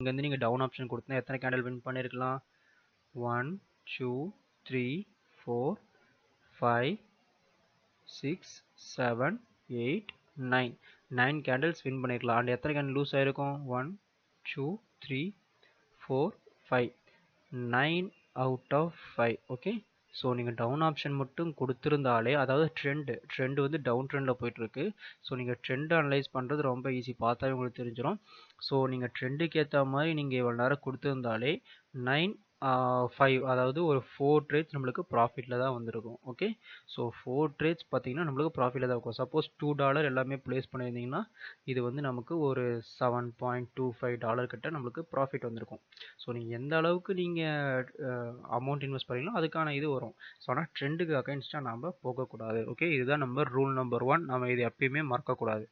இங்கேருந்து நீங்கள் down option கொடுத்தா எத்தனை கேண்டில் வின் பண்ணியிருக்கலாம்? 1 2 3 4 5 6 7 8 9 9 கேண்டில்ஸ் வின் பண்ணியிருக்கலாம். அண்ட் எத்தனை கேண்டில் லூஸ் ஆகிருக்கும்? 1 2 3 4 5 9 அவுட் ஆஃப் 5. ஓகே, ஸோ நீங்கள் டவுன் ஆப்ஷன் மட்டும் கொடுத்துருந்தாலே, அதாவது ட்ரெண்ட் வந்து டவுன் ட்ரெண்டில் போயிட்டுருக்கு. ஸோ நீங்கள் ட்ரெண்ட் அனலைஸ் பண்ணுறது ரொம்ப ஈஸி, பார்த்தாவே உங்களுக்கு தெரிஞ்சிடும். ஸோ நீங்கள் ட்ரெண்டுக்கு ஏற்ற மாதிரி நீங்கள் இவ்வளோ நேரம் கொடுத்துருந்தாலே 9 5, அதாவது ஒரு 4 ட்ரேட்ஸ் நம்மளுக்கு ப்ராஃபிட்டில் தான் வந்திருக்கும். ஓகே, ஸோ 4 ட்ரேட்ஸ் பார்த்தீங்கன்னா நம்மளுக்கு ப்ராஃபிட்டில் தான் இருக்கும். சப்போஸ் $2 எல்லாமே ப்ளேஸ் பண்ணியிருந்தீங்கன்னா இது வந்து நமக்கு ஒரு $7.25 கிட்ட நம்மளுக்கு ப்ராஃபிட் வந்திருக்கும். ஸோ நீங்கள் எந்த அளவுக்கு நீங்கள் அமௌண்ட் இன்வெஸ்ட் பண்ணீங்களோ அதுக்கான இது வரும். ஸோ ஆனால் ட்ரெண்டுக்கு அகைன்ஸ்டாக நம்ம போகக்கூடாது. ஓகே, இதுதான் நம்ம ரூல் நம்பர் 1. நம்ம இது எப்பயுமே மறக்கக்கூடாது.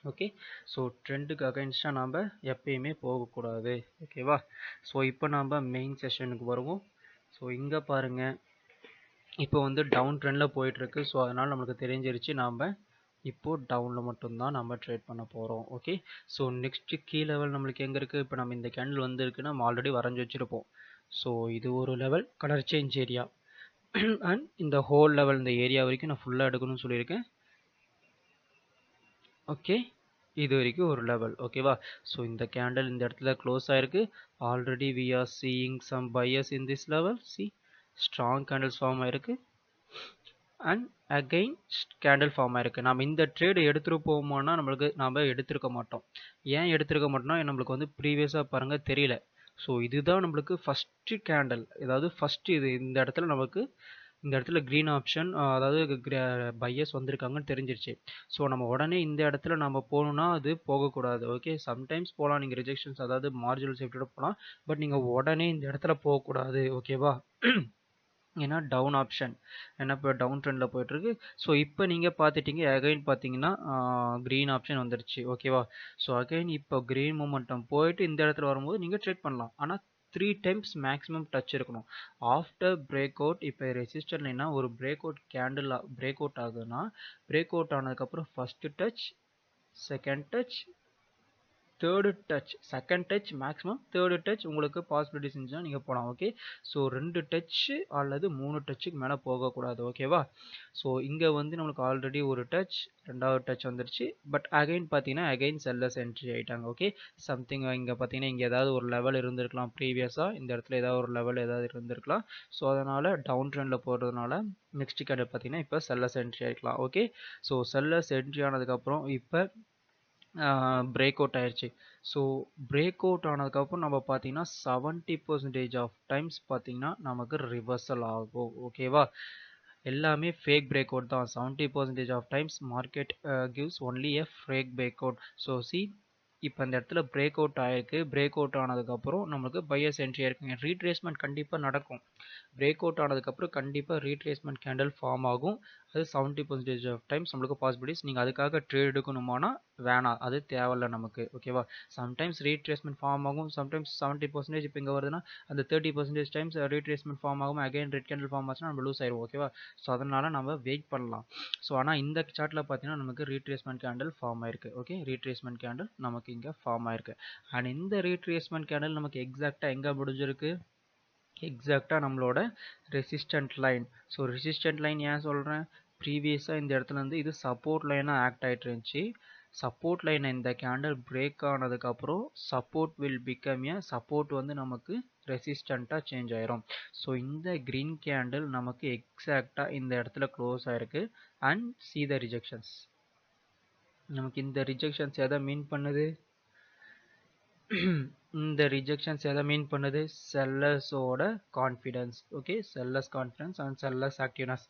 ஓகே, ஸோ ட்ரெண்டுக்கு அகைன்ஸ்டாக நாம் எப்பயுமே போகக்கூடாது. ஓகேவா? ஸோ இப்போ நம்ம மெயின் செஷனுக்கு வருவோம். ஸோ இங்கே பாருங்கள், இப்போ வந்து டவுன் ட்ரெண்டில் போயிட்டுருக்கு. ஸோ அதனால் நம்மளுக்கு தெரிஞ்சிருச்சு நாம் இப்போது டவுனில் மட்டும்தான் நம்ம ட்ரேட் பண்ண போகிறோம். Okay, so next key level நம்மளுக்கு எங்கே இருக்குது? இப்போ நம்ம இந்த கேண்டில் வந்துருக்குன்னா நம்ம ஆல்ரெடி வரைஞ்சி வச்சுருப்போம். ஸோ இது ஒரு level colour change area and இந்த ஹோல் லெவல் இந்த ஏரியா வரைக்கும் நான் ஃபுல்லாக எடுக்கணும்னு சொல்லியிருக்கேன். ஓகே, இது வரைக்கும் ஒரு லெவல். ஓகேவா? ஸோ இந்த கேண்டில் இந்த இடத்துல க்ளோஸ் ஆயிருக்கு. Already we are seeing some buyers in this level. See, strong candles form ஆயிருக்கு அண்ட் அகைன் கேண்டில் ஃபார்ம் ஆயிருக்கு. நம்ம இந்த ட்ரேடு எடுத்துகிட்டு போவோமானா நம்ம எடுத்திருக்க மாட்டோம். ஏன் எடுத்திருக்க மாட்டோம்னா நம்மளுக்கு வந்து ப்ரீவியஸாக பாருங்கள் தெரியல. ஸோ இதுதான் நம்மளுக்கு ஃபஸ்ட்டு கேண்டில், அதாவது ஃபஸ்ட்டு இது இந்த இடத்துல நமக்கு இந்த இடத்துல க்ரீன் ஆப்ஷன், அதாவது பையர்ஸ் வந்திருக்காங்கன்னு தெரிஞ்சிருச்சு. ஸோ நம்ம உடனே இந்த இடத்துல நம்ம போகணுன்னா அது போகக்கூடாது. ஓகே, சம்டைம்ஸ் போகலாம் நீங்கள் ரிஜெக்ஷன்ஸ், அதாவது மார்ஜினல் சேஃப்டியோட போகலாம். பட் நீங்கள் உடனே இந்த இடத்துல போகக்கூடாது. ஓகேவா? ஏன்னா டவுன் ஆப்ஷன் ஏன்னா இப்போ டவுன் ட்ரெண்டில் போயிட்டுருக்கு. ஸோ இப்போ நீங்கள் பார்த்துட்டீங்க, அகைன் பார்த்தீங்கன்னா க்ரீன் ஆப்ஷன் வந்துருச்சு. ஓகேவா? ஸோ அகைன் இப்போ க்ரீன் மூமெண்டம் போயிட்டு இந்த இடத்துல வரும்போது நீங்கள் ட்ரேட் பண்ணலாம். ஆனால் 3 டைம்ஸ் மேக்ஸிமம் டச் இருக்கணும். ஆஃப்டர் பிரேக் அவுட், இப்போ ரெசிஸ்டர் லைனா ஒரு break out candle break out ஆகுதுன்னா, பிரேக் அவுட் ஆனதுக்கப்புறம் first touch, second touch, third touch, second touch maximum, third touch உங்களுக்கு பாசிபிலிட்டிஸ் இருந்துச்சுன்னா நீங்கள் போகலாம். ஓகே, ஸோ 2 டச்சு அல்லது 3 டச்சுக்கு மேலே போகக்கூடாது. ஓகேவா? ஸோ இங்கே வந்து நம்மளுக்கு ஆல்ரெடி ஒரு டச், ரெண்டாவது டச் வந்துருச்சு. பட் அகைன் பார்த்தீங்கன்னா அகைன் செல்லர்ஸ் என்ட்ரி ஆகிட்டாங்க. ஓகே, சம்திங் இங்கே பார்த்தீங்கன்னா இங்கே ஏதாவது ஒரு லெவல் இருந்திருக்கலாம் ப்ரீவியஸாக, இந்த இடத்துல ஏதாவது ஒரு லெவல் ஏதாவது இருந்திருக்கலாம். ஸோ அதனால் டவுன் ட்ரெண்டில் போடுறதுனால நெக்ஸ்ட் கேண்டில் பார்த்தீங்கன்னா இப்போ செல்லர்ஸ் என்ட்ரி ஆகிக்கலாம். ஓகே, ஸோ செல்லர்ஸ் என்ட்ரி ஆனதுக்கப்புறம் இப்போ பிரேக் அவுட் ஆயிடுச்சு. ஸோ பிரேக் அவுட் ஆனதுக்கப்புறம் நம்ம பார்த்தீங்கன்னா 70% ஆஃப் டைம்ஸ் பார்த்தீங்கன்னா நமக்கு ரிவர்சல் ஆகும். ஓகேவா? எல்லாமே ஃபேக் பிரேக் அவுட் தான். 70% of times market gives only a fake breakout. So see, இப்போ இந்த இடத்துல பிரேக் அவுட் ஆயிருக்கு. பிரேக் அவுட் ஆனதுக்கப்புறம் நம்மளுக்கு பையர்ஸ் என்ட்ரி ஆயிருக்குங்க. ரீட்ரேஸ்மெண்ட் கண்டிப்பாக நடக்கும். பிரேக் அவுட் ஆனதுக்கப்புறம் கண்டிப்பாக ரீட்ரேஸ்மெண்ட் கேண்டில் ஃபார்ம் ஆகும். அது 70% ஆஃப் டைம்ஸ் நம்மளுக்கு பாசிபிலிட்டிஸ். நீங்கள் அதுக்காக ட்ரேட் எடுக்கணுமானா வேணாம், அது தேவையில்ல நமக்கு. ஓகேவா? சம்டைம்ஸ் ரீட்ரேஸ்மெண்ட் ஃபார்ம் ஆகும், சம்டைம்ஸ் 70% இப்போ இங்கே வருதுன்னா அந்த 30% டைம்ஸ் ரீட்ரேஸ்மெண்ட் ஃபார்ம் ஆகும். அகைன் ரெட் கேண்டில் ஃபார்ம் ஆச்சுன்னா நம்ம லூஸ் ஆயிடும். ஓகேவா? ஸோ அதனால் நம்ம வெயிட் பண்ணலாம். ஸோ ஆனால் இந்த சார்ட்டில் பார்த்தீங்கன்னா நமக்கு ரீட்ரேஸ்மெண்ட் கேண்டில் ஃபார்ம் ஆயிருக்கு. ஓகே, ரீட்ரேஸ்மெண்ட் கேண்டில் நமக்கு இங்கே ஃபார்ம் ஆயிருக்கு. அண்ட் இந்த ரீட்ரேஸ்மெண்ட் கேண்டில் நமக்கு எக்ஸாக்டாக எங்கே முடிஞ்சிருக்கு? எக்ஸாக்டாக நம்மளோட resistant line. So resistant line ஏன் சொல்கிறேன்? ப்ரீவியஸாக இந்த இடத்துல இருந்து இது சப்போர்ட் லைனாக ஆக்ட் ஆகிட்டு இருந்துச்சு. சப்போர்ட் லைனை இந்த கேண்டில் பிரேக் ஆனதுக்கப்புறம் support will become a support வந்து நமக்கு ரெசிஸ்டண்ட்டாக சேஞ்ச் ஆயிரும். ஸோ இந்த க்ரீன் கேண்டில் நமக்கு எக்ஸாக்டாக இந்த இடத்துல க்ளோஸ் ஆயிருக்கு. And see the rejections. நமக்கு இந்த ரிஜெக்ஷன்ஸ் எதை மீன் பண்ணுது? இந்த ரிஜெக்ஷன்ஸ் எதை மீன் பண்ணுது? செல்லர்ஸோட confidence. Okay, sellers confidence and sellers activeness.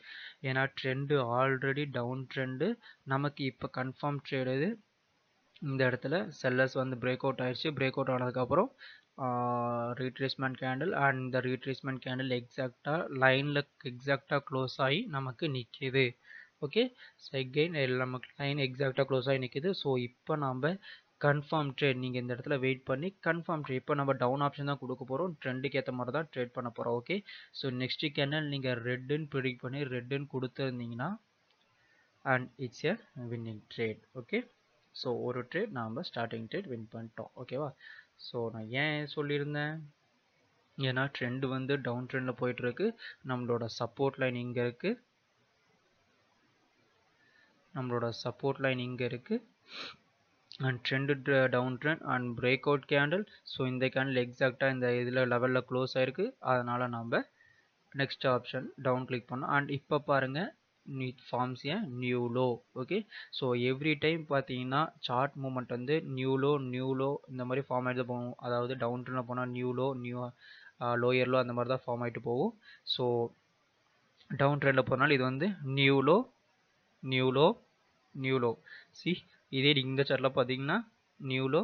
ஏன்னா ட்ரெண்டு ஆல்ரெடி டவுன் ட்ரெண்டு, நமக்கு இப்போ கன்ஃபார்ம் ட்ரேடு இது. இந்த இடத்துல செல்லர்ஸ் வந்து பிரேக் அவுட் ஆயிடுச்சு. பிரேக் அவுட் ஆனதுக்கப்புறம் ரீட்ரேஸ்மெண்ட் கேண்டில், அண்ட் இந்த ரீட்ரேஸ்மெண்ட் கேண்டில் எக்ஸாக்டாக லைனில் எக்ஸாக்டாக க்ளோஸ் ஆகி நமக்கு நிற்கிது. ஓகே, ஸோ எகெயின் நமக்கு லைன் எக்ஸாக்டாக க்ளோஸ் ஆகி நிற்கிது. ஸோ இப்போ நம்ம கன்ஃபார்ம் ட்ரேட், நீங்கள் இந்த இடத்துல வெயிட் பண்ணி கன்ஃபார்ம் ட்ரேட், இப்போ நம்ம டவுன் ஆப்ஷன் தான் கொடுக்க போகிறோம். ட்ரெண்டுக்கு ஏற்ற மாதிரி தான் ட்ரேட் பண்ண போகிறோம். ஓகே, ஸோ நெக்ஸ்ட் கேண்டில் நீங்கள் ரெட்டுன்னு ப்ரிடிக்ட் பண்ணி ரெட்டுன்னு கொடுத்துருந்தீங்கன்னா and it's a winning trade. Okay, so ஒரு ட்ரேட் நாம் ஸ்டார்டிங் ட்ரேட் வின் பண்ணிட்டோம். ஓகேவா? ஸோ நான் ஏன் சொல்லியிருந்தேன், ஏன்னா ட்ரெண்ட் வந்து டவுன் ட்ரெண்டில் போயிட்டுருக்கு. நம்மளோட சப்போர்ட் லைன் இங்கே இருக்குது, நம்மளோட சப்போர்ட் லைன் இங்கே இருக்குது, and trend down trend and breakout candle. So இந்த கேண்டில் எக்ஸாக்டாக இந்த இதில் லெவலில் க்ளோஸ் ஆயிருக்கு. அதனால் நம்ம நெக்ஸ்ட் ஆப்ஷன் டவுன் கிளிக் பண்ணோம். அண்ட் இப்போ பாருங்கள், it forms a new low. Okay, so every time பார்த்தீங்கன்னா சார்ட் மூமெண்ட் வந்து நியூ லோ இந்த மாதிரி ஃபார்ம் ஆகிட்டு போகும். அதாவது டவுன் ட்ரெண்டில் போனால் நியூ லோயர் லோ அந்த மாதிரி தான் ஃபார்ம் ஆகிட்டு போகும். ஸோ டவுன் ட்ரெண்டில் போனாலும் இது வந்து நியூ லோ. சி இதே இந்த சார்ட்டில் பார்த்தீங்கன்னா new low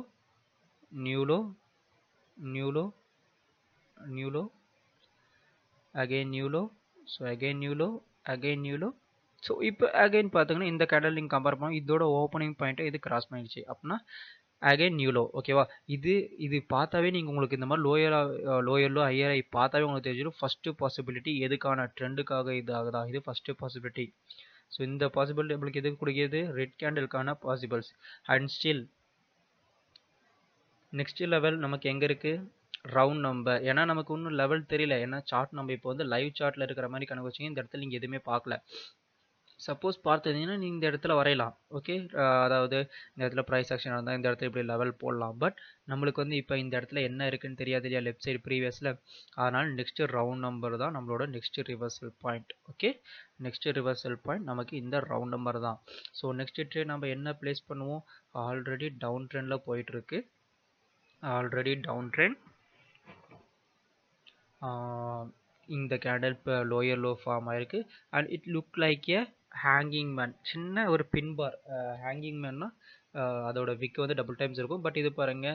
again new low, so again new low. So இப்போ அகைன் பார்த்தீங்கன்னா இந்த கேண்டல் நீங்கள் கம்பேர் பண்ணோம், இதோட ஓப்பனிங் பாயிண்ட்டை இது கிராஸ் பண்ணிடுச்சு அப்படின்னா அகைன் நியூ லோ. ஓகேவா, இது பார்த்தாவே நீங்கள் உங்களுக்கு இந்த மாதிரி லோயர் லோ ஹையர் ஐ பார்த்தாவே உங்களுக்கு தெரிஞ்சிடும். ஃபஸ்ட்டு பாசிபிலிட்டி எதுக்கான ட்ரெண்டுக்காக இது ஆகுதா, இது ஃபஸ்ட்டு பாசிபிலிட்டி. ஸோ இந்த பாசிபிலிட்டி நம்மளுக்கு எதுக்கு கொடுக்கிது, ரெட் கேண்டலுக்கான possibles. And still next level நமக்கு எங்கே இருக்குது, ரவுண்ட் நம்பர். ஏன்னா நமக்கு இன்னும் லெவல் தெரியல, ஏன்னா சார்ட் நம்ம இப்போ வந்து லைவ் சார்ட்டில் இருக்கிற மாதிரி கணக்கு வச்சிங்க. இந்த இடத்துல நீங்கள் எதுவுமே பார்க்கல. சப்போஸ் பார்த்துருந்தீங்கன்னா நீங்கள் இந்த இடத்துல வரையலாம். ஓகே, அதாவது இந்த இடத்துல ப்ரைஸ் ஆக்ஷன் இருந்தால் இந்த இடத்துல இப்படி லெவல் போடலாம். பட் நம்மளுக்கு வந்து இப்போ இந்த இடத்துல என்ன இருக்குன்னு தெரியாது இல்லையா, லெஃப்ட் சைடு ப்ரீவியஸில். அதனால் நெக்ஸ்ட்டு ரவுண்ட் நம்பர் தான் நம்மளோட next reversal point. Okay, next reversal point நமக்கு இந்த ரவுண்ட் நம்பர் தான். ஸோ நெக்ஸ்ட் ட்ரேட் நம்ம என்ன பிளேஸ் பண்ணுவோம், ஆல்ரெடி டவுன் ட்ரெண்டில் போயிட்டுருக்கு, ஆல்ரெடி டவுன் ட்ரெண்ட். இந்த கேண்டல் இப்போ லோயர் லோ ஃபார்ம் ஆயிருக்கு. And it look like A hanging man, சின்ன ஒரு பின் பார். ஹேங்கிங் மேன்னா அதோட விக்கு வந்து டபுள் டைம்ஸ் இருக்கும். பட் இது பாருங்க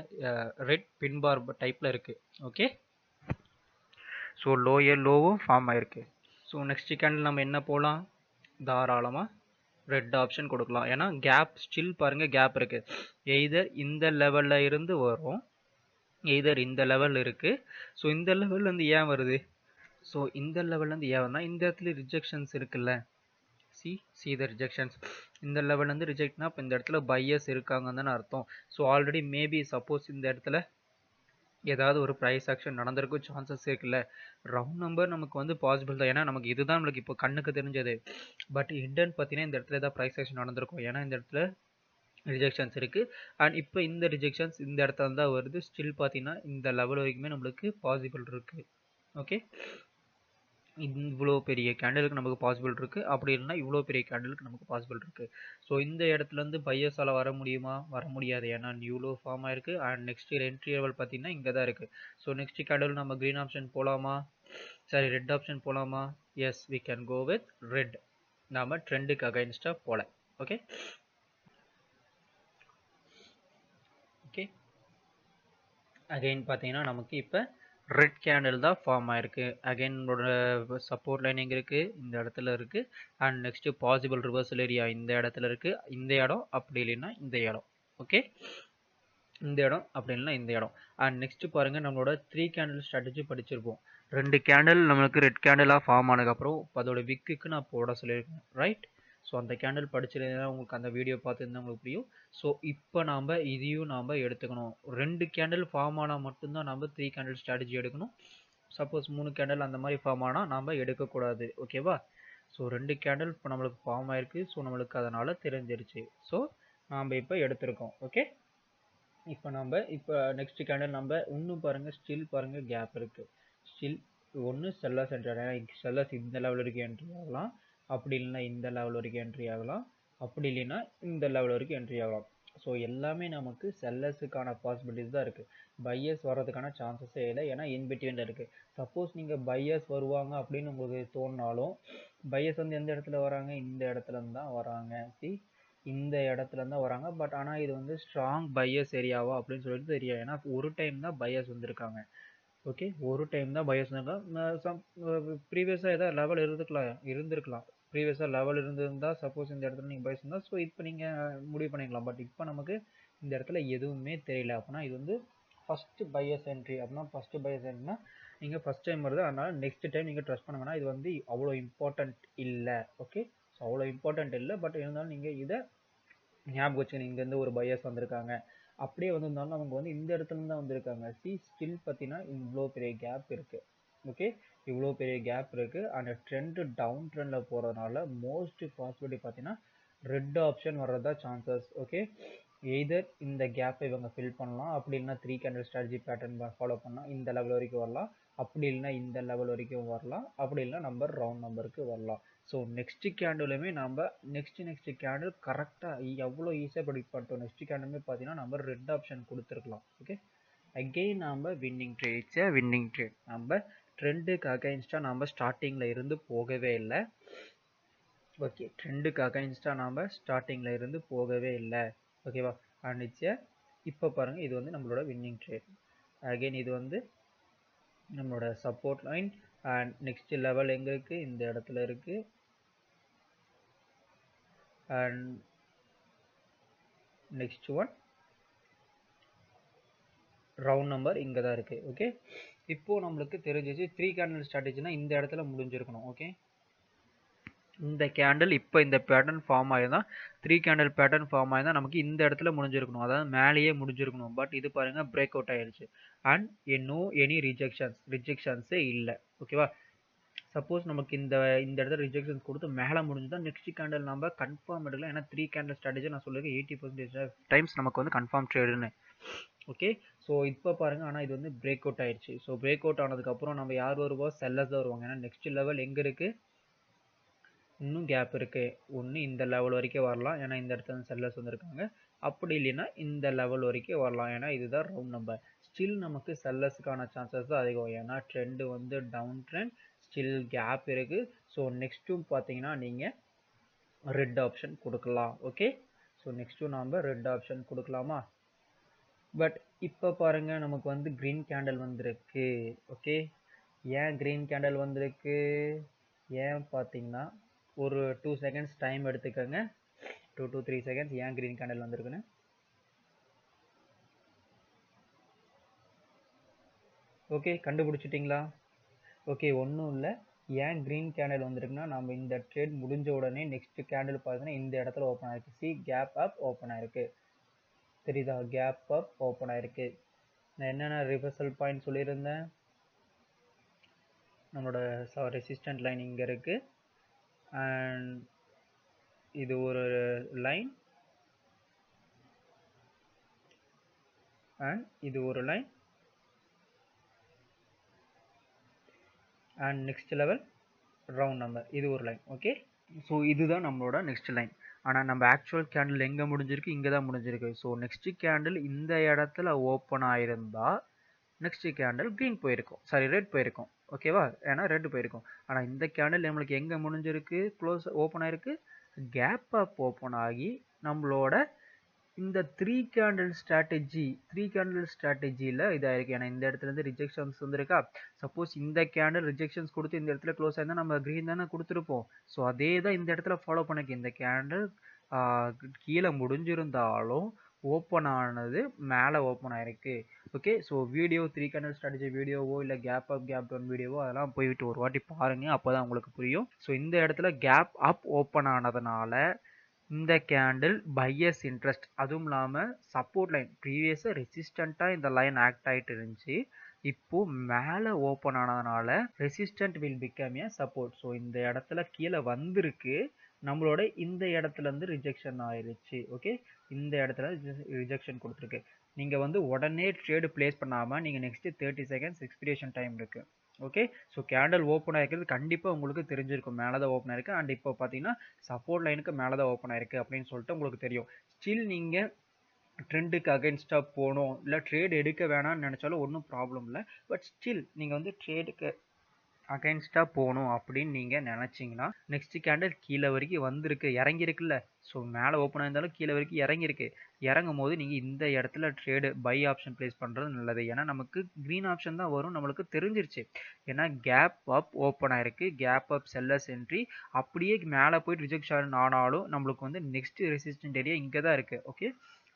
ரெட் பின் பார் டைப்பில் இருக்குது. ஓகே, ஸோ லோயர் லோவும் ஃபார்ம் ஆயிருக்கு. ஸோ நெக்ஸ்ட் கேண்டில் நம்ம என்ன போகலாம், தாராளமாக ரெட் ஆப்ஷன் கொடுக்கலாம். ஏன்னா கேப் ஸ்டில் பாருங்கள், கேப் இருக்குது. எய்தர் இந்த லெவலில் இருந்து வரும், எய்தர் இந்த லெவல் இருக்குது. ஸோ இந்த லெவல்லேருந்து ஏன் வருது, ஸோ இந்த லெவல்லேருந்து ஏன் வருதுன்னா இந்த இடத்துல ரிஜெக்ஷன்ஸ் இருக்குல்ல. See the rejections. இந்த லெவல்லேருந்து ரிஜெக்ட்னா இப்போ இந்த இடத்துல பையர்ஸ் இருக்காங்கன்னு தானே அர்த்தம். ஸோ ஆல்ரெடி மேபி சப்போஸ் இந்த இடத்துல ஏதாவது ஒரு ப்ரைஸ் ஆக்ஷன் நடந்திருக்கும் சான்சஸ் இருக்குல்ல. ரவுண்ட் நம்பர் நமக்கு வந்து பாசிபிள் தான், ஏன்னா நமக்கு இதுதான் நம்மளுக்கு இப்போ கண்ணுக்கு தெரிஞ்சது. பட் ஹிடன் பார்த்தீங்கன்னா இந்த இடத்துல ஏதாவது ப்ரைஸ் ஆக்ஷன் நடந்திருக்கும், ஏன்னா இந்த இடத்துல ரிஜெக்ஷன்ஸ் இருக்குது. அண்ட் இப்போ இந்த ரிஜெக்ஷன்ஸ் இந்த இடத்துல தான் வருது. ஸ்டில் பார்த்தீங்கன்னா இந்த லெவல் வரைக்குமே நம்மளுக்கு பாசிபிள் இருக்குது. ஓகே, இவ்வளோ பெரிய கேண்டலுக்கு நமக்கு பாசிபிள் இருக்குது. அப்படி இல்லைனா இவ்வளோ பெரிய கேண்டலுக்கு நமக்கு பாசிபிள் இருக்குது. ஸோ இந்த இடத்துலேருந்து பையர்ஸால் வர முடியுமா, வர முடியாது, ஏன்னா நியூ லோ ஃபார்ம் ஆயிருக்கு. அண்ட் நெக்ஸ்ட் என்ட்ரி லெவல் பார்த்தீங்கன்னா இங்கே தான் இருக்குது. ஸோ நெக்ஸ்ட் கேண்டல் நம்ம க்ரீன் ஆப்ஷன் போகலாமா, சரி ரெட் ஆப்ஷன் போகலாமா, yes we can go with red. நாம் ட்ரெண்டுக்கு அகைன்ஸ்டாக போகல. ஓகே ஓகே, அகைன் பார்த்தீங்கன்னா நமக்கு இப்போ ரெட் கேண்டில் தான் ஃபார்ம் ஆயிருக்கு. அகைன் சப்போர்ட் லைன் எங்கே இருக்குது, இந்த இடத்துல இருக்குது. And next possible reversal area இந்த இடத்துல இருக்குது. இந்த இடம் அப்படி இல்லைன்னா இந்த இடம். ஓகே, இந்த இடம் அப்படி இல்லைன்னா இந்த இடம். அண்ட் நெக்ஸ்ட்டு பாருங்கள், நம்மளோட 3 கேண்டில் ஸ்ட்ராட்டஜி படிச்சிருப்போம். 2 கேண்டில் நம்மளுக்கு ரெட் கேண்டிலாக ஃபார்ம் ஆனதுக்கப்புறம் அதோட விக்குக்கு நான் போட சொல்லியிருக்கேன், ரைட். ஸோ அந்த கேண்டில் படிச்சிருந்தா உங்களுக்கு அந்த வீடியோ பார்த்துருந்தா உங்களுக்கு புரியும். ஸோ இப்போ நாம் இதையும் நாம் எடுத்துக்கணும். 2 கேண்டில் ஃபார்ம் ஆனால் மட்டும்தான் நம்ம 3 கேண்டில் ஸ்ட்ராட்டஜி எடுக்கணும். சப்போஸ் 3 கேண்டில் அந்த மாதிரி ஃபார்ம் ஆனால் நாம் எடுக்கக்கூடாது. ஓகேவா, ஸோ 2 கேண்டில் இப்போ நம்மளுக்கு ஃபார்ம் ஆயிருக்கு. ஸோ நம்மளுக்கு அதனால் தெரிஞ்சிருச்சு. ஸோ நாம் இப்போ எடுத்திருக்கோம். ஓகே, இப்போ நெக்ஸ்ட் கேண்டில் நம்ம இன்னும் பாருங்கள், ஸ்டில் பாருங்கள் கேப் இருக்குது. ஸ்டில் ஒன்று செல்லர்ஸ் என்ட்ரி, செல்லர்ஸ் இந்த லெவல் வரைக்கும் என்ட்ரி ஆகலாம், அப்படி இல்லைன்னா இந்த லெவல் வரைக்கும் என்ட்ரி ஆகலாம், அப்படி இல்லைன்னா இந்த லெவல் வரைக்கும் என்ட்ரி ஆகலாம். ஸோ எல்லாமே நமக்கு செல்லர்ஸுக்கான பாசிபிலிட்டிஸ் தான் இருக்குது. பையர்ஸ் வர்றதுக்கான சான்சஸே இல்லை, ஏன்னா இன்பிட்வீனில் இருக்குது. சப்போஸ் நீங்கள் பையர்ஸ் வருவாங்க அப்படின்னு உங்களுக்கு தோணினாலும், பையர்ஸ் வந்து எந்த இடத்துல வராங்க, இந்த இடத்துலேருந்து தான் வராங்க. இந்த இடத்துலேருந்து தான் வராங்க. பட் ஆனால் இது வந்து ஸ்ட்ராங் பையர்ஸ் ஏரியாவா அப்படின்னு சொல்லிட்டு தெரியும், ஏன்னா ஒரு டைம் தான் பையர்ஸ் வந்திருக்காங்க. ஓகே, ஒரு டைம் தான் பையர்ஸ் வந்திருக்காங்க. ப்ரீவியஸாக ஏதாவது லெவல் இருந்திருக்கலாம். ப்ரீவியஸாக லெவல் இருந்திருந்தால் சப்போஸ் இந்த இடத்துல நீங்கள் பையர்ஸ் இருந்தால், ஸோ இப்போ நீங்கள் முடிவு பண்ணிக்கலாம். பட் இப்போ நமக்கு இந்த இடத்துல எதுவுமே தெரியல. அப்படின்னா இது வந்து ஃபஸ்ட்டு பையர்ஸ் என்ட்ரி. அப்படின்னா ஃபஸ்ட்டு பையர்ஸ் என்ட்ரினா நீங்கள் ஃபஸ்ட் டைம் வருது, அதனால் நெக்ஸ்ட் டைம் நீங்கள் ட்ரஸ்ட் பண்ணுங்கன்னா இது வந்து அவ்வளோ இம்பார்ட்டண்ட் இல்லை. ஓகே, ஸோ அவ்வளோ இம்பார்ட்டண்ட் இல்லை. பட் இருந்தாலும் நீங்கள் இதை ஞாபகம் வச்சுக்கணும், இங்கேருந்து ஒரு பையர்ஸ் வந்திருக்காங்க அப்படியே வந்திருந்தாலும் அவங்க வந்து இந்த இடத்துல இருந்து தான் வந்திருக்காங்க. சி ஸ்டில் பார்த்தீங்கன்னா இவ்வளோ பெரிய கேப் இருக்கு. ஓகே, இவ்வளோ பெரிய கேப் இருக்கு. அந்த ட்ரெண்ட் டவுன் ட்ரெண்ட்ல போறதுனால மோஸ்ட் பாசிபிலிட்டி பார்த்தீங்கன்னா ரெட் ஆப்ஷன் வர்றதா சான்சஸ். ஓகே, எய்தர் இந்த கேப்பை இவங்க ஃபில் பண்ணலாம், அப்படி இல்லைன்னா 3 கேண்டில் ஸ்ட்ராட்டஜி பேட்டர்ன் ஃபாலோ பண்ணால் இந்த லெவல் வரைக்கும் வரலாம், அப்படி இல்லைன்னா இந்த லெவல் வரைக்கும் வரலாம், அப்படி இல்லைன்னா நம்பர் ரவுண்ட் நம்பருக்கு வரலாம். ஸோ நெக்ஸ்ட் கேண்டிலுமே நம்ம நெக்ஸ்ட் கேண்டில் கரெக்டாக எவ்வளோ ஈஸியாக ப்ரெடிக்ட் பண்ணிட்டோம். நெக்ஸ்ட் கேண்டிலுமே பார்த்தீங்கன்னா நம்ம ரெட் ஆப்ஷன் கொடுத்துருக்கலாம். ஓகே, அகெயின் நம்ம winning trade. It's A winning trade. நம்ம ட்ரெண்டுக்கு அகைன்ஸ்டாக நம்ம ஸ்டார்டிங்கில் இருந்து போகவே இல்லை. ஓகே, ட்ரெண்டுக்கு அகைன்ஸ்டாக நாம் ஸ்டார்டிங்கில் இருந்து போகவே இல்லை. ஓகேவா, அண்ட் இட்ஸ் இப்போ பாருங்கள் இது வந்து நம்மளோட வின்னிங் ட்ரேட். அகெயின் இது வந்து நம்மளோட support line. And next level எங்கே இருக்குது, இந்த இடத்துல இருக்குது. And next one round number இங்கே தான் இருக்குது. ஓகே, இப்போது நம்மளுக்கு தெரிஞ்சிச்சு 3 கேண்டில் ஸ்ட்ராட்டஜினா இந்த இடத்துல முடிஞ்சிருக்கணும். ஓகே, இந்த கேண்டில் இப்போ இந்த பேட்டர்ன் ஃபார்ம் ஆகிதான் 3 கேண்டில் பேட்டர்ன் ஃபார்ம் ஆகிதான் நமக்கு இந்த இடத்துல முடிஞ்சிருக்கணும், அதாவது மேலேயே முடிஞ்சிருக்கணும். பட் இது பாருங்கள் பிரேக் அவுட் ஆயிடுச்சு. அண்ட் நோ எனி ரிஜெக்ஷன்ஸே இல்லை. ஓகேவா, சப்போஸ் நமக்கு இந்த இடத்துல ரிஜெக்ஷன்ஸ் கொடுத்து மேலே முடிஞ்சுதான் நெக்ஸ்ட் கேண்டில் நம்ம கன்ஃபார்ம் எடுக்கலாம். ஏன்னா 3 கேண்டில் ஸ்ட்ராட்டஜி நான் சொல்லுங்க 80% டைம்ஸ் நமக்கு வந்து கன்ஃபார்ம் ட்ரேடுன்னு. ஓகே, ஸோ இப்போ பாருங்கள், ஆனால் இது வந்து பிரேக் அவுட் ஆயிடுச்சு. ஸோ பிரேக் அவுட் ஆனதுக்கப்புறம் நம்ம யார் வருவோம், செல்லர்ஸ் தான் வருவாங்க. ஏன்னா நெக்ஸ்ட் லெவல் எங்கே இருக்குது, இன்னும் கேப் இருக்குது. ஒன்று இந்த லெவல் வரைக்கும் வரலாம், ஏன்னா இந்த இடத்துல செல்லர்ஸ் வந்திருக்காங்க. அப்படி இல்லைன்னா இந்த லெவல் வரைக்கும் வரலாம், ஏன்னா இதுதான் ரவுண்ட் நம்பர். ஸ்டில் நமக்கு செல்லர்ஸுக்கான சான்சஸ் தான் அதிகம், ஏன்னா ட்ரெண்டு வந்து டவுன் ட்ரெண்ட், ஸ்டில் கேப் இருக்குது. ஸோ நெக்ஸ்ட்டும் பார்த்தீங்கன்னா நீங்கள் ரெட் ஆப்ஷன் கொடுக்கலாம். ஓகே, ஸோ நெக்ஸ்ட்டும் நாம் ரெட் ஆப்ஷன் கொடுக்கலாமா. பட் இப்போ பாருங்கள் நமக்கு வந்து க்ரீன் கேண்டில் வந்திருக்கு. ஓகே, ஏன் க்ரீன் கேண்டில் வந்திருக்கு, ஏன் பார்த்தீங்கன்னா ஒரு 2 செகண்ட்ஸ் டைம் எடுத்துக்கோங்க. 2 to 3 செகண்ட்ஸ். ஏன் க்ரீன் கேண்டில் வந்திருக்குன்னு ஓகே கண்டுபிடிச்சிட்டிங்களா. ஓகே, ஒன்றும் இல்லை. ஏன் க்ரீன் கேண்டில் வந்திருக்குன்னா நம்ம இந்த ட்ரேட் முடிஞ்ச உடனே நெக்ஸ்ட் கேண்டில் பார்த்தீங்கன்னா இந்த இடத்துல ஓப்பன் ஆயிருக்கு. சி கேப் அப் ஓப்பன் ஆயிருக்கு, தெரியுதா, கேப் அப் ஓப்பன் ஆயிருக்கு. நான் என்னென்ன ரிவர்சல் பாயிண்ட் சொல்லியிருந்தேன், நம்மளோட ரெசிஸ்டன்ட் லைன் இங்கே இருக்குது. அண்ட் இது ஒரு லைன், அண்ட் இது ஒரு line, and next level round number இது ஒரு லைன். ஓகே, ஸோ இதுதான் நம்மளோட நெக்ஸ்ட் லைன். ஆனால் நம்ம ஆக்சுவல் கேண்டில் எங்கே முடிஞ்சிருக்கு, இங்கே தான் முடிஞ்சிருக்கு. ஸோ நெக்ஸ்ட் கேண்டில் இந்த இடத்துல ஓப்பன் ஆயிருந்தா நெக்ஸ்ட் கேண்டில் க்ரீன் போயிருக்கும், சாரி ரெட் போயிருக்கும். ஓகேவா, ஏன்னா ரெட் போயிருக்கும். ஆனால் இந்த கேண்டில் நம்மளுக்கு எங்கே முடிஞ்சிருக்கு, க்ளோஸ் ஓப்பன் ஆயிருக்கு, கேப் அப் ஓப்பன் ஆகி நம்மளோட இந்த 3 கேண்டில் ஸ்ட்ராட்டஜியில் இதாயிருக்கு. ஏன்னா இந்த இடத்துல இருந்து ரிஜெக்ஷன்ஸ் வந்துருக்கா. சப்போஸ் இந்த கேண்டில் ரிஜெக்ஷன்ஸ் கொடுத்து இந்த இடத்துல க்ளோஸ் ஆயிருந்தா நம்ம க்ரீன் தானே கொடுத்துருப்போம். ஸோ அதே தான் இந்த இடத்துல ஃபாலோ பண்ணிக்க. இந்த கேண்டில் கீழே முடிஞ்சிருந்தாலும் ஓப்பன் ஆனது மேலே ஓப்பன் ஆயிருக்கு. Okay, so video 3 candle strategy வீடியோவோ இல்லை கேப் அப் கேப் டவுன் வீடியோவோ அதெல்லாம் போய்விட்டு ஒரு வாட்டி பாருங்க, அப்போ தான் உங்களுக்கு புரியும். ஸோ இந்த இடத்துல கேப் அப் ஓப்பன் ஆனதுனால இந்த கேண்டில் பையர்ஸ் இன்ட்ரெஸ்ட், அதுவும் இல்லாமல் சப்போர்ட் லைன் ப்ரீவியஸாக ரெசிஸ்டண்ட்டாக இந்த லைன் ஆக்ட் ஆகிட்டு இருந்துச்சு. இப்போ மேலே ஓப்பன் ஆனதுனால resistant will become a support. So இந்த இடத்துல கீழே வந்திருக்கு, நம்மளோட இந்த இடத்துல இருந்து ரிஜெக்ஷன் ஆயிருச்சு. ஓகே, இந்த இடத்துல ரிஜெக்ஷன் கொடுத்துருக்கு. நீங்கள் வந்து உடனே ட்ரேடு பிளேஸ் பண்ணாமல் நீங்கள் நெக்ஸ்ட்டு 30 செகண்ட்ஸ் எக்ஸ்பிரேஷன் டைம் இருக்குது. ஓகே, ஸோ கேண்டில் ஓப்பன் ஆகிருக்கிறது கண்டிப்பாக உங்களுக்கு தெரிஞ்சிருக்கும், மேலே தான் ஓப்பன் ஆயிருக்கு. அண்ட் இப்போ பார்த்தீங்கன்னா சப்போர்ட் லைனுக்கு மேலே தான் ஓப்பன் ஆயிருக்கு அப்படின்னு சொல்லிட்டு உங்களுக்கு தெரியும். ஸ்டில் நீங்கள் ட்ரெண்டுக்கு அகைன்ஸ்டாக போகணும் இல்லை ட்ரேட் எடுக்க வேணாம்னு நினச்சாலும் ஒன்றும் ப்ராப்ளம் இல்லை. பட் ஸ்டில் நீங்கள் வந்து ட்ரேடுக்கு அகைன்ஸ்டாக போகணும் அப்படின்னு நீங்கள் நினச்சிங்கன்னா நெக்ஸ்ட் கேண்டில் கீழே வரைக்கும் வந்திருக்கு, இறங்கியிருக்குல்ல. ஸோ மேலே ஓப்பன் ஆயிருந்தாலும் கீழே வரைக்கும் இறங்கியிருக்கு. இறங்கும் போது நீங்கள் இந்த இடத்துல ட்ரேடு பை ஆப்ஷன் ப்ளேஸ் பண்ணுறது நல்லது. ஏன்னா நமக்கு க்ரீன் ஆப்ஷன் தான் வரும், நம்மளுக்கு தெரிஞ்சிருச்சு. ஏன்னா கேப் அப் ஓப்பன் ஆயிருக்கு, கேப் அப் செல்லர்ஸ் என்ட்ரி, அப்படியே மேலே போயிட்டு ரிஜெக்ஷன் ஆனாலும் நம்மளுக்கு வந்து நெக்ஸ்ட் ரெசிஸ்டன்ட் ஏரியா இங்கே தான் இருக்குது. ஓகே,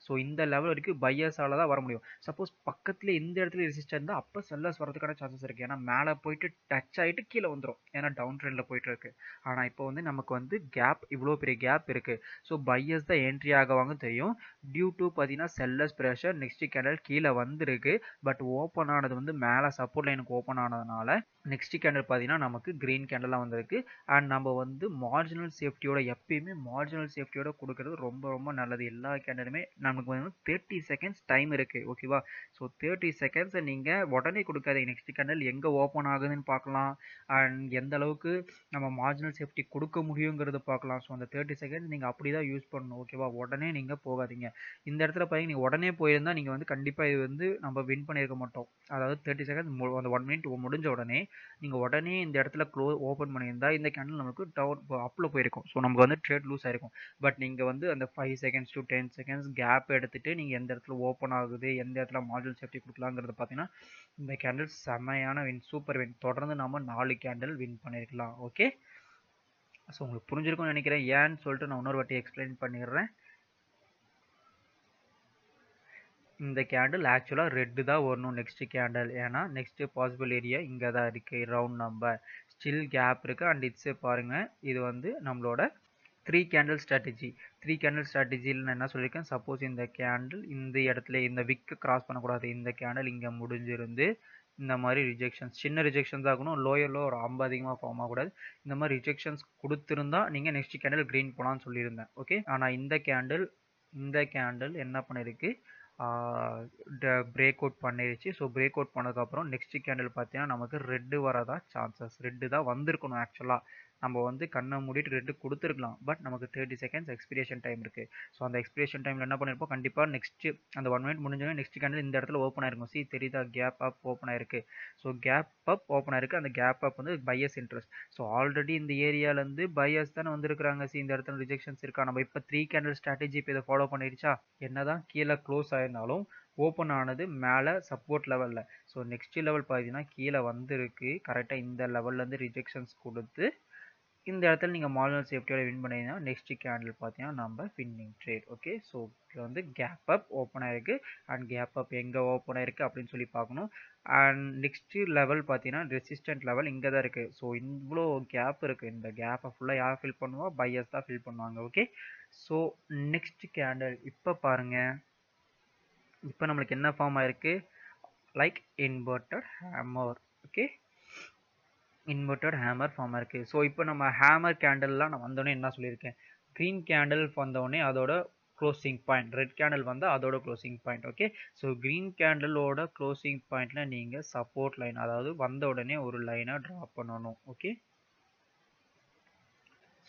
ஸோ இந்த லெவல் வரைக்கும் பையர்ஸால தான் வர முடியும். சப்போஸ் பக்கத்துல இந்த இடத்துல ரெசிஸ்டன்ஸ் இருந்தால் அப்போ செல்லர்ஸ் வரதுக்கான சான்சஸ் இருக்குது. ஏன்னா மேலே போயிட்டு டச் ஆகிட்டு கீழே வந்துடும், ஏன்னா டவுன் ட்ரெண்டில் போயிட்டு இருக்கு. ஆனால் இப்போ வந்து நமக்கு வந்து கேப், இவ்வளோ பெரிய கேப் இருக்குது. ஸோ பையர்ஸ் தான் என்ட்ரி ஆகுவாங்க தெரியும். டியூ டு பார்த்தீங்கன்னா செல்லர்ஸ் ப்ரெஷர் நெக்ஸ்ட் கேண்டல் கீழே வந்திருக்கு. பட் ஓப்பன் ஆனது வந்து மேலே சப்போர்ட் லைனுக்கு ஓப்பன் ஆனதுனால நெக்ஸ்ட் கேண்டல் பார்த்தீங்கன்னா நமக்கு கிரீன் கேண்டலாக வந்திருக்கு. அண்ட் நம்ம வந்து மார்ஜினல் சேஃப்டியோட, எப்பயுமே மார்ஜினல் சேஃப்டியோட கொடுக்கறது ரொம்ப ரொம்ப நல்லது. எல்லா கேண்டலுமே நமக்கு வந்து 30 செகண்ட்ஸ் டைம் இருக்குது, ஓகேவா? ஸோ 30 செகண்ட்ஸை நீங்கள் உடனே கொடுக்காதீங்க. நெக்ஸ்ட் கேண்டல் எங்கே ஓப்பன் ஆகுதுன்னு பார்க்கலாம், அண்ட் எந்த அளவுக்கு நம்ம மார்ஜினல் சேஃப்டி கொடுக்க முடியுங்கிறத பார்க்கலாம். ஸோ அந்த 30 செகண்ட்ஸ் நீங்கள் அப்படி தான் யூஸ் பண்ணணும், ஓகேவா? உடனே நீங்கள் போகாதீங்க. இந்த இடத்துல பார்த்தீங்கன்னா நீங்கள் உடனே போயிருந்தால் நீங்கள் வந்து கண்டிப்பாக இது வந்து நம்ம வின் பண்ணியிருக்க மாட்டோம். அதாவது 30 செகண்ட்ஸ் அந்த 1 மினிட் முடிஞ்ச உடனே நீங்கள் உடனே இந்த இடத்துல ஓப்பன் பண்ணியிருந்தா இந்த கேண்டில் நமக்கு டவுன் அப்பில் போயிருக்கும். ஸோ நமக்கு வந்து ட்ரேட் லூஸ் ஆயிருக்கும். பட் நீங்கள் வந்து அந்த 5 செகண்ட்ஸ் டு 10 செகண்ட்ஸ் கேப் எடுத்துட்டு நீங்கள் எந்த இடத்துல ஓப்பன் ஆகுது, எந்த இடத்துல மார்ஜினல் சேஃப்டி கொடுக்கலாங்கிறத பார்த்தீங்கன்னா இந்த கேண்டில் செமையான வின், சூப்பர் வின். தொடர்ந்து நம்ம 4 கேண்டில் வின் பண்ணியிருக்கலாம். ஓகே, ஸோ உங்களுக்கு புரிஞ்சிருக்கும்னு நினைக்கிறேன். ஏன்னு சொல்லிட்டு நான் இன்னொரு வாட்டி எக்ஸ்பிளைன் பண்ணிடுறேன். இந்த கேண்டில் ஆக்சுவலாக ரெட்டு தான் வரணும் நெக்ஸ்ட் கேண்டில், ஏன்னா நெக்ஸ்ட் பாசிபிள் ஏரியா இங்கே தான் இருக்குது. ரவுண்ட் நம்பர் ஸ்டில் கேப் இருக்குது. அண்ட் இட்ஸே பாருங்கள், இது வந்து நம்மளோட 3 கேண்டில் ஸ்ட்ராட்டஜி. 3 கேண்டில் ஸ்ட்ராட்டஜியில் நான் என்ன சொல்லியிருக்கேன், சப்போஸ் இந்த கேண்டில் இந்த இடத்துல இந்த விக்கு கிராஸ் பண்ணக்கூடாது, இந்த கேண்டில் இங்கே முடிஞ்சிருந்து இந்த மாதிரி ரிஜெக்ஷன்ஸ், சின்ன ரிஜெக்ஷன்ஸ் ஆகணும், லோயரில் ஒரு ரொம்ப அதிகமாக ஃபார்ம் ஆகக்கூடாது. இந்த மாதிரி ரிஜெக்ஷன்ஸ் கொடுத்துருந்தா நீங்கள் நெக்ஸ்ட் கேண்டில் க்ரீன் போகலான்னு சொல்லியிருந்தேன், ஓகே? ஆனால் இந்த கேண்டில் என்ன பண்ணியிருக்கு, பிரேக் அவுட் பண்ணிருச்சு. ஸோ பிரேக் அவுட் பண்ணதுக்கப்புறம் நெக்ஸ்ட் கேண்டில் பார்த்தீங்கன்னா நமக்கு ரெட்டு வரதா சான்சஸ், ரெட்டு தான் வந்திருக்கணும். ஆக்சுவலாக நம்ம வந்து கண்ணை மூடிட்டு ரெட்டு கொடுத்துருக்கலாம். பட் நமக்கு 30 செகண்ட்ஸ் எக்ஸ்பிரேஷன் டைம் இருக்குது. ஸோ அந்த எக்ஸ்பிரேஷன் டைமில் என்ன பண்ணியிருப்போம், கண்டிப்பாக நெக்ஸ்ட் அந்த 1 மினிட் முடிஞ்சோடனே நெக்ஸ்ட் கேண்டில் இந்த இடத்துல ஓப்பன் ஆயிருக்கும். சி தெரியுதா, கேப் அப் ஓப்பன் ஆயிருக்கு. ஸோ கேப் அப் ஓப்பன் ஆயிருக்கு. அந்த கேப் அப் வந்து பையர்ஸ் இன்ட்ரெஸ்ட். ஸோ ஆல்ரெடி இந்த ஏரியாலேருந்து பையர்ஸ் தானே வந்திருக்காங்க. சி இந்த இடத்துல ரிஜெக்ஷன்ஸ் இருக்கா, நம்ம இப்போ 3 கேண்டில் ஸ்ட்ராட்டஜி இப்போ இதை ஃபாலோ பண்ணிடுச்சா, என்னதான் கீழே க்ளோஸ் ஆயிருந்தாலும் ஓப்பன் ஆனது மேலே சப்போர்ட் லெவலில். ஸோ நெக்ஸ்ட் லெவல் பார்த்தீங்கன்னா கீழே வந்திருக்கு. கரெக்டாக இந்த லெவல்லேருந்து ரிஜெக்ஷன்ஸ் கொடுத்து இந்த இடத்துல நீங்கள் மார்ஜினல் சேஃப்டியோட வின் பண்ணிங்கன்னா நெக்ஸ்ட் கேண்டில் பார்த்தீங்கன்னா நம்ம வின்னிங் ட்ரேட். ஓகே, ஸோ இது வந்து கேப் அப் ஓப்பன் ஆயிருக்கு. அண்ட் கேப் அப் எங்கே ஓப்பன் ஆயிருக்கு அப்படின்னு சொல்லி பார்க்கணும். அண்ட் நெக்ஸ்ட் லெவல் பார்த்தீங்கன்னா ரெசிஸ்டன்ட் லெவல் இங்கே தான் இருக்குது. ஸோ இவ்வளோ கேப் இருக்குது. இந்த கேப்பை ஃபுல்லாக யார் ஃபில் பண்ணுவா, பையர்ஸ் தான் ஃபில் பண்ணுவாங்க. ஓகே, ஸோ நெக்ஸ்ட் கேண்டில் இப்போ பாருங்கள், இப்போ நம்மளுக்கு என்ன ஃபார்ம் ஆயிருக்கு, like inverted hammer. Okay, inverted hammer form ஆயிருக்கு. ஸோ இப்போ நம்ம ஹேமர் கேண்டல்லாம் நான் வந்தோடனே என்ன சொல்லியிருக்கேன், க்ரீன் கேண்டில் வந்தோடனே அதோட க்ளோசிங் பாயிண்ட், ரெட் கேண்டில் வந்தால் அதோட closing point. Okay, so green கேண்டிலோட க்ளோசிங் பாயிண்டில் நீங்கள் சப்போர்ட் லைன், அதாவது வந்த உடனே ஒரு லைனை ட்ரா பண்ணணும். ஓகே,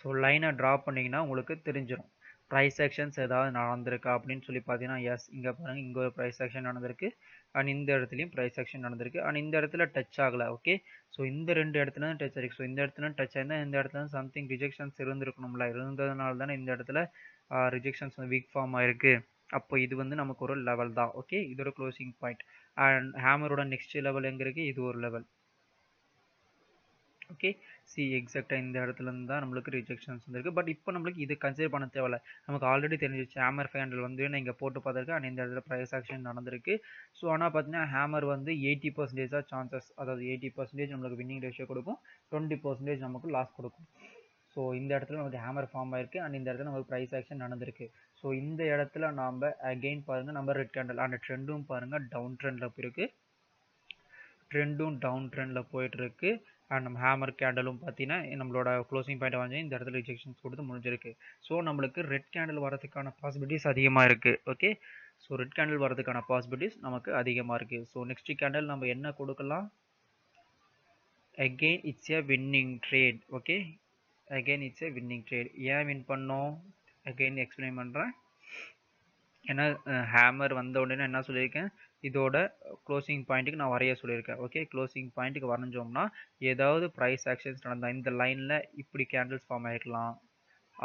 ஸோ லைனை ட்ரா பண்ணிங்கன்னா உங்களுக்கு தெரிஞ்சிடும் ப்ரைஸ் ஆக்ஷன்ஸ் ஏதாவது நடந்திருக்கா அப்படின்னு சொல்லி பார்த்தீங்கன்னா, எஸ் இங்கே பாருங்கள், இங்கே ஒரு ப்ரைஸ் ஆக்ஷன் நடந்திருக்கு. அண்ட் இந்த இடத்துலையும் ப்ரைஸ் ஆக்ஷன் நடந்திருக்கு. அண்ட் இந்த இடத்துல டச் ஆகலை. ஓகே, ஸோ இந்த 2 இடத்துல டச் ஆகிருக்கு. ஸோ இந்த இடத்துல டச் ஆயிருந்தால் இந்த இடத்துல சம்திங் ரிஜெக்ஷன்ஸ் இருந்திருக்கணும்ல, இருந்ததுனால தானே இந்த இடத்துல ரிஜெக்ஷன்ஸ் வீக் ஃபார்ம் ஆயிருக்கு. அப்போ இது வந்து நமக்கு ஒரு லெவல் தான். ஓகே, இதோட க்ளோசிங் பாயிண்ட். அண்ட் ஹேமரோட நெக்ஸ்ட் லெவல் எங்கே இருக்குது, இது ஒரு லெவல். ஓகே, சி எக்ஸாக்டாக இந்த இடத்துல இருந்து தான் நம்மளுக்கு ரிஜெக்ஷன்ஸ் வந்துருக்கு. பட் இப்போ நம்மளுக்கு இது கன்சிடர் பண்ண தேவையில்ல, நமக்கு ஆல்ரெடி தெரிஞ்சிச்சு ஹேமர் 500 வந்து நான் இங்கே போட்டு பார்த்துருக்கேன். அண்ட் இந்த இடத்துல ப்ரைஸ் ஆக்ஷன் நடந்திருக்கு. ஸோ ஆனால் பார்த்தீங்கன்னா ஹேமர் வந்து 80% சான்சஸ், அதாவது 80% நம்மளுக்கு வின்னிங் ரேஷியோ கொடுக்கும், 20% நமக்கு லாஸ் கொடுக்கும். ஸோ இந்த இடத்துல நமக்கு ஹேமர் ஃபார்ம் ஆயிருக்கு. அண்ட் இந்த இடத்துல நமக்கு ப்ரைஸ் ஆக்ஷன் நடந்திருக்கு. ஸோ இந்த இடத்துல நாம் அகெயின் பாருங்கள், நம்ம ரெட் கேண்டில் அந்த ட்ரெண்டும் பாருங்கள் டவுன் ட்ரெண்டில் போயிருக்கு. ட்ரெண்டும் டவுன் ட்ரெண்டில் போயிட்டுருக்கு. அண்ட் நம்ம ஹேமர் கேண்டலும் பார்த்தீங்கன்னா நம்மளோட க்ளோசிங் பாயிண்ட் வாங்கி இந்த இடத்துல ரிஜெக்ஷன்ஸ் கொடுத்து முடிஞ்சிருக்கு. ஸோ நம்மளுக்கு ரெட் கேண்டில் வரதுக்கான பாசிபிலிட்டிஸ் அதிகமாக இருக்குது. ஓகே, ஸோ ரெட் கேண்டில் வரதுக்கான பாசிபிலிட்டிஸ் நமக்கு அதிகமாக இருக்குது. ஸோ நெக்ஸ்ட் கேண்டில் நம்ம என்ன கொடுக்கலாம், again it's a winning trade. Okay, again it's a winning trade. ஏன் வின் பண்ணோம் அகெயின் எக்ஸ்பிளைன் பண்ணுறேன். ஏன்னா ஹேமர் வந்த உடனே என்ன சொல்லியிருக்கேன், இதோட க்ளோசிங் பாயிண்ட்டுக்கு நான் வரைய சொல்லியிருக்கேன். ஓகே, க்ளோசிங் பாயிண்ட்டுக்கு வரைஞ்சோம்னா ஏதாவது ப்ரைஸ் ஆக்ஷன்ஸ் நடந்தால் இந்த லைனில் இப்படி கேண்டில்ஸ் ஃபார்ம் ஆகிருக்கலாம்,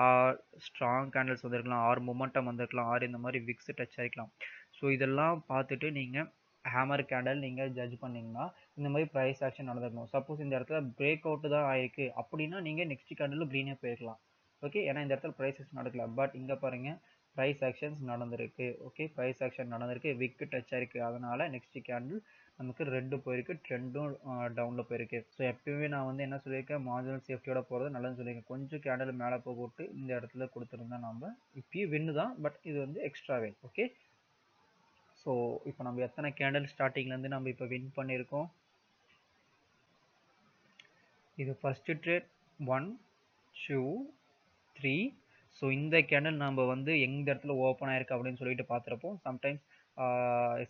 ஆர் ஸ்ட்ராங் கேண்டில்ஸ் வந்திருக்கலாம், ஆர் மொமெண்டம் வந்திருக்கலாம், ஆர் இந்த மாதிரி விக்ஸ் டச் ஆகிக்கலாம். ஸோ இதெல்லாம் பார்த்துட்டு நீங்கள் ஹேமர் கேண்டில் நீங்கள் ஜட்ஜ் பண்ணிங்கன்னா இந்த மாதிரி ப்ரைஸ் ஆக்ஷன் நடந்திருக்கணும். சப்போஸ் இந்த இடத்துல பிரேக் அவுட்டு தான் ஆயிருக்கு அப்படின்னா நீங்கள் நெக்ஸ்ட் கேண்டில் க்ரீனே போயிருக்கலாம். ஓகே, ஏன்னா இந்த இடத்துல ப்ரைஸ் ஆக்ஷன் நடக்கல. பட் இங்கே பாருங்கள், ப்ரைஸ் ஆக்ஷன்ஸ் நடந்திருக்கு. ஓகே, ப்ரைஸ் ஆக்ஷன் நடந்திருக்கு, விக் டச் ஆயிருக்கு. அதனால நெக்ஸ்ட் கேண்டில் நமக்கு ரெட்டு போயிருக்கு, ட்ரெண்டும் டவுனில் போயிருக்கு. ஸோ எப்பயுமே நான் வந்து என்ன சொல்லியிருக்கேன், மார்ஜினல் சேஃப்டியோட போகிறது நல்லதுன்னு சொல்லியிருக்கேன். கொஞ்சம் கேண்டில் மேலே போக விட்டு இந்த இடத்துல கொடுத்துருந்தா நம்ம இப்பயும் வின்னு தான், பட் இது வந்து எக்ஸ்ட்ரா வின். ஓகே, ஸோ இப்போ நம்ம எத்தனை கேண்டில் ஸ்டார்டிங்லேருந்து நம்ம இப்போ வின் பண்ணியிருக்கோம். இது ஃபர்ஸ்ட் ட்ரேட் 1 2 3. ஸோ இந்த கேண்டில் நம்ம வந்து எந்த இடத்துல ஓப்பன் ஆயிருக்கு அப்படின்னு சொல்லிட்டு பார்த்துருப்போம். சம்டைம்ஸ்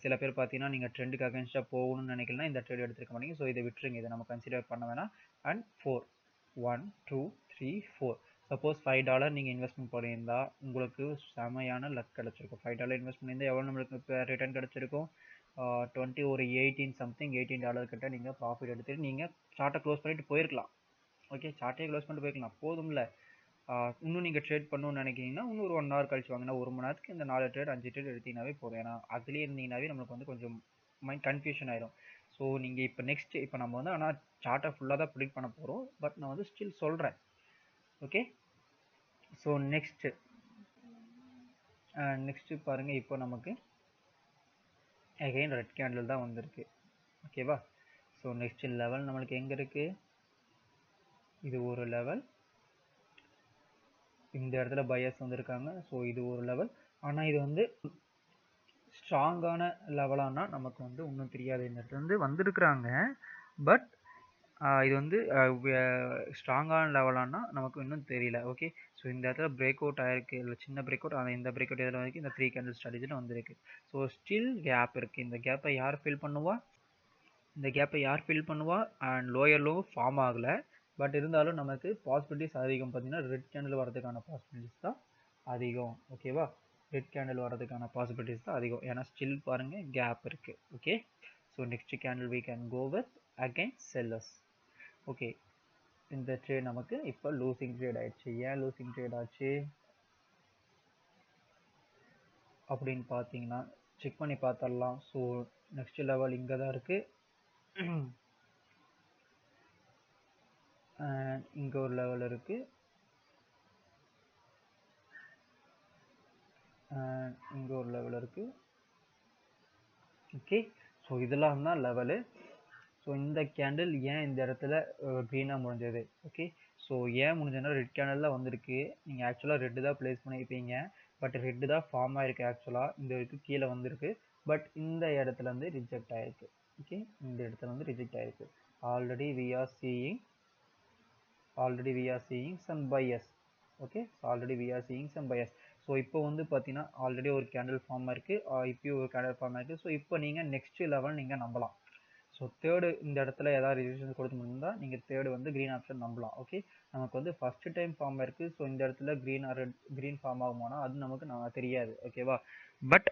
சில பேர் பார்த்தீங்கன்னா நீங்கள் ட்ரெண்டுக்கு அகேன்ஸ்டாக போகணும்னு நினைக்கலாம், இந்த ட்ரேட் எடுத்துருக்க மாட்டீங்க. ஸோ இதை விட்டுருங்க, இதை நம்ம கன்சிடர் பண்ண வேணாம். அண்ட் 4 1 2 3 4. சப்போஸ் $5 நீங்கள் இன்வெஸ்ட்மெண்ட் பண்ணியிருந்தா உங்களுக்கு செமையான லக் கிடச்சிருக்கும். $5 இன்வெஸ்ட் பண்ணியிருந்தால் எவ்வளோ நம்மளுக்கு இப்போ ரிட்டர்ன் கிடச்சிருக்கும், 20 ஒரு 18 சம்திங் $18 கிட்ட நீங்கள் ப்ராஃபிட் எடுத்துகிட்டு நீங்கள் சார்ட்டை க்ளோஸ் பண்ணிட்டு போயிருக்கலாம். ஓகே, சார்ட்டே க்ளோஸ் பண்ணிட்டு போயிருக்கலாம், போதும்ல. இன்னும் நீங்கள் ட்ரேட் பண்ணணும்னு நினைக்கிறீங்கன்னா இன்னும் ஒரு 1 hour கழிச்சு வாங்கினா 1 மணி நேரத்துக்கு இந்த 4 ட்ரேட் 5 ட்ரேட் எடுத்தீங்கன்னாவே போதும். ஏன்னா அதுலேயே இருந்தீங்கன்னாவே நம்மளுக்கு வந்து கொஞ்சம் மைண்ட் கன்ஃபியூஷன் ஆயிடும். ஸோ நீங்கள் இப்போ நெக்ஸ்ட் இப்போ நம்ம வந்து ஆனால் சார்ட்டை ஃபுல்லாக தான் ப்ரிடிக்ட் பண்ண போகிறோம், பட் நான் வந்து ஸ்டில் சொல்கிறேன். ஓகே, ஸோ நெக்ஸ்ட்டு பாருங்கள், இப்போ நமக்கு அகைன் ரெட் கேண்டில் தான் வந்திருக்கு. ஓகேவா, ஸோ நெக்ஸ்ட் லெவல் நம்மளுக்கு எங்கே இருக்குது, இது ஒரு லெவல், இந்த இடத்துல பையர்ஸ் வந்திருக்காங்க. ஸோ இது ஒரு லெவல், ஆனால் இது வந்து ஸ்ட்ராங்கான லெவலானா நமக்கு வந்து ஒன்றும் தெரியாது. இந்த இடத்துல வந்து வந்திருக்கிறாங்க, பட் இது வந்து ஸ்ட்ராங்கான லெவலானா நமக்கு இன்னும் தெரியல. ஓகே, ஸோ இந்த இடத்துல பிரேக் அவுட் ஆயிருக்கு, இல்லை சின்ன பிரேக் அவுட், ஆனால் இந்த பிரேக் அவுட் எதில் வரைக்கும் இந்த 3 கேண்டில் ஸ்ட்ராட்டஜியில் வந்திருக்கு. ஸோ ஸ்டில் கேப் இருக்குது. இந்த கேப்பை யார் ஃபில் பண்ணுவா, அண்ட் லோயர் லோ ஃபார்ம் ஆகலை, பட் இருந்தாலும் நமக்கு பாசிபிலிட்டிஸ் அதிகம். பார்த்தீங்கன்னா ரெட் கேண்டில் வரதுக்கான பாசிபிலிட்டிஸ் தான் அதிகம். ஓகேவா, ரெட் கேண்டில் வரதுக்கான பாசிபிலிட்டிஸ் தான் அதிகம், ஏன்னா ஸ்டில் பாருங்கள் கேப் இருக்குது. Okay, so next candle we can go with again sellers. Okay, இந்த ட்ரேட் நமக்கு இப்போ லூசிங் ட்ரேட் ஆயிடுச்சு. ஏன் லூசிங் ட்ரேட் ஆச்சு அப்படின்னு பார்த்தீங்கன்னா செக் பண்ணி பார்த்துடலாம். ஸோ நெக்ஸ்ட் லெவல் இங்கே தான் இருக்குது, இங்கே ஒரு லெவல் இருக்குது, இங்கே ஒரு லெவல் இருக்குது. ஓகே, ஸோ இதெல்லாம் தான் லெவலு. ஸோ இந்த கேண்டில் ஏன் இந்த இடத்துல க்ரீனாக முடிஞ்சது. ஓகே, ஸோ ஏன் முடிஞ்சதுன்னா ரெட் கேண்டில் வந்திருக்கு. நீங்கள் ஆக்சுவலாக ரெட்டு தான் ப்ளேஸ் பண்ணியிருப்பீங்க, பட் ரெட்டு தான் ஃபார்ம் ஆகிருக்கு. ஆக்சுவலாக இந்த வரைக்கும் கீழே வந்திருக்கு, பட் இந்த இடத்துல வந்து ரிஜெக்ட் ஆகிருக்கு. ஓகே, இந்த இடத்துல வந்து ரிஜெக்ட் ஆகிருக்கு. Already we are seeing some bias. Okay, already we are seeing some bias. So இப்போ வந்து பார்த்தீங்கன்னா ஆல்ரெடி ஒரு கேண்டில் ஃபார்ம் ஆயிருக்கு, இப்போயும் ஒரு கேண்டில் ஃபார்ம் ஆயிருக்கு. ஸோ இப்போ நீங்கள் நெக்ஸ்ட் லெவல் நீங்கள் நம்பலாம். ஸோ தேர்டு இந்த இடத்துல ஏதாவது ரிஜெக்ஷன் கொடுத்து முடிந்தால் நீங்கள் தேர்டு வந்து க்ரீன் ஆப்ஷன் நம்பலாம். ஓகே, நமக்கு வந்து ஃபர்ஸ்ட் டைம் ஃபார்ம் ஆயிருக்கு. ஸோ இந்த இடத்துல க்ரீன் ஃபார்ம் ஆகுமானா அது நமக்கு தெரியாது. ஓகேவா, பட்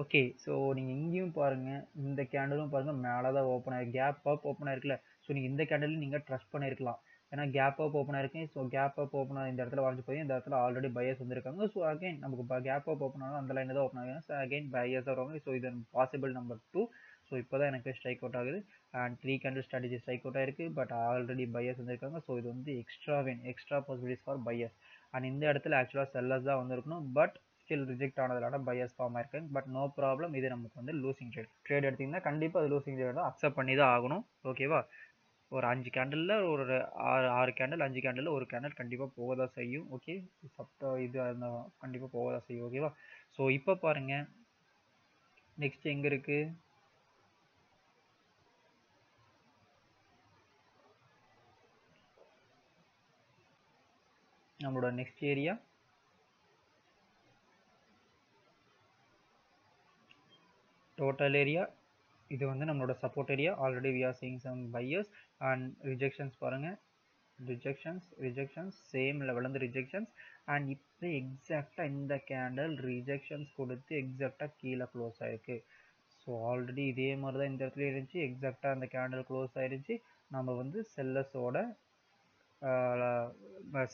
ஓகே, ஸோ நீங்கள் இங்கேயும் பாருங்கள், இந்த கேண்டிலும் பாருங்கள் மேலே தான் ஓப்பன் ஆகிருக்கு, கேப் அப் ஓப்பன் ஆயிருக்குல்ல. ஸோ நீங்கள் இந்த கேண்டில் நீங்கள் ட்ரஸ்ட் பண்ணியிருக்கலாம், ஏன்னா கேப் அப் ஓப்பன் ஆயிருக்கு. ஸோ கேப் அப் ஓப்பன் ஆகி இந்த இடத்துல வரைஞ்சி போய் இந்த இடத்துல ஆல்ரெடி பையர்ஸ் வந்திருக்காங்க. ஸோ அகைன் நமக்கு கேப் அப் ஓப்பன் ஆகும், அந்த லைனில் தான் ஓப்பன் ஆகும். ஸோ அகைன் பையர்ஸ் வருவாங்க. ஸோ இது பாசிபிள் நம்பர் 2. ஸோ இப்போ தான் எனக்கு ஸ்ட்ரைக் அவுட் ஆகுது, and 3 candle strategy strike out ஆயிருக்கு, பட் ஆல்ரெடி பையர்ஸ் வந்திருக்காங்க. ஸோ இது வந்து extra possibilities for buyers. And இந்த இடத்துல ஆக்சுவலாக செல்லர்ஸ் தான் வந்திருக்கணும், பட் ஸ்டில் ரிஜெக்ட் ஆனதுனால பையர்ஸ் ஃபார்ம் ஆயிருக்காங்க. பட் நோ ப்ராப்ளம், இது நமக்கு வந்து லூசிங் ட்ரேட் எடுத்திங்கன்னா கண்டிப்பாக அது லூசிங் ட்ரேட் தான், அக்செப்ட் பண்ணி தான் ஆகணும். ஓகேவா, ஒரு 5 கேண்டில் ஒரு 6 கேண்டில் 5 கேண்டில் ஒரு கேண்டில் கண்டிப்பாக போக தான் செய்யும். ஓகே, இது கண்டிப்பாக போக தான் செய்யும். ஓகேவா, ஸோ இப்போ பாருங்கள் நெக்ஸ்ட் எங்கே இருக்குது, நம்மளோட நெக்ஸ்ட் ஏரியா டோட்டல் ஏரியா. இது வந்து நம்மளோட support area. Already we are seeing some buyers and rejections. பாருங்கள், ரிஜெக்ஷன்ஸ் சேம் லெவலில் இருந்து ரிஜெக்ஷன்ஸ். அண்ட் இப்போ எக்ஸாக்டாக இந்த கேண்டில் ரிஜெக்ஷன்ஸ் கொடுத்து எக்ஸாக்டாக கீழே க்ளோஸ் ஆயிருக்கு. ஸோ ஆல்ரெடி இதே மாதிரி தான் இந்த இடத்துல இருந்துச்சு, எக்ஸாக்டாக அந்த கேண்டில் க்ளோஸ் ஆயிருச்சு. நம்ம வந்து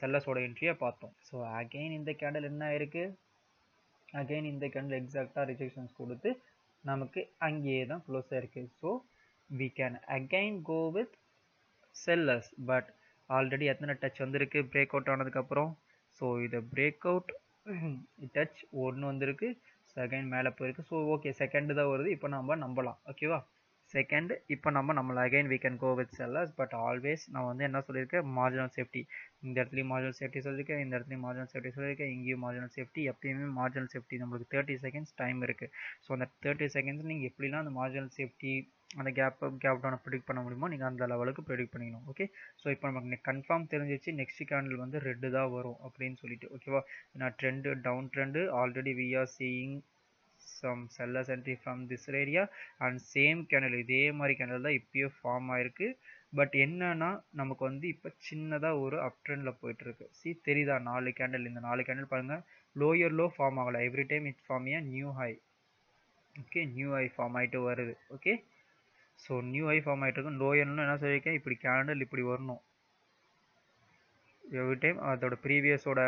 செல்லர்ஸோட என்ட்ரியை பார்த்தோம். ஸோ அகெயின் இந்த கேண்டில் என்ன ஆயிருக்கு, அகெயின் இந்த கேண்டில் எக்ஸாக்டாக ரிஜெக்ஷன்ஸ் கொடுத்து நமக்கு அங்கேயே தான் க்ளோஸ் ஆயிருக்கு. So we can again go with sellers, but already எத்தனை டச் வந்திருக்கு பிரேக் அவுட் ஆனதுக்கப்புறம், ஸோ இதை பிரேக் அவுட் டச் ஒன்று வந்திருக்கு, செகண்ட் மேலே போயிருக்கு. ஸோ ஓகே, செகண்ட் தான் வருது, இப்போ நம்ம நம்பலாம். ஓகேவா, செகண்ட் இப்போ நம்மள again we can go with sellers, but always நான் வந்து என்ன சொல்லியிருக்கேன், மார்ஜினல் சேஃப்டி. இந்த இடத்துலையும் மார்ஜினல் சேஃப்டி சொல்லியிருக்கேன், இந்த இடத்துலையும் மார்ஜினல் சேஃப்டி சொல்லியிருக்கேன், இங்கேயும் மார்ஜினல் சேஃப்டி. எப்பயுமே மார்ஜினல் சேஃப்டி நம்மளுக்கு 30 செகண்ட்ஸ் டைம் இருக்குது. ஸோ அந்த 30 செகண்ட்ஸ் நீங்கள் எப்படிலாம் அந்த மார்ஜினல் சேஃப்டி அந்த கேப் டவுனை ப்ரிடிக்ட் பண்ண முடியுமோ நீங்கள் அந்த லெவலுக்கு ப்ரிடிக்ட் பண்ணிக்கணும். ஓகே, ஸோ இப்போ நமக்கு கன்ஃபார்ம் தெரிஞ்சிச்சு நெக்ஸ்ட் கேண்டில் வந்து ரெட்டு தான் வரும் அப்படின்னு சொல்லிட்டு. ஓகேவா, நான் trend down trend already we are seeing some sellers entry from this area and same candle, இதே மாதிரி கேண்டில் தான் இப்பயும் ஃபார்ம் ஆயிருக்கு. பட் என்னன்னா நமக்கு வந்து இப்போ சின்னதாக ஒரு அப் ட்ரெண்டில் போயிட்டு இருக்கு. சி தெரியுதா, 4 கேண்டில், இந்த 4 கேண்டில் பாருங்க, லோயர் லோ ஃபார்ம் ஆகலை, every time it form a new high. Okay, new high form ஆகிட்டு வருது. Okay, so new high form ஆகிட்டு இருக்கும். லோயர்னு என்ன சொல்லியிருக்கேன், இப்படி கேண்டில் இப்படி வரணும் எவ்ரி டைம், அதோட ப்ரீவியஸோட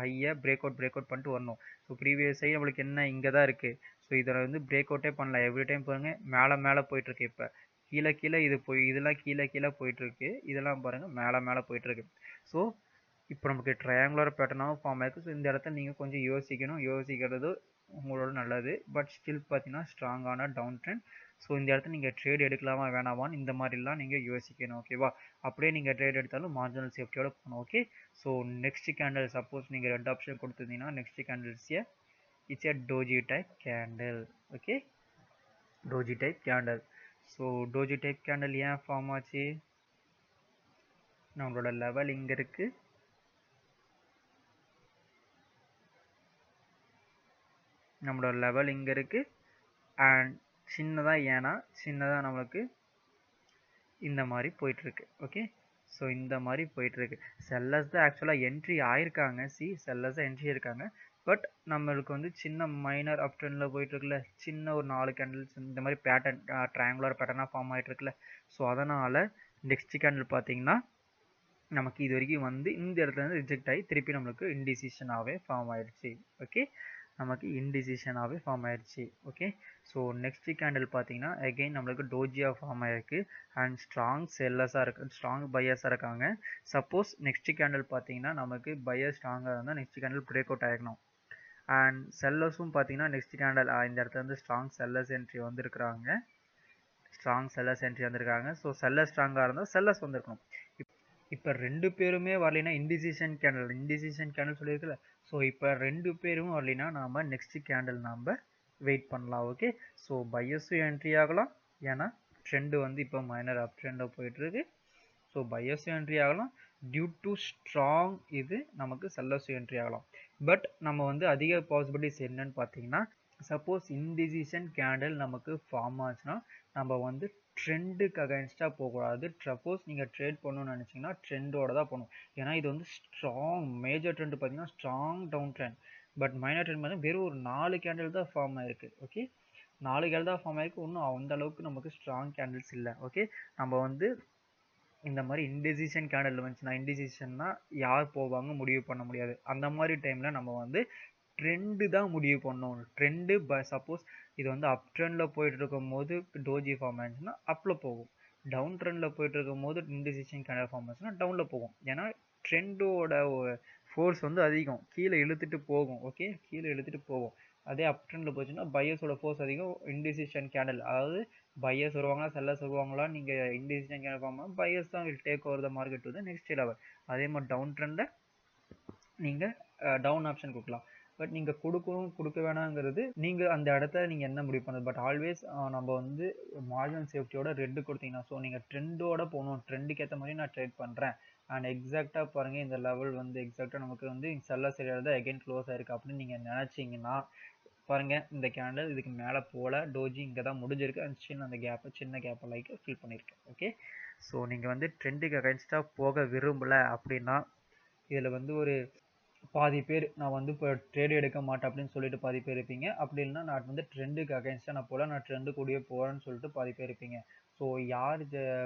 ஹையை பிரேக் அவுட் பண்ணிட்டு வரணும். ஸோ ப்ரீவியஸ் ஹை நம்மளுக்கு என்ன இங்கே தான் இருக்குது. ஸோ இதில் வந்து பிரேக் அவுட்டே பண்ணல, எவ்ரி டைம் பாருங்கள் மேலே போயிட்டுருக்கு. இப்போ கீழே இது இதெல்லாம் கீழே போயிட்டுருக்கு, இதெல்லாம் பாருங்கள் மேலே போயிட்டுருக்கு. ஸோ இப்போ நமக்கு ட்ரையாங்குலர் பேட்டர்னாகவும் ஃபார்ம் ஆயிருக்கு. ஸோ இந்த இடத்த நீங்கள் கொஞ்சம் யோசிக்கிறது உங்களோட நல்லது. பட் ஸ்டில் பார்த்தீங்கன்னா ஸ்ட்ராங்கான டவுன் ட்ரெண்ட். ஸோ இந்த இடத்துல நீங்கள் ட்ரேட் எடுக்கலாமா வேணாமான்னு இந்த மாதிரிலாம் நீங்கள் யோசிக்கணும். ஓகேவா, அப்படியே நீங்கள் ட்ரேட் எடுத்தாலும் மார்ஜினல் சேஃப்டியோட போகணும். Okay, so next candle suppose நீங்கள் ரெட் ஆப்ஷன் கொடுத்துருந்தீங்கன்னா next candle it's a doji type candle. Okay, doji type candle. So doji type candle ஏன் ஃபார்ம் ஆச்சு, நம்மளோட லெவல் இங்கே இருக்குது, நம்மளோட லெவல் இங்கே இருக்குது. அண்ட் சின்னதாக நம்மளுக்கு இந்த மாதிரி போயிட்டுருக்கு. ஓகே, ஸோ இந்த மாதிரி போயிட்டுருக்கு. செல்லர்ஸ் தான் ஆக்சுவலாக என்ட்ரி ஆயிருக்காங்க. செல்லர்ஸ் தான் என்ட்ரி இருக்காங்க. பட் நம்மளுக்கு வந்து சின்ன மைனர் அப் ட்ரெண்டில் போயிட்டுருக்குல்ல, சின்ன ஒரு 4 கேண்டில்ஸ் இந்த மாதிரி பேட்டர்ன் ட்ரையாங்குலர் பேட்டர்னாக ஃபார்ம் ஆகிட்டுருக்குல்ல. ஸோ அதனால் நெக்ஸ்ட் கேண்டில் பார்த்தீங்கன்னா நமக்கு இது வரைக்கும் வந்து இந்த இடத்துல இருந்து ரிஜெக்ட் ஆகி திருப்பி நம்மளுக்கு இன்டிசிஷனாகவே ஃபார்ம் ஆயிடுச்சு. ஓகே, நமக்கு இன்டிசிஷனாகவே ஃபார்ம் ஆயிடுச்சு. ஓகே, ஸோ நெக்ஸ்ட் கேண்டில் பார்த்தீங்கன்னா அகெயின் நம்மளுக்கு டோஜியாக ஃபார்ம் ஆயிருக்கு அண்ட் ஸ்ட்ராங் செல்லர்ஸாக இருக்குது, ஸ்ட்ராங் பையர்ஸாக இருக்காங்க. சப்போஸ் நெக்ஸ்ட் கேண்டில் பார்த்தீங்கன்னா நமக்கு பையர் ஸ்ட்ராங்காக இருந்தால் நெக்ஸ்ட் கேண்டில் பிரேக் அவுட் ஆகிக்கணும். அண்ட் செல்லர்ஸும் பார்த்தீங்கன்னா நெக்ஸ்ட் கேண்டில் இந்த இடத்துல இருந்து ஸ்ட்ராங் செல்லர்ஸ் என்ட்ரி வந்திருக்காங்க. ஸோ செல்லர் ஸ்ட்ராங்காக இருந்தால் செல்லர்ஸ் வந்திருக்கணும். இப்போ ரெண்டு பேருமே வரலைன்னா இன்டிசிஷன் கேண்டில் சொல்லியிருக்குல்ல. ஸோ இப்போ ரெண்டு பேரும் வரலைன்னா நாம் நெக்ஸ்ட் கேண்டில் நாம் வெயிட் பண்ணலாம். ஓகே, ஸோ பையர்ஸும் என்ட்ரி ஆகலாம், ஏன்னா ட்ரெண்டு வந்து இப்போ மைனர் அப் ட்ரெண்டாக போயிட்டுருக்கு. ஸோ பையர்ஸும் என்ட்ரி ஆகலாம், டியூ டு ஸ்ட்ராங் இது நமக்கு செல்லர்ஸும் என்ட்ரி ஆகலாம். பட் நம்ம வந்து அதிக பாசிபிலிட்டிஸ் என்னன்னு பார்த்தீங்கன்னா, சப்போஸ் இன்டிசிஷன் கேண்டில் நமக்கு ஃபார்ம் ஆச்சுன்னா நம்ம வந்து ட்ரெண்டுக்கு அகைன்ஸ்டாக போகக்கூடாது. சப்போஸ் நீங்கள் ட்ரேட் பண்ணணும்னு நினச்சிங்கன்னா ட்ரெண்டோட தான் போகணும். ஏன்னா இது வந்து ஸ்ட்ராங் மேஜர் ட்ரெண்ட் பார்த்தீங்கன்னா strong down trend. But minor trend பார்த்தீங்கன்னா வெறும் ஒரு 4 கேண்டில் தான் ஃபார்ம் ஆயிருக்கு. ஓகே, 4 கேண்டில் தான் ஃபார்ம் ஆயிருக்கு, இன்னும் அந்த அளவுக்கு நமக்கு ஸ்ட்ராங் கேண்டில்ஸ் இல்லை. ஓகே, நம்ம வந்து இந்த மாதிரி இன்டிசிஷன் கேண்டில் வந்துச்சுன்னா, இன்டிசிஷன்னா யார் போவாங்க முடிவு பண்ண முடியாது. அந்த மாதிரி டைமில் நம்ம வந்து ட்ரெண்டு தான் முடிவு பண்ணணும். ட்ரெண்டு சப்போஸ் இது வந்து அப் ட்ரெண்டில் போயிட்டு இருக்கும் போது டோஜி ஃபார்ம் ஆச்சுன்னா அப்பில் போகும், டவுன் ட்ரெண்டில் போயிட்டு இருக்கும் போது இன்டிசிஷன் கேண்டில் ஃபார்ம் ஆச்சுன்னா டவுனில் போகும். ஏன்னா ட்ரெண்டோட ஃபோர்ஸ் வந்து அதிகம், கீழே இழுத்துட்டு போகும். ஓகே, கீழே இழுத்துட்டு போகும். அதே அப் ட்ரெண்டில் போச்சுன்னா பையர்ஸோட ஃபோர்ஸ் அதிகம். இன்டிசிஷன் கேண்டில், அதாவது பையர்ஸ் வருவாங்களா செல்லர்ஸ் வருவாங்களா, நீங்கள் இன்டிசிஷன் கேண்டில் ஃபார்ம் பண்ணால் பையர்ஸ் தான் will take over the market to the next level. அதே மாதிரி டவுன் ட்ரெண்டில் நீங்கள் டவுன் ஆப்ஷன் கொடுக்கலாம். பட் நீங்கள் கொடுக்க வேணாங்கிறது நீங்கள் அந்த இடத்த நீங்கள் என்ன முடிவு பண்ணுறது. பட் ஆல்வேஸ் நம்ம வந்து மார்ஜினல் சேஃப்டியோட ரெட்டு கொடுத்தீங்கன்னா, ஸோ நீங்கள் ட்ரெண்டோட போகணும், ட்ரெண்டுக்கு ஏற்ற மாதிரி நான் ட்ரேட் பண்ணுறேன் அண்ட் எக்ஸாக்டாக பாருங்கள் இந்த லெவல் வந்து எக்ஸாக்டாக நமக்கு வந்து செல்லர் சரியாக தான் எகைன் க்ளோஸ் ஆயிருக்கு அப்படின்னு நீங்கள் நினச்சிங்கன்னா பாருங்கள், இந்த கேண்டில் இதுக்கு மேலே போல் டோஜி இங்கே தான் முடிஞ்சிருக்கு அண்ட் சின்ன கேப்பை லைக் ஃபில் பண்ணியிருக்கேன். ஓகே, ஸோ நீங்கள் வந்து ட்ரெண்டுக்கு அகைன்ஸ்டாக போக விரும்பலை அப்படின்னா இதில் வந்து ஒரு பாதி பேர் நான் வந்து இப்போ ட்ரேடு எடுக்க மாட்டேன் அப்படின்னு சொல்லிட்டு பாதி பேர் இருப்பீங்க. அப்படி இல்லைன்னா நான் வந்து ட்ரெண்டுக்கு அகைன்ஸ்டாக நான் போல நான் ட்ரெண்டு கூடயே போகிறேன்னு சொல்லிட்டு பாதி பேர் இருப்பீங்க. ஸோ யார்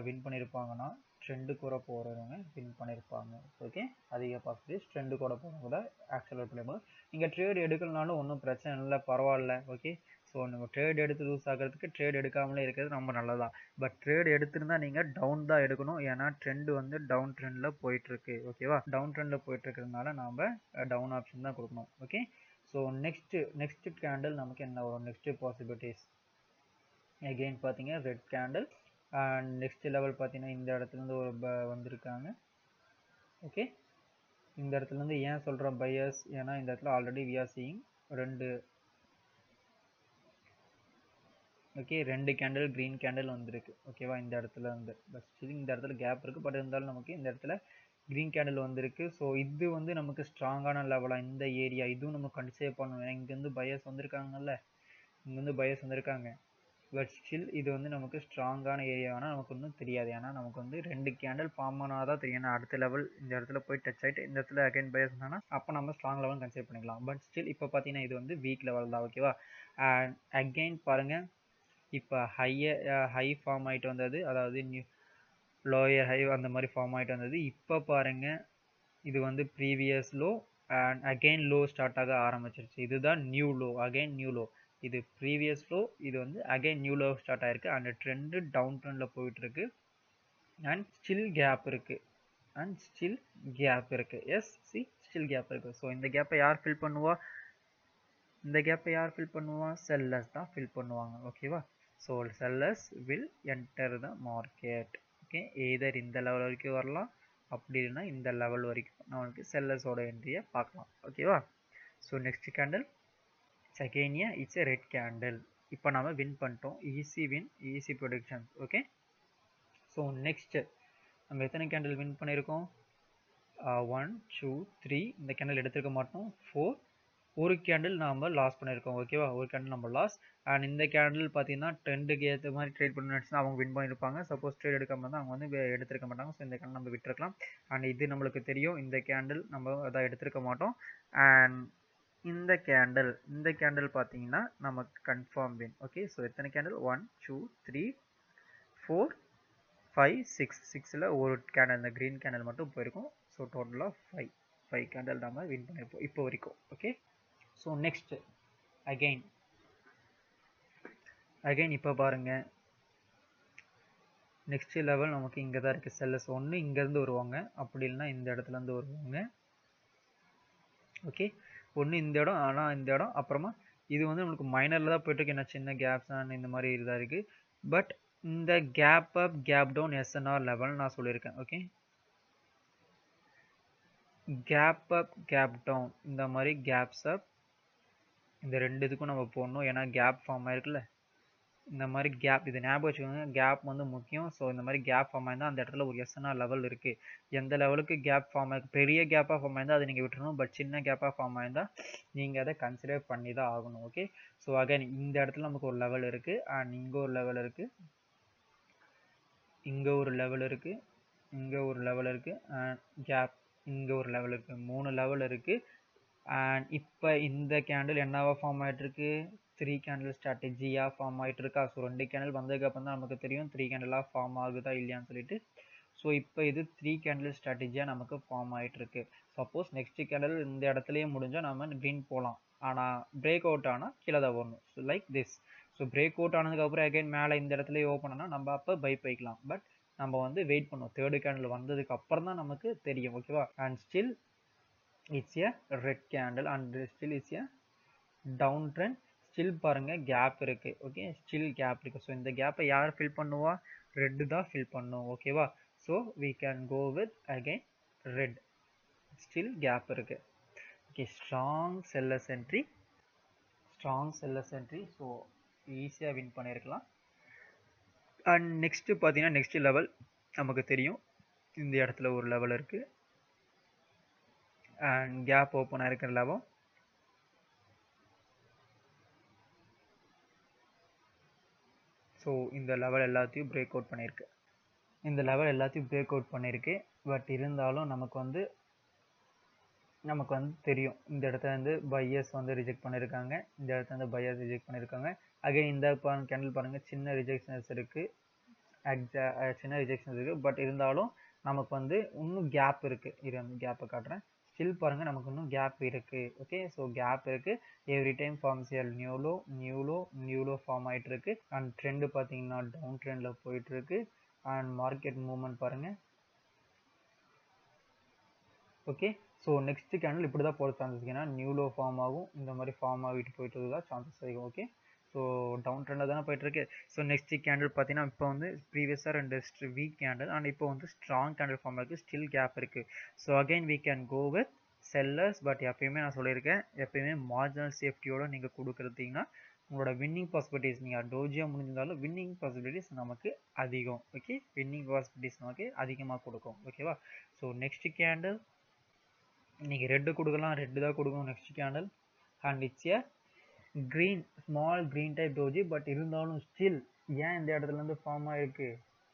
வின் பண்ணியிருப்பாங்கன்னா ட்ரெண்டு கூட போகிறவங்க வின் பண்ணியிருப்பாங்க. ஓகே, அதிக பாசிபிலிட்டிஸ் ட்ரெண்டு கூட போகிறவங்க கூட ஆக்சுவலாக பண்ணும்போது நீங்கள் ட்ரேடு எடுக்கலனாலும் ஒன்றும் பிரச்சனை இல்லை, பரவாயில்ல. ஓகே, ஸோ ஸோ நம்ம ட்ரேட் எடுத்து லூஸ் ஆகிறதுக்கு ட்ரேட் எடுக்காமலே இருக்கிறது ரொம்ப நல்லதா. பட் ட்ரேட் எடுத்திருந்தா நீங்கள் டவுன் தான் எடுக்கணும், ஏன்னா ட்ரெண்ட் வந்து டவுன் ட்ரெண்டில் போயிட்டுருக்கு. ஓகேவா, டவுன் ட்ரெண்டில் போயிட்டு இருக்கிறதுனால நாம் டவுன் ஆப்ஷன் தான் கொடுக்கணும். ஓகே, ஸோ நெக்ஸ்ட் கேண்டில் நமக்கு என்ன வரும்? நெக்ஸ்ட் பாசிபிலிட்டிஸ் அகெயின் பார்த்தீங்க red candle. And next level பார்த்தீங்கன்னா இந்த இடத்துலேருந்து ஒரு வந்திருக்காங்க. ஓகே, இந்த இடத்துலேருந்து ஏன் சொல்கிறோம் பையர்ஸ், ஏன்னா இந்த இடத்துல ஆல்ரெடி வி ஆர் சீயிங் ரெண்டு கேண்டில் க்ரீன் கேண்டில் வந்திருக்கு. ஓகேவா, இந்த இடத்துல வந்து பட் இந்த இடத்துல கேப் இருக்குது, பட் இருந்தாலும் நமக்கு இந்த இடத்துல க்ரீன் கேண்டில் வந்திருக்கு. ஸோ இது வந்து நமக்கு ஸ்ட்ராங்கான லெவலாக இந்த ஏரியா, இதுவும் நம்ம கன்சிடர் பண்ணணும். ஏன்னா இங்கேருந்து பையர்ஸ் வந்திருக்காங்கல்ல, இங்கேருந்து பையர்ஸ் வந்திருக்காங்க. பட் ஸ்டில் இது வந்து நமக்கு ஸ்ட்ராங்கான ஏரியானா நமக்கு ஒன்றும் தெரியாது, ஏன்னா நமக்கு வந்து ரெண்டு கேண்டில் ஃபார்ம் ஆனால் தான் தெரியும். ஏன்னா அடுத்த லெவல் இந்த இடத்துல போய் டச் ஆகிட்டு இந்த இடத்துல அகைன் பையர்ஸ் இருந்தாங்கன்னா அப்போ நம்ம ஸ்ட்ராங் லெவல் கன்சிடர் பண்ணிக்கலாம். பட் ஸ்டில் இப்போ பார்த்தீங்கன்னா இது வந்து வீக் லெவல் தான். ஓகேவா, அண்ட் அகைன் பாருங்கள், இப்போ ஹை ஃபார்ம் ஆகிட்டு வந்தது, அதாவது லோயர் ஹை அந்த மாதிரி ஃபார்ம் ஆகிட்டு வந்தது. இப்போ பாருங்கள் இது வந்து previous low and again low start ஆக ஆரம்பிச்சிருச்சு. இதுதான் new low, again new low. இது ப்ரீவியஸ் லோ, இது வந்து அகெயின் நியூ லோ ஸ்டார்ட் ஆயிருக்கு. அந்த ட்ரெண்டு டவுன் ட்ரெண்டில் போயிட்டுருக்கு அண்ட் ஸ்டில் கேப் இருக்குது, எஸ் சி ஸ்டில் கேப் இருக்குது. ஸோ இந்த கேப்பை யார் ஃபில் பண்ணுவா? செல்லர்ஸ் தான் ஃபில் பண்ணுவாங்க. ஓகேவா, so sellers will enter the market. Okay, either இந்த லெவல் வரைக்கும் வரலாம், அப்படி இல்லைன்னா இந்த லெவல் வரைக்கும் நம்மளுக்கு செல்லர்ஸோட என்ட்ரியை பார்க்கலாம். ஓகேவா, ஸோ நெக்ஸ்ட் கேண்டில் செகேனியா இட்ஸ் எ ரெட் கேண்டில். இப்போ நம்ம வின் பண்ணிட்டோம், easy predictions. Okay, so next நம்ம எத்தனை கேண்டில் வின் பண்ணியிருக்கோம்? 1 2 3 இந்த கேண்டில் எடுத்துருக்க மாட்டோம். 4 ஒரு கேண்டில் நாம் லாஸ் பண்ணியிருக்கோம். ஓகேவா, ஒரு கேண்டில் நம்ம லாஸ். அண்ட் இந்த கேண்டில் பார்த்தீங்கன்னா ட்ரெண்டுக்கு ஏற்ற மாதிரி ட்ரேட் பண்ணி அவங்க வின் பண்ணியிருப்பாங்க. சப்போஸ் ட்ரேட் எடுக்காம இருந்தால் அவங்க வந்து எடுத்திருக்க மாட்டாங்க. ஸோ இந்த கேண்டில் நம்ம விட்டுருக்கலாம். அண்ட் இது நம்மளுக்கு தெரியும், இந்த கேண்டில் நம்ம அதான் எடுத்திருக்க மாட்டோம். அண்ட் இந்த கேண்டில் பார்த்தீங்கன்னா நமக்கு கன்ஃபார்ம் வின். ஓகே, ஸோ எத்தனை கேண்டில்? 1 2 3 4 5 6ல் ஒரு கேண்டில் இந்த க்ரீன் கேண்டில் மட்டும் போயிருக்கும். ஸோ டோட்டலாக 5 கேண்டில் நம்ம வின் பண்ணியிருப்போம் இப்போ வரைக்கும். ஓகே, ஸோ நெக்ஸ்ட் அகைன் இப்போ பாருங்கள் நெக்ஸ்ட் லெவல் நமக்கு இங்கே தான் இருக்குது. செல்லர்ஸ் ஒன்று இங்கேருந்து வருவாங்க, அப்படி இல்லைன்னா இந்த இடத்துலேருந்து வருவாங்க. ஓகே, ஒன்று இந்த இடம், ஆனால் இந்த இடம் அப்புறமா இது வந்து நம்மளுக்கு மைனரில் தான் போயிட்டுருக்கு, என்ன சின்ன கேப்ஸ் அண்ட் இந்த மாதிரி இதாக இருக்குது. பட் இந்த gap up gap down SNR level நான் சொல்லியிருக்கேன். Okay, gap up gap down இந்த மாதிரி கேப்ஸ் அப் இந்த ரெண்டு இதுக்கும் நம்ம போடணும், ஏன்னா கேப் ஃபார்ம் ஆயிருக்குல்ல. இந்த மாதிரி கேப், இது ஞாபகம் வச்சுக்கோங்க, கேப் வந்து முக்கியம். ஸோ இந்த மாதிரி கேப் ஃபார்ம் ஆயிருந்தால் அந்த இடத்துல ஒரு எஸ்என்ஆர் லெவல் இருக்குது. எந்த லெவலுக்கு கேப் ஃபார்ம் ஆயிருக்கு, பெரிய கேப்பாக ஃபார்ம் ஆயிருந்தால் அதை நீங்கள் விட்டுறணும். பட் சின்ன கேப்பாக ஃபார்ம் ஆயிருந்தால் நீங்கள் அதை கன்சிடர் பண்ணி தான் ஆகணும். ஓகே, ஸோ அகைன் இந்த இடத்துல நமக்கு ஒரு லெவல் இருக்குது அண்ட் இங்கே ஒரு லெவல் இருக்குது, இங்கே ஒரு லெவல் இருக்குது, இங்கே ஒரு லெவல் இருக்குது அண்ட் கேப் இங்கே ஒரு லெவல் இருக்குது, 3 லெவல் இருக்குது. அண்ட் இப்போ இந்த கேண்டில் என்னவா ஃபார்ம் ஆகிட்டுருக்கு? 3 கேண்டில் ஸ்ட்ராட்டஜியாக ஃபார்ம் ஆகிட்டு இருக்கா? ஸோ 2 கேண்டில் வந்ததுக்கப்புறம் தான் நமக்கு தெரியும் 3 கேண்டிலாக ஃபார்ம் ஆகுதா இல்லையான்னு சொல்லிட்டு. ஸோ இப்போ இது 3 கேண்டில் ஸ்ட்ராட்டஜியாக நமக்கு ஃபார்ம் ஆகிட்டு இருக்கு. சப்போஸ் நெக்ஸ்ட் கேண்டில் இந்த இடத்துலையே முடிஞ்சால் நம்ம க்ரீன் போகலாம், ஆனால் பிரேக் அவுட் ஆனால் கீழே தான் வரணும். So like this. So break out ஆனதுக்கப்புறம் அகைன் மேலே இந்த இடத்துலையே ஓப்பன் ஆனால் நம்ம அப்போ பை பண்ணிக்கலாம். பட் நம்ம வந்து வெயிட் பண்ணுவோம், தேர்டு கேண்டில் வந்ததுக்கு அப்புறம் தான் நமக்கு தெரியும். ஓகேவா, and still it's a red candle and still it's a down trend. Still பாருங்கள் கேப் இருக்குது. ஓகே, ஸ்டில் கேப் இருக்குது. ஸோ இந்த கேப்பை யார் ஃபில் பண்ணுவா? ரெட்டு தான் ஃபில் பண்ணும். ஓகேவா, so we can go with again red. Still gap இருக்குது. Okay, strong sellers entry. So ஈஸியாக வின் பண்ணியிருக்கலாம். அண்ட் நெக்ஸ்ட்டு பார்த்தீங்கன்னா நெக்ஸ்ட் லெவல் நமக்கு தெரியும், இந்த இடத்துல ஒரு லெவல் இருக்குது அண்ட் கேப் ஓப்பன் ஆகிருக்கிற லெவல். ஸோ இந்த லெவல் எல்லாத்தையும் பிரேக் அவுட் பண்ணியிருக்கு. பட் இருந்தாலும் நமக்கு வந்து தெரியும், இந்த இடத்துல வந்து பையர்ஸ் வந்து ரிஜெக்ட் பண்ணியிருக்காங்க, இந்த இடத்துல வந்து பையர்ஸ் ரிஜெக்ட் பண்ணியிருக்காங்க. அகைன் இந்த கேண்டில் பாருங்கள், சின்ன ரிஜெக்ஷன்ஸ் இருக்குது, பட் இருந்தாலும் நமக்கு வந்து இன்னும் கேப் இருக்குது. இது வந்து கேப்பை காட்டுறேன். ஸ்டில் பாருங்க நமக்கு இன்னும் கேப் இருக்கு. ஓகே, ஸோ கேப் இருக்கு. Every time forms a new low form ஆயிட்டு இருக்கு. அண்ட் ட்ரெண்ட் பார்த்தீங்கன்னா டவுன் ட்ரெண்ட்ல போயிட்டு இருக்கு. அண்ட் மார்க்கெட் மூவ்மெண்ட் பாருங்க. ஓகே, ஸோ நெக்ஸ்ட் கேண்டில் இப்படி தான் போகிற சான்சஸ், ஏன்னா நியூ லோ ஃபார்ம் ஆகும், இந்த மாதிரி ஃபார்ம் ஆகிட்டு போயிட்டு தான் சான்சஸ் அதிகம். ஓகே, ஸோ டவுன் ட்ரெண்டில் தானே போயிட்டு இருக்கு. ஸோ நெக்ஸ்ட் கேண்டில் பார்த்தீங்கன்னா இப்போ வந்து ப்ரீவியஸாக 2 வீக் கேண்டில் அண்ட் இப்போ வந்து ஸ்ட்ராங் கேண்டில் ஃபார்ம் ஆகிருக்கு, ஸ்டில் கேப் இருக்கு. So again we can go with sellers. But எப்பயுமே நான் சொல்லியிருக்கேன், எப்பயுமே மார்ஜினல் சேஃப்டியோட நீங்கள் கொடுக்குறீங்கன்னா உங்களோட வின்னிங் பாசிபிலிட்டிஸ், நீங்கள் டோஜியாக முடிஞ்சிருந்தாலும் வின்னிங் பாசிபிலிட்டிஸ் நமக்கு அதிகம். ஓகே, வின்னிங் பாசிபிலிட்டிஸ் நமக்கு அதிகமாக கொடுக்கும். ஓகேவா? ஸோ நெக்ஸ்ட் கேண்டில் நீங்கள் ரெட்டு கொடுக்கலாம், ரெட்டு தான் கொடுக்கணும் next candle. And it's A green, small green type doji. But இருந்தாலும் ஸ்டில் ஏன் இந்த இடத்துல இருந்து ஃபார்ம் ஆயிருக்கு,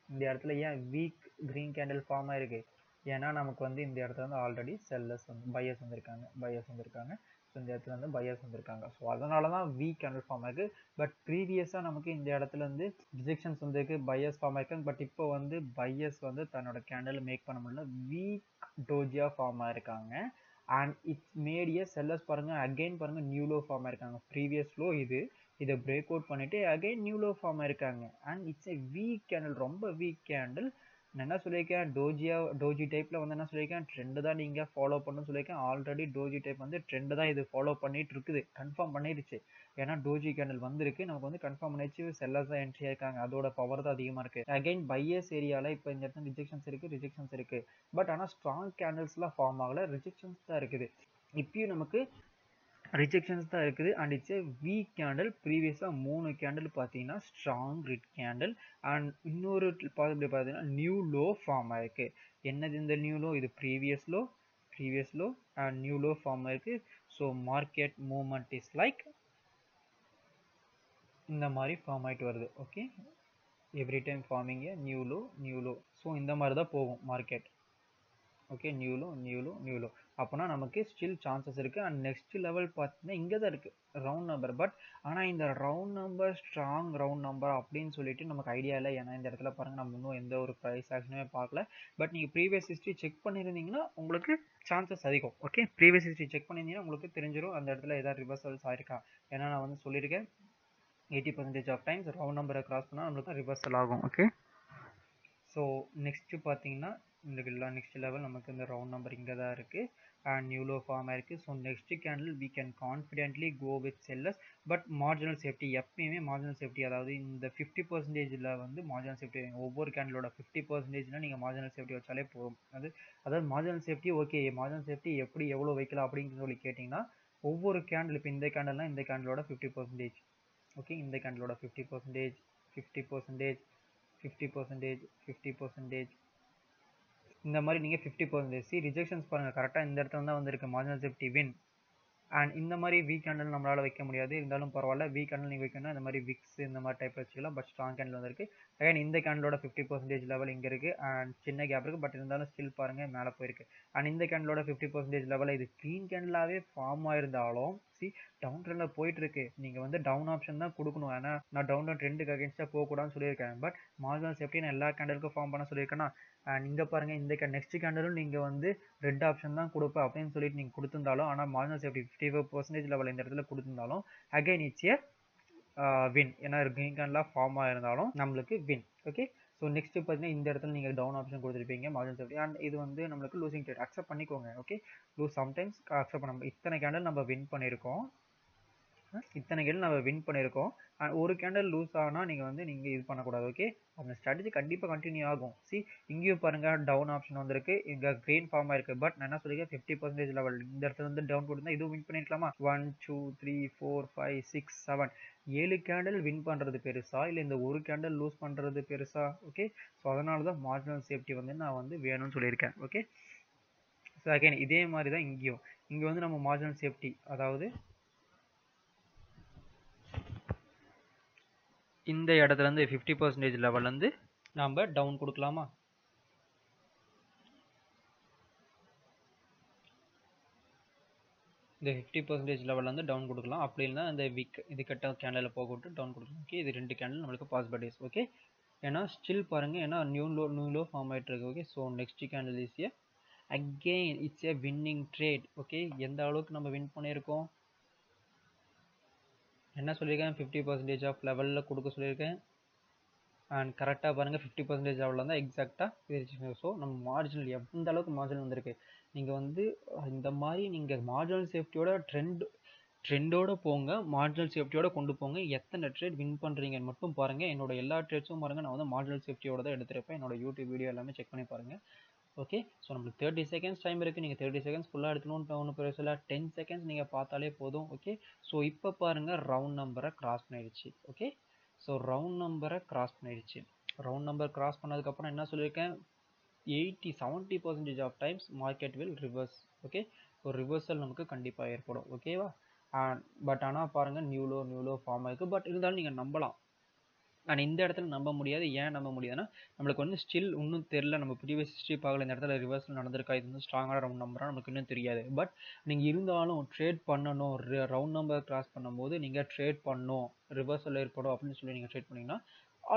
இந்த இடத்துல ஏன் வீக் green கேண்டில் ஃபார்ம் ஆயிருக்கு, ஏன்னா நமக்கு வந்து இந்த இடத்துல வந்து ஆல்ரெடி செல்லர்ஸ் வந்து பையர்ஸ் வந்திருக்காங்க. ஸோ இந்த இடத்துல வந்து பையர்ஸ் வந்திருக்காங்க. ஸோ அதனால தான் வீக் கேண்டில் ஃபார்ம் ஆயிருக்கு. பட் ப்ரீவியஸாக நமக்கு இந்த இடத்துல இருந்து ரிஜெக்ஷன்ஸ் வந்திருக்கு, பையர்ஸ் ஃபார்ம் ஆயிருக்காங்க. பட் இப்போ வந்து பையர்ஸ் வந்து தன்னோட கேண்டில் மேக் பண்ண முடியல, வீக் டோஜியா ஃபார்ம் ஆயிருக்காங்க. And it's made A sellers பாருங்க, அகைன் பாருங்க நியூ லோ ஃபார்ம் ஆயிருக்காங்க. ப்ரீவியஸ் லோ இதை பிரேக் அவுட் பண்ணிட்டு அகைன் நியூ லோ ஃபார்ம் ஆயிருக்காங்க. And it's a weak candle, ரொம்ப வீக் கேண்டில். நான் என்ன சொல்லியிருக்கேன், டோஜி டைப்ல வந்து என்ன சொல்லியிருக்கேன், ட்ரெண்ட் தான் நீங்க ஃபாலோ பண்ணணும்னு சொல்லியிருக்கேன். ஆல்ரெடி டோஜி டைப் வந்து ட்ரெண்ட் தான் இது ஃபாலோ பண்ணிட்டு இருக்குது, கன்ஃபார்ம் பண்ணிடுச்சு. ஏன்னா டோஜி கேண்டில் வந்திருக்கு, நமக்கு வந்து கன்ஃபார்ம் பண்ணிச்சு, செல்லர்ஸ் தான் என்ட்ரி ஆயிருக்காங்க, அதோட பவர் தான் அதிகமா இருக்கு. அகைன் பையர்ஸ் ஏரியால இப்போ இந்த இடத்துல ரிஜெக்ஷன்ஸ் இருக்கு. பட் ஆனால் ஸ்ட்ராங் கேண்டில்ஸ்லாம் ஃபார்ம் ஆகல, ரிஜெக்ஷன்ஸ் தான் இருக்குது. இப்பயும் நமக்கு ரிஜெக்ஷன்ஸ் தான் இருக்குது. And it's a weak candle. ப்ரீவியஸாக 3 கேண்டில் பார்த்தீங்கன்னா ஸ்ட்ராங் ரெட் கேண்டில். அண்ட் இன்னொரு பாசிபிலிட்டி பார்த்தீங்கன்னா நியூ லோ ஃபார்ம் ஆயிருக்கு. என்னது இந்த நியூ லோ, இது previous low and new low form ஆயிருக்கு. So market movement is like இந்த மாதிரி ஃபார்ம் ஆகிட்டு வருது. Okay, every time forming a new low. So இந்த மாதிரி தான் போகும் மார்க்கெட். Okay, new low. அப்போனா நமக்கு ஸ்டில் சான்சஸ் இருக்குது. அண்ட் நெக்ஸ்ட் லெவல் பார்த்தீங்கன்னா இங்கே தான் இருக்குது, ரவுண்ட் நம்பர். பட் ஆனால் இந்த round number strong round number அப்படின்னு சொல்லிட்டு நமக்கு ஐடியா இல்லை. ஏன்னா இந்த இடத்துல பாருங்கள், நம்ம இன்னும் எந்த ஒரு ப்ரைஸ் ஆக்ஷனுமே பார்க்கல. பட் நீங்கள் ப்ரீவியஸ் ஹிஸ்ட்ரி செக் பண்ணியிருந்தீங்கன்னா உங்களுக்கு சான்சஸ் அதிகம். ஓகே, ப்ரீவியஸ் ஹிஸ்ட்ரி செக் பண்ணியிருந்தீங்கன்னா உங்களுக்கு தெரிஞ்சிடும் அந்த இடத்துல ஏதாவது ரிவர்சல்ஸ் ஆயிருக்கா. ஏன்னா நான் வந்து சொல்லியிருக்கேன் 80% ஆஃப் டைம்ஸ் ரவுண்ட் நம்பரை கிராஸ் பண்ணால் நம்மளுக்கு ரிவர்சல் ஆகும். ஓகே, ஸோ நெக்ஸ்ட்டு பார்த்தீங்கன்னா நெக்ஸ்ட் லெவல் நமக்கு இந்த ரவுண்ட் நம்பர் இங்கே தான் இருக்குது அண்ட் நியூ லோ ஃபார்ம் ஆயிருக்கு. So next candle we can confidently go with sellers. But marginal safety, எப்பயுமே மார்ஜினல் சேஃப்டி, அதாவது இந்த 50%ல் வந்து மார்ஜினல் சேஃப்டி, ஒவ்வொரு கேண்டிலோட 50%னா நீங்கள் மார்ஜினல் சேஃப்டி வச்சாலே போதும். அதாவது marginal safety okay, marginal safety எப்படி எவ்வளோ வைக்கலாம் அப்படின்னு சொல்லி கேட்டிங்கன்னா, ஒவ்வொரு கேண்டில், இப்போ இந்த கேண்டில்னா இந்த கேண்டிலோட 50%. ஓகே, இந்த கேண்டிலோட 50%, 50%, இந்த மாதிரி நீங்கள் 50%. ரிஜெக்ஷன்ஸ் பாருங்கள், கரெக்டாக இந்த இடத்துல தான் வந்திருக்கு மார்ஜினல் சேஃப்டி வின். அண்ட் இந்த மாதிரி வீக் கேண்டில் நம்மளால் வைக்க முடியாது, இருந்தாலும் பரவாயில்ல. வீக் கேண்டில் நீங்கள் வைக்கணும், இந்த மாதிரி விக்ஸ் இந்த மாதிரி டைப் வச்சுக்கலாம். பட் ஸ்ட்ராங் கேண்டில் வந்திருக்கு. அகைன் இந்த கேண்டிலோட 50% லெவல் இங்கே இருக்குது அண்ட் சின்ன கேப் இருக்குது. பட் இருந்தாலும் ஸ்டில் பாருங்கள் மேலே போயிருக்கு. அண்ட் இந்த கேண்டிலோட 50% லெவலில் இது க்ளீன் கேண்டிலாகவே ஃபார்ம் ஆயிருந்தாலும் டவுன் ட்ரெண்டில் போயிட்டு இருக்கு. நீங்கள் வந்து டவுன் ஆப்ஷன் தான் கொடுக்கணும். ஏன்னா நான் டவுன் ட்ரெண்டுக்கு அகேன்ஸ்டாக போகக்கூடாதுன்னு சொல்லியிருக்கேன். பட் மார்ஜினல் சேஃப்டி நான் எல்லா கேண்டலுக்கும் ஃபார்ம் பண்ண சொல்லியிருக்கேன்னா, அண்ட் இங்கே பாருங்கள், இந்த நெக்ஸ்ட் கேண்டலும் நீங்கள் வந்து ரெட் ஆப்ஷன் தான் கொடுப்பேன் அப்படின்னு சொல்லிட்டு நீங்கள் கொடுத்துருந்தாலும், ஆனால் மார்ஜினல் சேஃப்டி 55% லெவல் இந்த இடத்துல கொடுத்துருந்தாலும் அகைன் இட்ஸ் ஏ வின். ஏன்னா கிரீன் கேண்டில் ஃபார்ம் ஆயிருந்தாலும் நம்மளுக்கு வின். ஓகே, ஸோ நெக்ஸ்ட் பார்த்தீங்கன்னா இந்த இடத்துல நீங்கள் டவுன் ஆப்ஷன் கொடுத்துருப்பீங்க மார்ஜினல் சேஃப்டி. அண்ட் இது வந்து நம்மளுக்கு லூசிங் ட்ரேட், அக்செப்ட் பண்ணிக்கோங்க. ஓகே, சம்டைம்ஸ் அக்செப்ட் பண்ண, இத்தனை கேண்டில் நம்ம வின் பண்ணியிருக்கோம், ஒரு கேண்டில் லூஸ் ஆனால் நீங்கள் இது பண்ணக்கூடாது. ஓகே, அந்த ஸ்ட்ராட்டஜி கண்டிப்பாக கண்டினியூ ஆகும். இங்கேயும் பாருங்கள் டவுன் ஆப்ஷன் வந்திருக்கு, இங்கே கிரீன் ஃபார்ம் ஆயிருக்கு. பட் நான் என்ன சொல்லியிருக்கேன், 50% லெவல் இந்த இடத்துல வந்து டவுன் கொடுத்தா இதுவும் வின் பண்ணிருக்கலாமா. 1 2 3 4 5 6 7 7 கேண்டில் வின் பண்ணுறது பெருசா, இல்லை இந்த ஒரு கேண்டில் லூஸ் பண்ணுறது பெருசா. ஓகே, ஸோ அதனால தான் மார்ஜினல் சேஃப்டி வந்து நான் வந்து வேணும்னு சொல்லியிருக்கேன். ஓகே, ஸோ அகைன் இதே மாதிரி தான் இங்கே வந்து நம்ம மார்ஜினல் சேஃப்டி, அதாவது இந்த இடத்துல இருந்து 50% லெவல் வந்து நம்ம டவுன் கொடுக்கலாமா. இந்த 50% லெவல் வந்து டவுன் கொடுக்கலாம். அப்படி இல்லைனா இந்த விக் இது கட்ட கேண்டில் போக விட்டு டவுன் கொடுக்கலாம். ஓகே, இது 2 கேண்டில் நம்மளுக்கு பாசிபிலிட்டிஸ். ஓகே, ஏன்னா ஸ்டில் பாருங்க, ஏன்னா நியூ லோ ஃபார்ம் ஆகிட்டு இருக்கு. Okay, so next candle is a again it's A winning trade. Okay, எந்த அளவுக்கு நம்ம வின் பண்ணியிருக்கோம் என்ன சொல்லியிருக்கேன், 50% ஆஃப் லெவலில் கொடுக்க சொல்லியிருக்கேன். அண்ட் கரெக்டாக பாருங்கள் 50% லெவலில் தான் எக்ஸாக்டாக இருந்துச்சு. ஸோ நம்ம மார்ஜினல் எந்த அளவுக்கு மார்ஜினல் வந்திருக்கு. நீங்கள் வந்து இந்த மாதிரி நீங்கள் மார்ஜினல் சேஃப்டியோட ட்ரெண்டோட போங்க, மார்ஜினல் சேஃப்டியோட கொண்டு போங்க. எத்தனை ட்ரேட் வின் பண்ணுறீங்கன்னு மட்டும் பாருங்கள். என்னோட எல்லா ட்ரேட்ஸும் பாருங்கள், நான் வந்து மார்ஜினல் சேஃப்டியோட தான் எடுத்துருப்பேன். என்னோட யூடியூப் வீடியோ எல்லாமே செக் பண்ணி பாருங்கள். ஓகே, ஸோ நம்மளுக்கு 30 செகண்ட்ஸ் டைம் இருக்குது. நீங்கள் 30 செகண்ட்ஸ் ஃபுல்லாக எடுக்கணும்னு ஒன்றும் பெருசில்ல, 10 செகண்ட்ஸ் நீங்கள் பார்த்தாலே போதும். ஓகே, ஸோ இப்போ பாருங்கள் ரவுண்ட் நம்பரை கிராஸ் பண்ணிடுச்சு. ஓகே, ஸோ ரவுண்ட் நம்பரை கிராஸ் பண்ணிடுச்சு. ரவுண்ட் நம்பர் கிராஸ் பண்ணதுக்கப்புறம் என்ன சொல்லியிருக்கேன், 70% of times market will reverse. Okay, ஒரு ரிவர்சல் நமக்கு கண்டிப்பாக ஏற்படும். ஓகேவா, பட் ஆனால் பாருங்கள் நியூலோ ஃபார்ம் ஆயிருக்கு. பட் இருந்தாலும் நீங்கள் நம்பலாம். ஆனால் இந்த இடத்துல நம்ப முடியாது. ஏன் நம்ப முடியாதுன்னா நம்மளுக்கு வந்து ஸ்டில் இன்னும் தெரில, நம்ம ப்ரீவியஸ் ஹிஸ்ட்ரி பார்க்கல, இந்த இடத்துல ரிவர்சல் நடந்திருக்கா, இது வந்து ஸ்ட்ராங்கான ரவுண்ட் நம்பராக நமக்கு இன்னும் தெரியாது. பட் நீங்கள் இருந்தாலும் ட்ரேட் பண்ணணும், ரவுண்ட் நம்பர் கிராஸ் பண்ணும்போது நீங்கள் ட்ரேட் பண்ணணும், ரிவர்சல் ஏற்படும் அப்படின்னு சொல்லி நீங்கள் ட்ரேட் பண்ணிங்கன்னா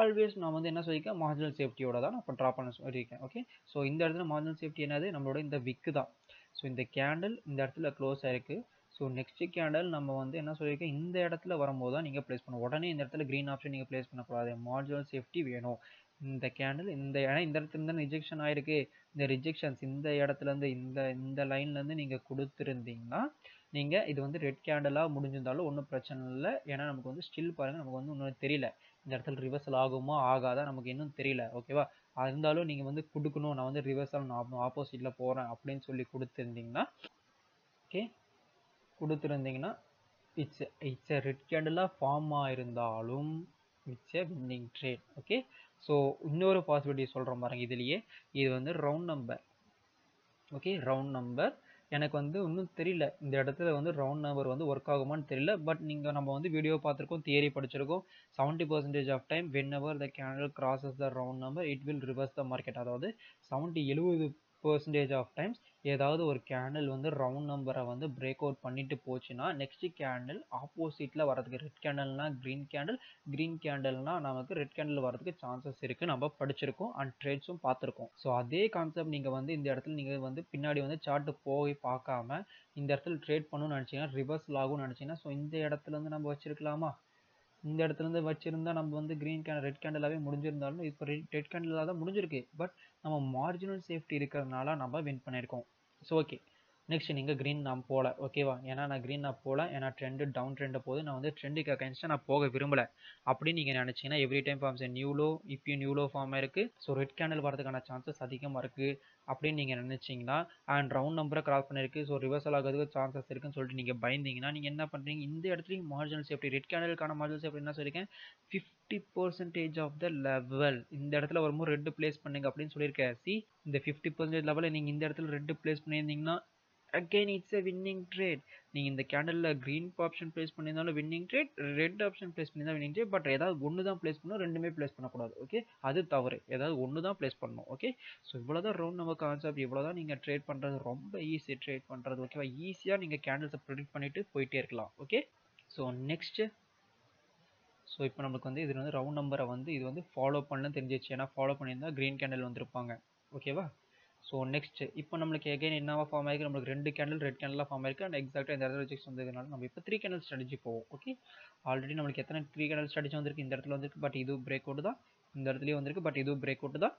ஆல்வேஸ் நான் வந்து என்ன சொல்லியிருக்கேன், மார்ஜினல் சேஃப்டியோட தான் நான் இப்போ ட்ரா பண்ண சொல்லியிருக்கேன். ஓகே, ஸோ இந்த இடத்துல மார்ஜினல் சேஃப்டி என்னது, நம்மளோட இந்த விக்கு தான். ஸோ இந்த கேண்டில் இந்த இடத்துல க்ளோஸ் ஆயிருக்கு. ஸோ நெக்ஸ்ட் கேண்டில் நம்ம வந்து என்ன சொல்லியிருக்கேன், இந்த இடத்துல வரும்போது தான் நீங்கள் ப்ளேஸ் பண்ணணும். உடனே இந்த இடத்துல க்ரீன் ஆப்ஷன் நீங்கள் ப்ளேஸ் பண்ணக்கூடாது, மார்ஜினல் சேஃப்டி வேணும். இந்த கேண்டில் இந்த இடத்துல இருந்து ரிஜெக்ஷன் ஆயிருக்கு, இந்த ரிஜெக்ஷன்ஸ் இந்த இடத்துலேருந்து இந்த லைன்லேருந்து நீங்கள் கொடுத்துருந்தீங்கன்னா நீங்கள் இது வந்து ரெட் கேண்டலாக முடிஞ்சிருந்தாலும் ஒன்றும் பிரச்சனை இல்லை. ஏன்னா நமக்கு வந்து ஸ்டில் பாருங்கள், நமக்கு வந்து இன்னும் தெரியல இந்த இடத்துல ரிவர்சல் ஆகுமா ஆகாதா நமக்கு இன்னும் தெரியல. ஓகேவா, இருந்தாலும் நீங்கள் வந்து கொடுக்கணும், நான் வந்து ரிவர்சல் நான் ஆப்போசிட்டில் போகிறேன் அப்படின்னு சொல்லி கொடுத்துருந்தீங்கன்னா, ஓகே கொடுத்துருந்தீங்கன்னா இட்ஸ் எ ரெட் கேண்டலாக ஃபார்ம் ஆயிருந்தாலும் it's a winning trade. Okay, so இன்னொரு பாசிபிலிட்டி சொல்கிறோம் பாருங்க, இதுலேயே இது வந்து round number. Okay, round number எனக்கு வந்து இன்னும் தெரியல, இந்த இடத்துல வந்து ரவுண்ட் நம்பர் வந்து ஒர்க் ஆகுமான்னு தெரியல. பட் நம்ம வந்து வீடியோ பார்த்துருக்கோம், தியரி படிச்சிருக்கோம். 70% of time whenever the candle crosses the round number it will reverse the market. அதாவது 70% ஆஃப் டைம்ஸ் ஏதாவது ஒரு கேண்டில் வந்து ரவுண்ட் நம்பரை வந்து பிரேக் அவுட் பண்ணிட்டு போச்சுன்னா நெக்ஸ்ட் கேண்டில் ஆப்போசிட்டில் வரதுக்கு, ரெட் கேண்டல்னா க்ரீன் கேண்டல்னா நமக்கு ரெட் கேண்டில் வரதுக்கு சான்சஸ் இருக்குது, நம்ம படிச்சிருக்கோம் அண்ட் ட்ரேட்ஸும் பார்த்துருக்கோம். ஸோ அதே கான்செப்ட் நீங்கள் வந்து இந்த இடத்துல நீங்கள் வந்து பின்னாடி வந்து சார்ட்டு போய் பார்க்காம இந்த இடத்துல ட்ரேட் பண்ணணும்னு நினச்சிங்கன்னா, ரிவர்சல் ஆகும்னு நினச்சிங்கன்னா, ஸோ இந்த இடத்துல இருந்து நம்ம வச்சிருக்கலாமா, இந்த இடத்துல இருந்து வச்சிருந்தா நம்ம வந்து க்ரீன் கேண்டில் ரெட் கேண்டிலாகவே முடிஞ்சிருந்தாலும் இப்போ ரெட் கேண்டிலாக தான் முடிஞ்சிருக்கு. பட் நம்ம மார்ஜினல் சேஃப்டி இருக்கிறதுனால நம்ம வின் பண்ணியிருக்கோம். ஸோ ஓகே, நெக்ஸ்ட் நீங்கள் க்ரீன் நான் போகல. ஓகேவா, ஏன்னா நான் க்ரீன் நான் போகல, ஏன்னா ட்ரெண்டு டவுன் ட்ரெண்டை போது நான் வந்து ட்ரெண்டுக்கு அகைன்ஸ்டாக நான் போக விரும்பலை அப்படின்னு நீங்கள் நினச்சிங்கன்னா, எவ்ரி டைம் ஃபார்ம்ஸ் நியூலோ, இப்பயும் நியூலோ ஃபார்ம் ஆயிருக்கு. ஸோ ரெட் கேண்டில் வரதுக்கான சான்சஸ் அதிகமாக இருக்குது அப்படின்னு நீங்கள் நினச்சிங்கன்னா, அண்ட் ரவுண்ட் நம்பரை கிராஸ் பண்ணியிருக்கு, ஸோ ரிவர்சல் ஆகிறதுக்கு சான்சஸ் இருக்குன்னு சொல்லிட்டு நீங்கள் பயந்தீங்கன்னா நீங்கள் என்ன பண்ணுறீங்க, இந்த இடத்துலையும் மார்ஜினல் சேஃப்டி, ரெட் கேண்டலுக்கான மார்ஜினல் சேஃப்டி என்ன சொல்லியிருக்கேன், 50% ஆஃப் த லெவல் இந்த இடத்துல வரும்போது ரெட் பிளேஸ் பண்ணுங்க அப்படின்னு சொல்லியிருக்கேன். சி, இந்த 50% லெவலில் நீங்கள் இந்த இடத்துல ரெட் பிளேஸ் பண்ணியிருந்தீங்கன்னா again it's a winning trade. நீங்கள் இந்த கேண்டலில் க்ரீன் ஆப்ஷன் ப்ளேஸ் பண்ணியிருந்தாலும் winning trade, red option place பண்ணியிருந்தாலும் வின்னிங் ட்ரேட். பட் ஏதாவது ஒன்று தான் ப்ளேஸ் பண்ணணும், ரெண்டுமே ப்ளேஸ் பண்ணக்கூடாது. ஓகே, அது தவறு, ஏதாவது ஒன்று தான் ப்ளேஸ் பண்ணணும். ஓகே, ஸோ இவ்வளோதான் ரவுண்ட் நம்ம கான்செப்ட், இவ்வளோ தான் நீங்கள் ட்ரேட் பண்ணுறது, ரொம்ப ஈஸி ட்ரேட் பண்ணுறது. ஓகேவா, ஈஸியாக நீங்கள் கேண்டில்ஸை ப்ரெடிக்ட் பண்ணிவிட்டு போயிட்டே இருக்கலாம். ஓகே, ஸோ நெக்ஸ்ட்டு, ஸோ இப்போ நமக்கு வந்து இது வந்து ரவுண்ட் நம்பரை வந்து இது வந்து ஃபாலோ பண்ணலன்னு தெரிஞ்சிச்சு, ஏன்னா ஃபாலோ பண்ணியிருந்தால் க்ரீன் கேண்டில் வந்திருப்பாங்க. ஓகேவா, ஸோ நெக்ஸ்ட் இப்போ நம்மளுக்கு எகைன் என்னவா ஃபார்ம் ஆயிருக்கு, நம்மளுக்கு ரெட் கேண்டலாக ஃபார்ம் ஆயிருக்கு. அண்ட் எக்ஸாக்டாக இந்த இடத்துல ரிஜெக்ஷன் வந்ததுனால நம்ம இப்போ 3 கேண்டல் ஸ்ட்ராட்டஜி போவோம். ஓகே, ஆல்ரெடி நம்மளுக்கு எத்தனை 3 கேண்டல் ஸ்ட்ராட்டஜி வந்திருக்கு, இந்த இடத்துல வந்திருக்கு, பட் இது பிரேக் அவுட் தான், இந்த இடத்துலையும் வந்திருக்கு, பட் இது பிரேக் அவுட் தான்.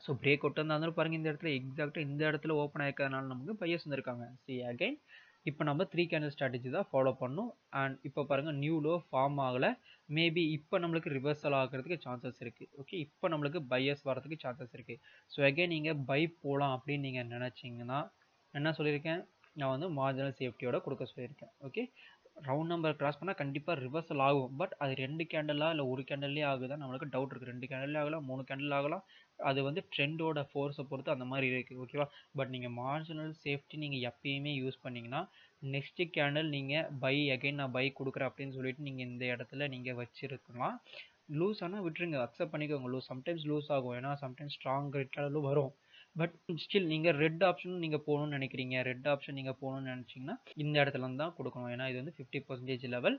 ஸோ பிரேக் அவுட் இருந்தாலும் பாருங்கள், இந்த இடத்துல எக்ஸாக்டாக இந்த இடத்துல ஓப்பன் ஆயிருக்கிறதுனால நமக்கு பையர்ஸ் வந்திருக்காங்க. சி அகைன் இப்போ நம்ம 3 கேண்டல் ஸ்ட்ராட்டஜி தான் ஃபாலோ பண்ணணும். அண்ட் இப்போ பாருங்கள் நியூ லோ ஃபார்ம் ஆகலை, மேபி இப்போ நம்மளுக்கு ரிவர்சல் ஆகிறதுக்கு சான்சஸ் இருக்குது. ஓகே, இப்போ நம்மளுக்கு பையர்ஸ் வரதுக்கு சான்சஸ் இருக்குது. ஸோ அகைன் நீங்கள் பை போகலாம் அப்படின்னு நீங்கள் நினச்சிங்கன்னா என்ன சொல்லியிருக்கேன், நான் வந்து மார்ஜினல் சேஃப்டியோட கொடுக்க சொல்லியிருக்கேன். ஓகே, ரவுண்ட் நம்பர் கிராஸ் பண்ணால் கண்டிப்பாக ரிவர்சல் ஆகும். பட் அது 2 கேண்டலா இல்லை ஒரு கேண்டல்லே ஆகுதான் நம்மளுக்கு டவுட் இருக்குது. 2 கேண்டல்லே ஆகலாம், 3 கேண்டில் ஆகலாம், அது வந்து ட்ரெண்டோட ஃபோர்ஸை பொறுத்து அந்த மாதிரி இருக்குது. ஓகேவா, பட் நீங்கள் மார்ஜினல் சேஃப்டி நீங்கள் எப்பயுமே யூஸ் பண்ணிங்கன்னா நெக்ஸ்ட் கேண்டில் நீங்கள் பை அகைன் நான் பை கொடுக்குறேன் அப்படின்னு சொல்லிட்டு நீங்கள் இந்த இடத்துல நீங்கள் வச்சுருக்கலாம். லூஸ் ஆனால் விட்டுருங்க, அக்செப்ட் பண்ணிக்கோங்க. சம்டைம்ஸ் லூஸ் ஆகும், ஏன்னா சம்டைம்ஸ் ஸ்ட்ராங் ரெட் கேண்டலும் வரும். பட் ஸ்டில் நீங்கள் ரெட் ஆப்ஷன் நீங்கள் போகணும்னு நினைக்கிறீங்க, ரெட் ஆப்ஷன் நீங்கள் போகணும்னு நினச்சிங்கன்னா இந்த இடத்துல தான் கொடுக்கணும், ஏன்னா இது வந்து 50% லெவல்.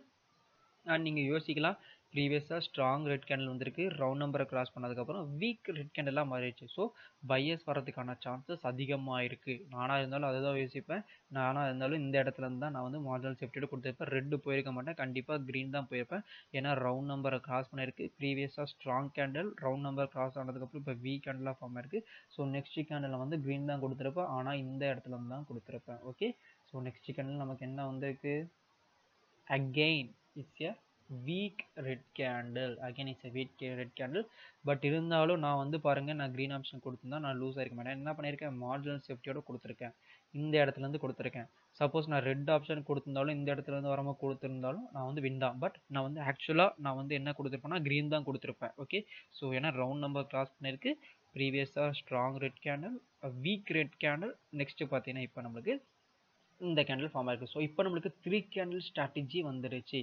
அண்ட் நீங்கள் யோசிக்கலாம் ப்ரீவியஸாக ஸ்ட்ராங் ரெட் கேண்டில் வந்திருக்கு, ரவுண்ட் நம்பரை கிராஸ் பண்ணதுக்கப்புறம் வீக் ரெட் கேண்டலாக மாறிடுச்சு. ஸோ பையஸ் வரதுக்கான சான்சஸ் அதிகமாக இருக்குது. நானாக இருந்தாலும் அதை தான் யோசிப்பேன். நானாக இருந்தாலும் இந்த இடத்துல இருந்து தான் நான் வந்து மார்ஜினல் சேஃப்டியோட கொடுத்துருப்பேன். ரெட்டு போயிருக்க மாட்டேன், கண்டிப்பாக க்ரீன் தான் போயிருப்பேன். ஏன்னா ரவுண்ட் நம்பரை கிராஸ் பண்ணியிருக்கு. ப்ரீவியஸாக strong candle round number cross ஆனதுக்கப்புறம் இப்போ வீக் கேண்டலாக ஃபார்ம் ஆயிருக்கு. ஸோ நெக்ஸ்ட் கேண்டில் வந்து க்ரீன் தான் கொடுத்துருப்பேன், ஆனால் இந்த இடத்துல இருந்து தான் கொடுத்துருப்பேன். ஓகே, ஸோ நெக்ஸ்ட் கேண்டில் நமக்கு என்ன வந்திருக்கு? again it's a weak red candle, again it's a weak red candle. But இருந்தாலும் நான் வந்து பாருங்க, நான் green option கொடுத்திருந்தா நான் லூஸ் ஆயிருக்க மாட்டேன். என்ன பண்ணியிருக்கேன்? மார்ஜினல் சேஃப்டியோட கொடுத்துருக்கேன், இந்த இடத்துல இருந்து கொடுத்துருக்கேன். சப்போஸ் நான் ரெட் ஆப்ஷன் கொடுத்திருந்தாலும் இந்த இடத்துல இருந்து வரமா கொடுத்திருந்தாலும் நான் வந்து வின் தான். பட் நான் வந்து ஆக்சுவலாக நான் வந்து என்ன கொடுத்துருப்பேன்னா க்ரீன் தான் கொடுத்துருப்பேன். ஓகே, ஸோ ஏன்னா ரவுண்ட் நம்பர் கிராஸ் பண்ணியிருக்கு. ப்ரீவியஸாக strong red candle, week red candle. Next பார்த்தீங்கன்னா இப்போ நம்மளுக்கு இந்த கேண்டில் ஃபார்ம் ஆயிருக்கு. ஸோ இப்போ நம்மளுக்கு 3 கேண்டில் ஸ்ட்ராட்டஜி வந்துருச்சு.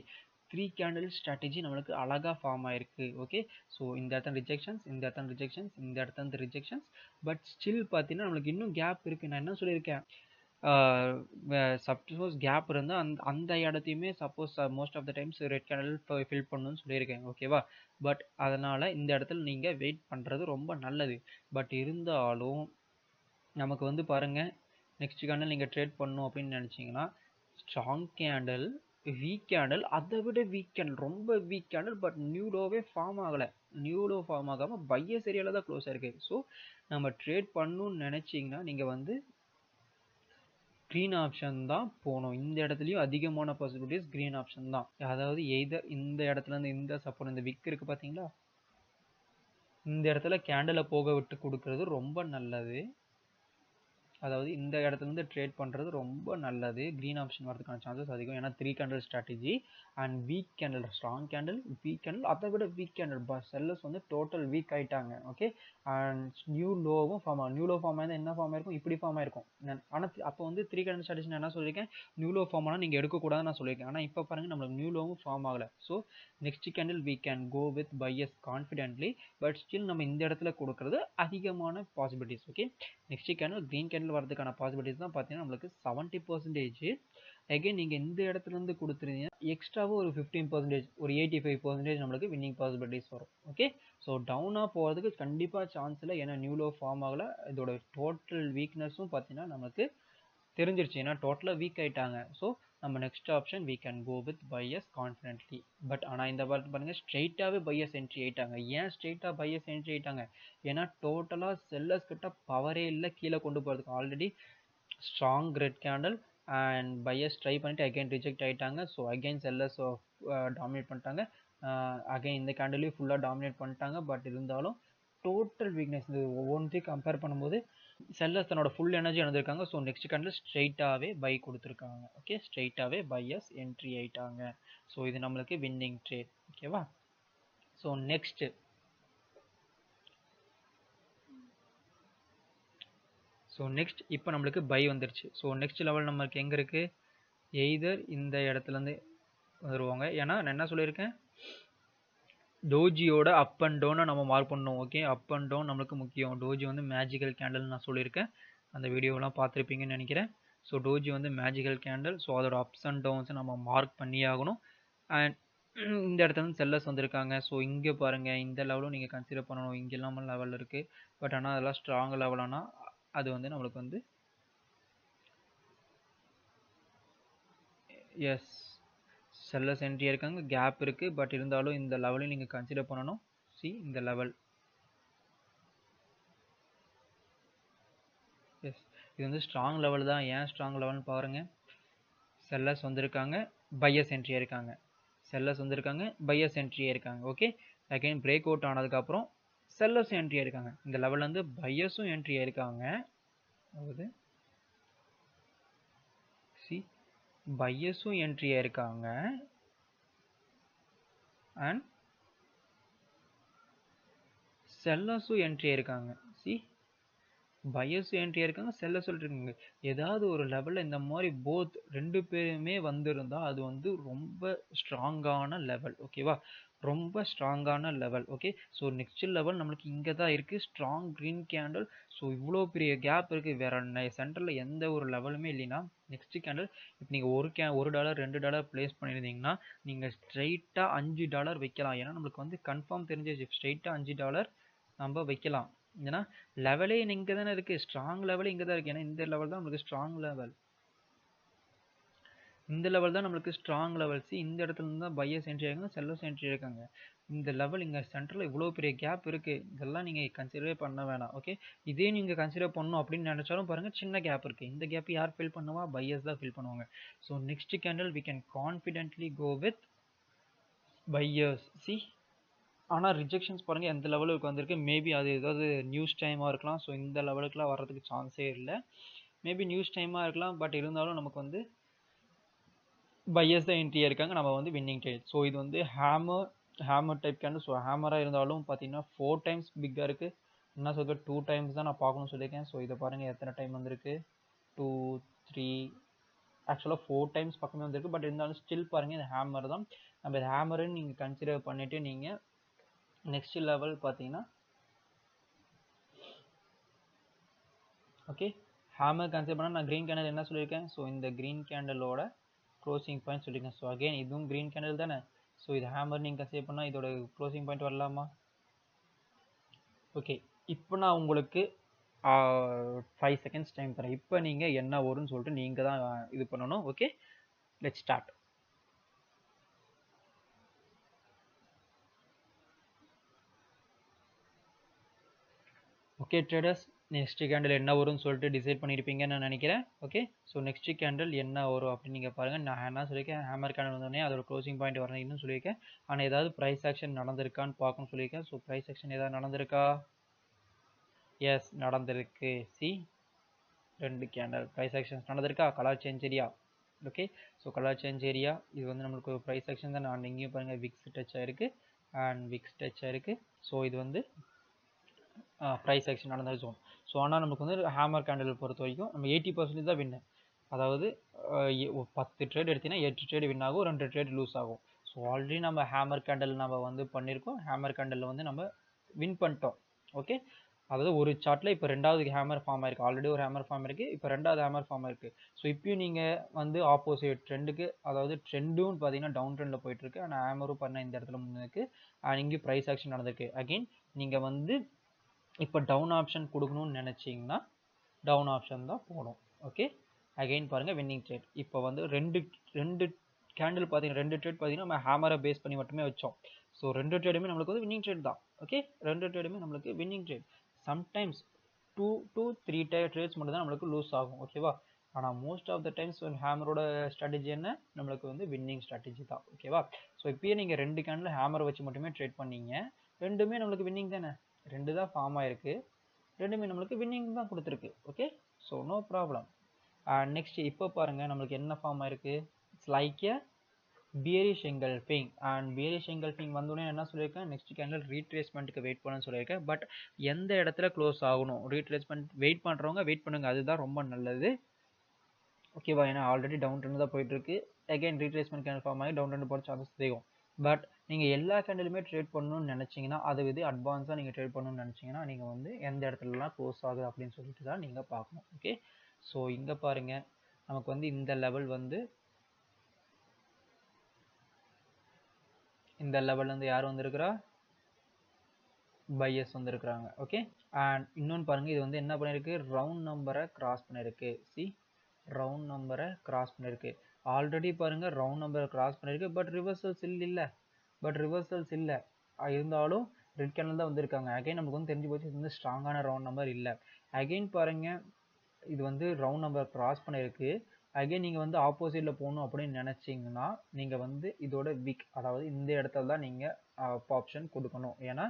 3 கேண்டில் ஸ்ட்ராட்டஜி நம்மளுக்கு அழகாக ஃபார்ம் ஆயிருக்கு. ஓகே, ஸோ இந்த இடத்துல ரிஜெக்ஷன்ஸ், இந்த இடத்துல ரிஜெக்ஷன்ஸ், இந்த இடத்துல ரிஜெக்ஷன்ஸ். பட் ஸ்டில் பார்த்தீங்கன்னா நம்மளுக்கு இன்னும் கேப் இருக்குது. நான் என்ன சொல்லியிருக்கேன்? சப்போஸ் கேப் இருந்தால் அந்த இடத்தையுமே suppose most of the times red candle fill பண்ணணும்னு சொல்லியிருக்கேன். ஓகேவா? பட் அதனால் இந்த இடத்துல நீங்கள் வெயிட் பண்ணுறது ரொம்ப நல்லது. பட் இருந்தாலும் நமக்கு வந்து பாருங்கள், நெக்ஸ்ட் கேண்டில் நீங்கள் ட்ரேட் பண்ணணும் அப்படின்னு நினச்சிங்கன்னா ஸ்ட்ராங் கேண்டில், வீக் கேண்டில், அதை விட வீக் கேண்டில், ரொம்ப வீக் கேண்டில். பட் நியூலோவே ஃபார்ம் ஆகலை. நியூலோ ஃபார்ம் ஆகாமல் பையஸ் ஏரியாவில் தான் க்ளோஸ் ஆயிருக்கு. ஸோ நம்ம ட்ரேட் பண்ணணும்னு நினச்சிங்கன்னா நீங்கள் வந்து க்ரீன் ஆப்ஷன் தான் போகணும். இந்த இடத்துலையும் அதிகமான பாசிபிலிட்டிஸ் க்ரீன் ஆப்ஷன் தான். அதாவது எய்தர் இந்த இடத்துல இருந்து இந்த சப்போர்ட், இந்த விக் இருக்குது பார்த்தீங்களா, இந்த இடத்துல கேண்டிலை போக விட்டு கொடுக்கறது ரொம்ப நல்லது. அதாவது இந்த இடத்துலேருந்து ட்ரேட் பண்ணுறது ரொம்ப நல்லது. க்ரீன் ஆப்ஷன் வரதுக்கான சான்சஸ் அதிகம். ஏன்னா 3 candle strategy and week candle, strong candle, week candle, அதை விட வீக் கேண்டில். செல்லர்ஸ் வந்து டோட்டல் வீக் ஆகிட்டாங்க. ஓகே, அண்ட் நியூ லோவும் ஃபார்ம் ஆகும். நியூ லோ ஃபார்ம் ஆயிருந்தால் என்ன ஃபார்ம் ஆயிருக்கும்? இப்படி ஃபார்ம் ஆயிருக்கும். ஆனால் அப்போ வந்து 3 கேண்டில் ஸ்ட்ராட்டஜி நான் என்ன சொல்லியிருக்கேன்? நியூ லோ ஃபார்ம் ஆனால் நீங்கள் எடுக்கக்கூடாதுன்னு நான் சொல்லியிருக்கேன். ஆனால் இப்போ பாருங்கள், நம்மளுக்கு நியூ லோவும் ஃபார்ம் ஆகலை. So next candle we can go with buyers confidently. But still நம்ம இந்த இடத்துல கொடுக்கறது அதிகமான possibilities. Okay, next candle green candle வரதுக்கான பாசிபிலிட்டிஸ் தான் பார்த்தீங்கன்னா நம்மளுக்கு 70%. அகைன் நீங்கள் இந்த இடத்துல இருந்து கொடுத்துருந்தீங்கன்னா எக்ஸ்ட்ராவும் ஒரு 15%, ஒரு 85% நம்மளுக்கு வின்னிங் பாசிபிலிட்டிஸ் வரும். ஓகே, ஸோ டவுனாக போகிறதுக்கு கண்டிப்பாக சான்ஸ் இல்லை. ஏன்னா நியூலோ ஃபார்ம் ஆகலை. இதோட டோட்டல் வீக்னஸும் பார்த்தீங்கன்னா நமக்கு தெரிஞ்சிருச்சு. ஏன்னா டோட்டலாக வீக் ஆகிட்டாங்க. ஸோ நம்ம next option we can go with buyers confidently. But ஆனால் இந்த பார்த்து பாருங்கள், ஸ்ட்ரெயிட்டாகவே பையர்ஸ் என்ட்ரி ஆகிட்டாங்க. ஏன் ஸ்ட்ரெயிட்டாக பையர்ஸ் என்ட்ரி ஆகிட்டாங்க? ஏன்னா டோட்டலாக செல்லர்ஸ் கிட்ட பவரே இல்லை கீழே கொண்டு போகிறதுக்கு. Already strong red candle and buyers try பண்ணிட்டு அகைன் ரிஜெக்ட் ஆகிட்டாங்க. ஸோ அகைன் செல்லர்ஸ் டாமினேட் பண்ணிட்டாங்க. அகைன் இந்த கேண்டிலையும் ஃபுல்லாக டாமினேட் பண்ணிட்டாங்க. பட் இருந்தாலும் டோட்டல் வீக்னஸ் இது ஒவ்வொன்றையும் கம்பேர் பண்ணும்போது செல்லர்ஸ் தன்னோட ஃபுல் எனர்ஜி இழந்திருக்காங்க. ஸோ நெக்ஸ்ட் கேண்டில் ஸ்ட்ரெயிட்டாகவே பை கொடுத்துருக்காங்க. ஓகே, ஸ்ட்ரெயிட்டாகவே பையர்ஸ் என்ட்ரி ஆகிட்டாங்க. ஸோ இது நம்மளுக்கு வின்னிங் ட்ரேட். ஓகேவா? ஸோ நெக்ஸ்ட் இப்போ நம்மளுக்கு பை வந்துருச்சு. ஸோ நெக்ஸ்ட் லெவல் நம்மளுக்கு எங்கே இருக்குது? எய்தர் இந்த இடத்துலேருந்து வருவாங்க. ஏன்னா நான் என்ன சொல்லியிருக்கேன்? டோஜியோட அப் அண்ட் டவுனை நம்ம மார்க் பண்ணணும். ஓகே, அப் அண்ட் டவுன் நம்மளுக்கு முக்கியம். டோஜி வந்து மேஜிக்கல் கேண்டில் நான் சொல்லியிருக்கேன், அந்த வீடியோலாம் பார்த்துருப்பீங்கன்னு நினைக்கிறேன். ஸோ டோஜி வந்து மேஜிக்கல் கேண்டில். ஸோ அதோட அப்ஸ் அண்ட் டவுன்ஸை நம்ம மார்க் பண்ணி ஆகணும். அண்ட் இந்த இடத்துல வந்து செல்லர்ஸ் வந்திருக்காங்க. ஸோ இங்கே பாருங்கள், இந்த லெவலும் நீங்கள் கன்சிடர் பண்ணணும். இங்கே இல்லாமல் லெவல் இருக்குது. பட் ஆனால் அதெல்லாம் ஸ்ட்ராங் லெவலானால் அது வந்து நம்மளுக்கு வந்து எஸ் செல்லர்ஸ் என்ட்ரி இருக்காங்க, கேப் இருக்குது. பட் இருந்தாலும் இந்த லெவலையும் நீங்கள் கன்சிடர் பண்ணணும். இந்த லெவல் எஸ், இது வந்து ஸ்ட்ராங் லெவல் தான். ஏன் ஸ்ட்ராங் லெவல்னு பாருங்கள், செல்லர்ஸ் வந்திருக்காங்க, பையர்ஸ் என்ட்ரி இருக்காங்க. செல்லர்ஸ் வந்திருக்காங்க, பையர்ஸ் என்ட்ரி இருக்காங்க. ஓகே, அகைன் பிரேக் அவுட் ஆனதுக்கப்புறம் செல்லர்ஸ் என்ட்ரி இருக்காங்க. இந்த லெவலில் வந்து பையர்ஸும் என்ட்ரி ஆயிருக்காங்க. அதாவது பையர்ஸும் என்ட்ரி ஆயிருக்காங்க அண்ட் செல்லர்ஸும் என்ட்ரி ஆயிருக்காங்க. பையர்ஸ் என்ட்ரி இருக்காங்க, செல்லர் சொல்லிருக்காங்க. ஏதாவது ஒரு லெவலில் இந்த மாதிரி போத் ரெண்டு பேருமே வந்திருந்தால் அது வந்து ரொம்ப ஸ்ட்ராங்கான லெவல். ஓகேவா? ரொம்ப ஸ்ட்ராங்கான level. Okay, so next level நம்மளுக்கு இங்கே தான் இருக்குது, ஸ்ட்ராங் க்ரீன் கேண்டில். ஸோ இவ்வளோ பெரிய கேப் இருக்குது, வேற சென்டரில் எந்த ஒரு லெவலுமே இல்லைன்னா நெக்ஸ்ட் கேண்டில் இப்போ நீங்கள் $1 $2 ப்ளேஸ் பண்ணியிருந்தீங்கன்னா நீங்கள் ஸ்ட்ரைட்டாக $5 வைக்கலாம். ஏன்னா நம்மளுக்கு வந்து கன்ஃபார்ம் தெரிஞ்சிச்சு, ஸ்ட்ரைட்டாக $5 நம்ம வைக்கலாம். ஏன்னா லெவலே இங்கே தானே இருக்குது, ஸ்ட்ராங் லெவலே இங்கே தான் இருக்குது. ஏன்னா இந்த லெவல் தான் நம்மளுக்கு ஸ்ட்ராங் லெவல், இந்த லெவல் தான் நம்மளுக்கு ஸ்ட்ராங் லெவல். சி, இந்த இடத்துல இருந்து தான் பையர்ஸ் என்ட்ரி ஆயிருக்காங்க, செல்லர்ஸ் என்ட்ரி ஆயிருக்காங்க. இந்த லெவல் இங்கே சென்டரில் இவ்வளோ பெரிய கேப் இருக்குது, இதெல்லாம் நீங்கள் கன்சிடரே பண்ண வேணாம். ஓகே, இதே நீங்கள் கன்சிடர் பண்ணணும் அப்படின்னு நினச்சாலும் பாருங்கள், சின்ன கேப் இருக்குது. இந்த கேப் யார் ஃபில் பண்ணுவா? பையர்ஸ் தான் ஃபில் பண்ணுவாங்க. So next candle we can confidently go with buyers. See, ஆனால் ரிஜெக்ஷன்ஸ் பாருங்கள் எந்த லெவலுக்கு வந்திருக்கு. மேபி அது ஏதாவது நியூஸ் டைமாக இருக்கலாம். ஸோ இந்த லெவலுக்குலாம் வர்றதுக்கு சான்ஸே இல்லை. மேபி நியூஸ் டைமாக இருக்கலாம், பட் இருந்தாலும் நமக்கு வந்து பையர்ஸ் தான் என்ட்ரி இருக்காங்க, நம்ம வந்து வின்னிங் ட்ரேட். ஸோ இது வந்து ஹேமர் டைப் கேண்டில். ஸோ ஹேமராக இருந்தாலும் பார்த்தீங்கன்னா 4 டைம்ஸ் பிக்காக இருக்குது. என்ன சொல்ற 2 டைம்ஸ் தான் நான் பார்க்கணும்னு சொல்லியிருக்கேன். ஸோ இதை பாருங்கள் எத்தனை டைம் வந்திருக்கு, 2 3 ஆக்சுவலாக 4 டைம்ஸ் பக்கமே வந்திருக்கு. பட் இருந்தாலும் ஸ்டில் பாருங்கள் இது ஹேமர் தான். நம்ம இது ஹேமருன்னு நீங்கள் கன்சிடர் பண்ணிவிட்டு நீங்கள் நெக்ஸ்ட் லெவல் பார்த்தீங்கன்னா ஓகே, ஹேமர் கன்சிடர் பண்ணால் நான் க்ரீன் கேண்டில் என்ன சொல்லியிருக்கேன், ஸோ இந்த க்ரீன் கேண்டலோட க்ளோசிங் பாயிண்ட் சொல்லியிருக்கேன். ஸோ அகைன் இதுவும் க்ரீன் கேண்டில் தானே. ஸோ இது ஹேமர் நீங்கள் கன்சிடர் பண்ணால் இதோட க்ளோசிங் பாயிண்ட் வரலாமா? ஓகே, இப்போ நான் உங்களுக்கு 5 செகண்ட்ஸ் டைம் தரேன். இப்போ நீங்கள் என்ன வரும்னு சொல்லிட்டு நீங்கள் தான் இது பண்ணணும். Okay, let's start. Okay traders, next candle என்ன வரும்னு சொல்லிட்டு டிசைட் பண்ணியிருப்பீங்கன்னு நான் நினைக்கிறேன். ஓகே, ஸோ நெக்ஸ்ட் கேண்டில் என்ன வரும் அப்படின்னு நீங்கள் பாருங்கள். நான் என்ன சொல்லியிருக்கேன், ஹேமர் கேண்டில் வந்தோடனே அதோட க்ளோசிங் பாயிண்ட் வரணும்னு சொல்லியிருக்கேன். ஆனால் ஏதாவது ப்ரைஸ் ஆக்ஷன் நடந்திருக்கான்னு பார்க்கணும்னு சொல்லியிருக்கேன். ஸோ ப்ரைஸ் ஆக்ஷன் ஏதாவது நடந்திருக்கா? எஸ், நடந்திருக்கு. சி, 2 கேண்டில் ப்ரைஸ் ஆக்ஷன்ஸ் நடந்திருக்கா? Colour change area. Okay, so colour change area இது வந்து நம்மளுக்கு ஒரு ப்ரைஸ் ஆக்ஷன் தான். நான் இங்கேயும் பாருங்கள் விக்ஸ் டச் ஆயிருக்கு அண்ட் விக்ஸ் டச் ஆயிருக்கு. ஸோ இது வந்து ப்ரைஸ் ஆக்ஷன் நடந்த ஜோன். ஸோ ஆனால் நமக்கு வந்து ஹேமர் கேண்டில் பொறுத்த வரைக்கும் நம்ம 80% தான் வின்னு. அதாவது 10 ட்ரேட் எடுத்தீங்கன்னா 8 ட்ரேட் வின் ஆகும், 2 ட்ரேட் லூஸ் ஆகும். ஸோ ஆல்ரெடி நம்ம ஹேமர் கேண்டில் நம்ம வந்து பண்ணியிருக்கோம். ஹேமர் கேண்டில் வந்து நம்ம வின் பண்ணிட்டோம். ஓகே, அதாவது ஒரு சார்ட்டில் இப்போ 2வது ஹேமர் ஃபார்ம் ஆயிருக்கு. ஆல்ரெடி ஒரு ஹேமர் ஃபார்ம் இருக்குது, இப்போ 2வது ஹேமர் ஃபார்ம் ஆயிருக்கு. ஸோ இப்பயும் நீங்கள் வந்து ஆப்போசிட் ட்ரெண்டுக்கு, அதாவது ட்ரெண்டும் பார்த்தீங்கன்னா டவுன் ட்ரெண்டில் போயிட்டுருக்கு, ஆனால் ஹேமரும் பண்ண இந்த இடத்துல முன்னுக்கு அண்ட் இங்கேயும் ப்ரைஸ் ஆக்ஷன் நடந்திருக்கு. அகெயின் நீங்கள் வந்து இப்போ டவுன் ஆப்ஷன் கொடுக்கணும்னு நினச்சிங்கன்னா டவுன் ஆப்ஷன் தான் போகணும். ஓகே, அகைன் பாருங்கள் வின்னிங் ட்ரேட். இப்போ வந்து ரெண்டு கேண்டில் பார்த்தீங்கன்னா 2 ட்ரேட் பார்த்தீங்கன்னா நம்ம ஹேமரை பேஸ் பண்ணி மட்டுமே வச்சோம். ஸோ 2 ட்ரேடுமே நம்மளுக்கு வந்து வின்னிங் ட்ரேட் தான். ஓகே, 2 ட்ரேடுமே நம்மளுக்கு winning trade. Sometimes 2 to 3 trades மட்டும் தான் நம்மளுக்கு லூஸ் ஆகும். ஓகேவா, ஆனால் மோஸ்ட் ஆஃப் த டைம்ஸ் ஹேமரோட ஸ்ட்ராட்டஜி என்ன, நம்மளுக்கு வந்து வின்னிங் ஸ்ட்ராட்டஜி தான். ஓகேவா, ஸோ இப்போயே நீங்கள் 2 கேண்டில் ஹேமரை வச்சு மட்டுமே ட்ரேட் பண்ணீங்க, ரெண்டுமே நம்மளுக்கு வின்னிங் தானே. 2 தான் ஃபார்ம் ஆயிருக்கு, ரெண்டுமே நம்மளுக்கு வின்னிங் தான் கொடுத்துருக்கு. Okay, so no problem. Next இப்போ பாருங்கள் நம்மளுக்கு என்ன ஃபார்ம் ஆயிருக்கு, it's like a bearish engulfing. And bearish engulfing வந்தோடனே என்ன சொல்லியிருக்கேன், நெக்ஸ்ட் கேண்டில் ரீட்ரேஸ்மெண்ட்டுக்கு வெயிட் பண்ணணும்னு சொல்லியிருக்கேன். பட் எந்த இடத்துல க்ளோஸ் ஆகணும், ரீட்ரேஸ்மெண்ட் வெயிட் பண்ணுறவங்க வெயிட் பண்ணுங்க, அதுதான் ரொம்ப நல்லது. ஓகேவா, ஏன்னா ஆல்ரெடி டவுன் ட்ரெண்ட் தான் போயிட்டுருக்கு. அகைன் ரீட்ரேஸ்மெண்ட் கேண்டில் ஃபார்ம் ஆகி டவுன் ட்ரெண்ட் போகிற சான்சஸ் தெரியும். பட் நீங்கள் எல்லா கேண்டிலுமே ட்ரேட் பண்ணணும்னு நினச்சிங்கன்னா, அது இது அட்வான்ஸாக நீங்கள் ட்ரேட் பண்ணணும்னு நினச்சிங்கன்னா நீங்கள் வந்து எந்த இடத்துலலாம் க்ளோஸ் ஆகுது அப்படின்னு சொல்லிட்டு தான் நீங்கள் பார்க்கணும். ஓகே, ஸோ இங்கே பாருங்கள் நமக்கு வந்து இந்த லெவல் வந்து இந்த லெவல்லேருந்து யார் வந்திருக்கிறா, பையர்ஸ் வந்திருக்கிறாங்க. ஓகே, அண்ட் இன்னொன்று பாருங்கள், இது வந்து என்ன பண்ணியிருக்கு, ரவுண்ட் நம்பரை கிராஸ் பண்ணியிருக்கு. சி, ரவுண்ட் நம்பரை கிராஸ் பண்ணியிருக்கு. ஆல்ரெடி பாருங்கள் ரவுண்ட் நம்பரை கிராஸ் பண்ணியிருக்கு, பட் ரிவர்சல்ஸ் இல்லை. இருந்தாலும் ரெட் கேண்டில் தான் வந்திருக்காங்க. அகைன் நமக்கு வந்து தெரிஞ்சு போச்சு, இது வந்து ஸ்ட்ராங்கான ரவுண்ட் நம்பர் இல்லை. அகைன் பாருங்கள் இது வந்து ரவுண்ட் நம்பர் கிராஸ் பண்ணியிருக்கு. அகைன் நீங்கள் வந்து ஆப்போசிட்டில் போகணும் அப்படின்னு நினச்சிங்கன்னா நீங்கள் வந்து இதோட வீக், அதாவது இந்த இடத்துல தான் நீங்கள் ஆப்ஷன் கொடுக்கணும். ஏன்னா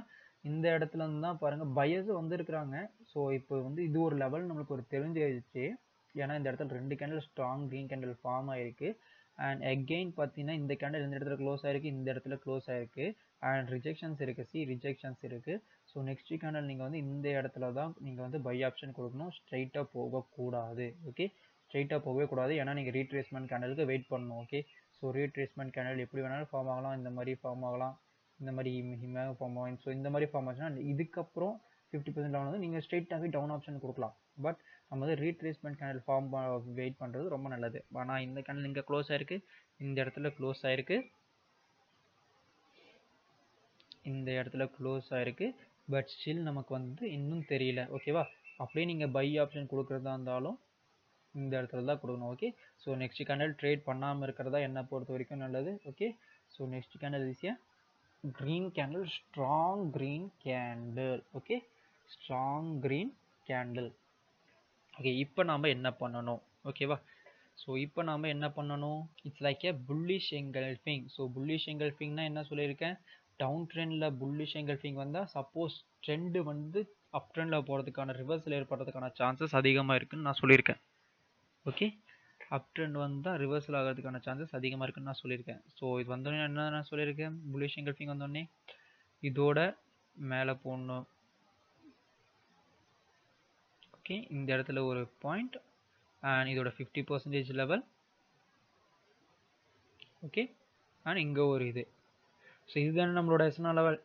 இந்த இடத்துல இருந்து தான் பாருங்கள் பையர்ஸ் வந்திருக்கிறாங்க. ஸோ இப்போ வந்து இது ஒரு லெவல் நம்மளுக்கு ஒரு தெரிஞ்சிருச்சு. ஏன்னா இந்த இடத்துல 2 candle strong green candle form ஆயிருக்கு. அண்ட் அகெயின் பார்த்தீங்கன்னா இந்த கேண்டில் இந்த இடத்துல க்ளோஸ் ஆயிருக்கு, இந்த இடத்துல க்ளோஸ் ஆயிருக்கு. அண்ட் ரிஜெக்ஷன்ஸ் இருக்குது. சி, ரிஜெக்ஷன்ஸ் இருக்குது. ஸோ நெக்ஸ்ட் கேண்டில் நீங்கள் வந்து இந்த இடத்துல தான் நீங்கள் வந்து பை ஆப்ஷன் கொடுக்கணும், ஸ்ட்ரைட்டாக போகக்கூடாது. ஓகே, ஸ்ட்ரைட்டாக போகவே கூடாது, ஏன்னா நீங்கள் ரீட்ரேஸ்மெண்ட் கேண்டலுக்கு வெயிட் பண்ணணும். ஓகே, ஸோ ரீட்ரேஸ்மெண்ட் கேண்டில் எப்படி வேணாலும் ஃபார்ம் ஆகலாம், இந்த மாதிரி ஃபார்ம் ஆகலாம், இந்த மாதிரி ஹிமாக ஃபார்ம் ஆகும். ஸோ இந்த மாதிரி ஃபார்ம் ஆச்சுன்னா இதுக்கப்புறம் 50% டவுன் வந்து நீங்கள் ஸ்ட்ரெயிட்டாகவே டவுன் ஆப்ஷன் கொடுக்கலாம். பட் நம்ம வந்து ரீட்ரேஸ்மெண்ட் கேண்டில் ஃபார்ம் வெயிட் பண்ணுறது ரொம்ப நல்லது. ஆனால் இந்த கேண்டில் இங்கே க்ளோஸ் ஆயிருக்கு, இந்த இடத்துல க்ளோஸ் ஆயிருக்கு, இந்த இடத்துல க்ளோஸ் ஆயிருக்கு. பட் ஸ்டில் நமக்கு வந்து இன்னும் தெரியல. ஓகேவா? அப்படியே நீங்கள் பை ஆப்ஷன் கொடுக்குறதா இருந்தாலும் இந்த இடத்துல தான் கொடுக்கணும். Okay, so next candle trade பண்ணாமல் இருக்கிறதா என்னை பொறுத்த வரைக்கும் நல்லது. Okay, so next candle is a green candle, strong green candle. Okay, strong green candle. Okay, இப்போ நாம் என்ன பண்ணணும்? ஓகேவா? ஸோ இப்போ நாம் என்ன பண்ணணும்? It's like a bullish engulfing. So bullish எங்கல்ஃபிங்னா என்ன சொல்லியிருக்கேன்? டவுன் ட்ரெண்டில் புல்லிஷ் எங்கல்ஃபிங் வந்தால் சப்போஸ் ட்ரெண்டு வந்து அப் ட்ரெண்டில் போகிறதுக்கான ரிவர்சல் ஏற்படுறதுக்கான சான்சஸ் அதிகமாக இருக்குன்னு நான் சொல்லியிருக்கேன். ஓகே, அப் ட்ரெண்ட் வந்தால் ரிவர்சல் ஆகிறதுக்கான சான்சஸ் அதிகமாக இருக்குன்னு நான் சொல்லியிருக்கேன். ஸோ இது வந்தோடனே என்ன நான் சொல்லியிருக்கேன்? புல்லிஷ் எங்கல்ஃபிங் வந்தோடனே இதோட மேலே போடணும். ஓகே, இந்த இடத்துல ஒரு பாயிண்ட் அண்ட் இதோட 50% லெவல். ஓகே, அண்ட் இங்கே ஒரு இது. ஸோ இதுதானே நம்மளோட எஸ்னா லெவல்.